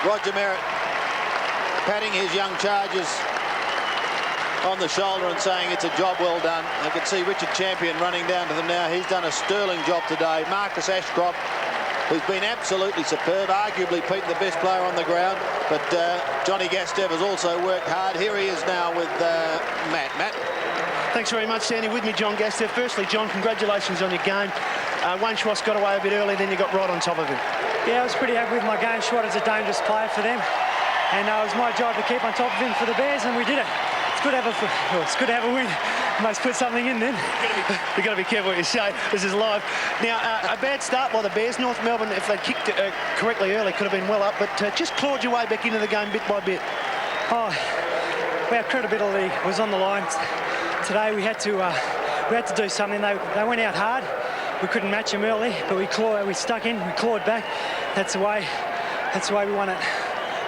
Speaker 1: Roger Merritt patting his young charges on the shoulder and saying it's a job well done. I can see Richard Champion running down to them now. He's done a sterling job today. Marcus Ashcroft, who's been absolutely superb, arguably Pete the best player on the ground, but Johnny Gastev has also worked hard. Here he is now with Matt.
Speaker 3: Thanks very much, Sandy. With me, John Gastev. Firstly, John, congratulations on your game. Wayne Schwartz got away a bit early, then you got right on top of him.
Speaker 4: Yeah, I was pretty happy with my game. Schwartz is a dangerous player for them, and it was my job to keep on top of him for the Bears, and we did it. It's good to have a win. Must put something in then.
Speaker 3: You've got to be careful what you say. This is live. Now, a bad start by the Bears. North Melbourne, if they kicked correctly early, could have been well up, but just clawed your way back into the game bit by bit.
Speaker 4: Oh, our credibility was on the line today. We had to do something. They went out hard. We couldn't match them early, but we stuck in. We clawed back. That's the way we won it.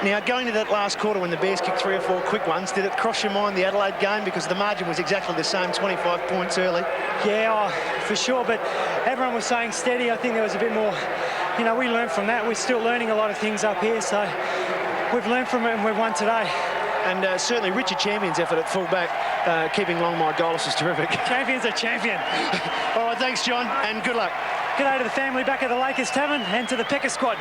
Speaker 3: Now, going to that last quarter when the Bears kicked 3 or 4 quick ones, did it cross your mind the Adelaide game? Because the margin was exactly the same, 25 points early.
Speaker 4: Yeah, for sure, but everyone was saying steady. I think there was a bit more, we learned from that. We're still learning a lot of things up here, so we've learned from it and we've won today.
Speaker 3: And certainly Richard Champion's effort at full-back, keeping Longmire goalless is terrific.
Speaker 4: Champion's a champion.
Speaker 3: All right, thanks, John, and good luck.
Speaker 4: Good day to the family back at the Lakers Tavern and to the Pecker squad.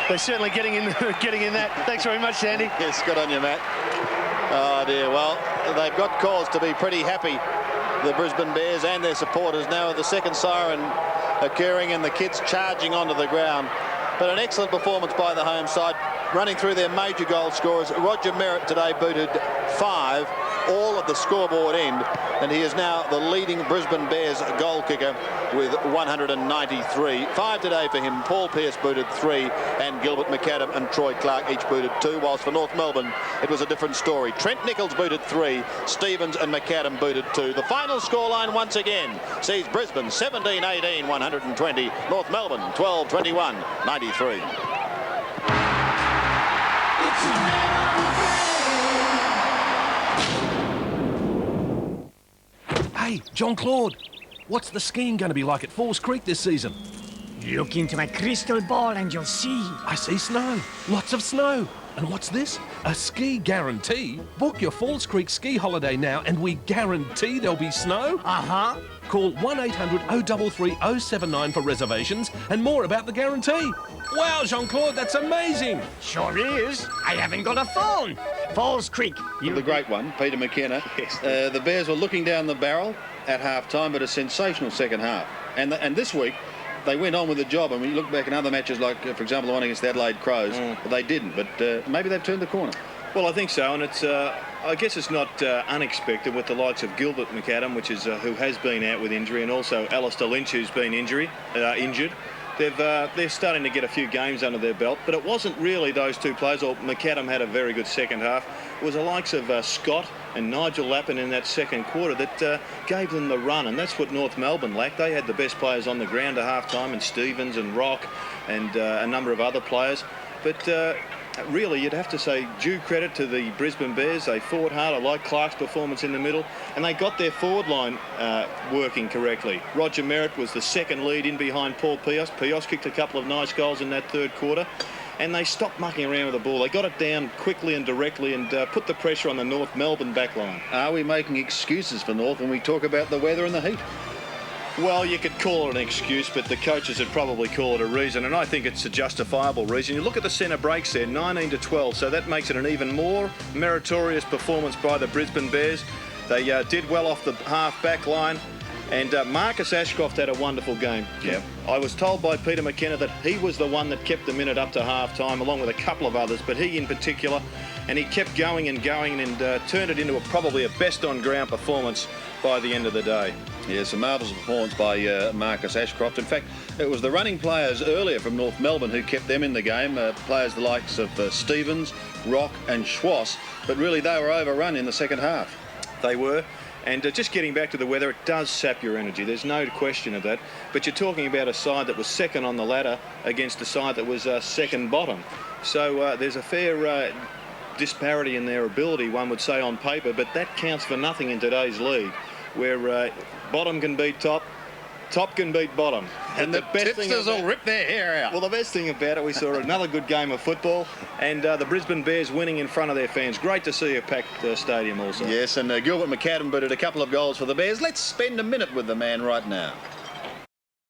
Speaker 3: They're certainly getting in that. Thanks very much, Sandy.
Speaker 1: Yes, good on you, Matt. Oh, dear. Well, they've got cause to be pretty happy, the Brisbane Bears and their supporters. Now the second siren occurring and the kids charging onto the ground. But an excellent performance by the home side, running through their major goal scorers. Roger Merritt today booted 5, all at the scoreboard end, and he is now the leading Brisbane Bears goal kicker with 193. 5 today for him. Paul Pearce booted 3, and Gilbert McAdam and Troy Clark each booted 2, whilst for North Melbourne it was a different story. Trent Nichols booted 3, Stevens and McAdam booted 2. The final scoreline once again sees Brisbane 17-18, 120, North Melbourne 12-21, 93.
Speaker 7: Hey, John Claude, what's the skiing going to be like at Falls Creek this season? Look into my crystal ball and you'll see.
Speaker 8: I see snow. Lots of snow. And what's this? A ski guarantee? Book your Falls Creek ski holiday now and we guarantee there'll be snow?
Speaker 7: Uh-huh.
Speaker 8: Call 1-800-033-079 for reservations and more about the guarantee. Wow, Jean-Claude, that's amazing.
Speaker 7: Sure is. I haven't got a phone. Falls Creek.
Speaker 1: The great one, Peter McKenna.
Speaker 7: Yes.
Speaker 1: The Bears were looking down the barrel at half-time, but a sensational second half. And this week, they went on with the job. And when you look back in other matches, like, for example, the one against the Adelaide Crows, they didn't. But maybe they've turned the corner.
Speaker 17: Well, I think so, and it's. I guess it's not unexpected with the likes of Gilbert McAdam, which is who has been out with injury, and also Alistair Lynch, who's been injured. They're starting to get a few games under their belt, but it wasn't really those two players. Or McAdam had a very good second half. It was the likes of Scott and Nigel Lappin in that second quarter that gave them the run, and that's what North Melbourne lacked. They had the best players on the ground at half-time, and Stevens and Rock and a number of other players. But really, you'd have to say due credit to the Brisbane Bears. They fought hard. I like Clark's performance in the middle, and they got their forward line working correctly. Roger Merritt was the second lead in behind Paul Pios. Pios kicked a couple of nice goals in that third quarter, and they stopped mucking around with the ball. They got it down quickly and directly and put the pressure on the North Melbourne back line.
Speaker 1: Are we making excuses for North when we talk about the weather and the heat?
Speaker 17: Well, you could call it an excuse, but the coaches would probably call it a reason, and I think it's a justifiable reason. You look at the centre breaks there, 19-12, so that makes it an even more meritorious performance by the Brisbane Bears. They did well off the half-back line, and Marcus Ashcroft had a wonderful game.
Speaker 1: Yeah.
Speaker 17: I was told by Peter McKenna that he was the one that kept the minute up to half-time, along with a couple of others, but he in particular, and he kept going and going and turned it into probably a best-on-ground performance by the end of the day.
Speaker 1: Yes, a marvellous performance by Marcus Ashcroft. In fact, it was the running players earlier from North Melbourne who kept them in the game, players the likes of Stevens, Rock and Schwass, but really they were overrun in the second half.
Speaker 17: They were. And just getting back to the weather, it does sap your energy. There's no question of that. But you're talking about a side that was second on the ladder against a side that was second bottom. So there's a fair disparity in their ability, one would say, on paper, but that counts for nothing in today's league, where bottom can beat top, top can beat bottom.
Speaker 1: And the tipsters will rip their hair out.
Speaker 17: Well, the best thing about it, we saw another good game of football, and the Brisbane Bears winning in front of their fans. Great to see a packed stadium also.
Speaker 1: Yes, and Gilbert McAdam booted a couple of goals for the Bears. Let's spend a minute with the man right now.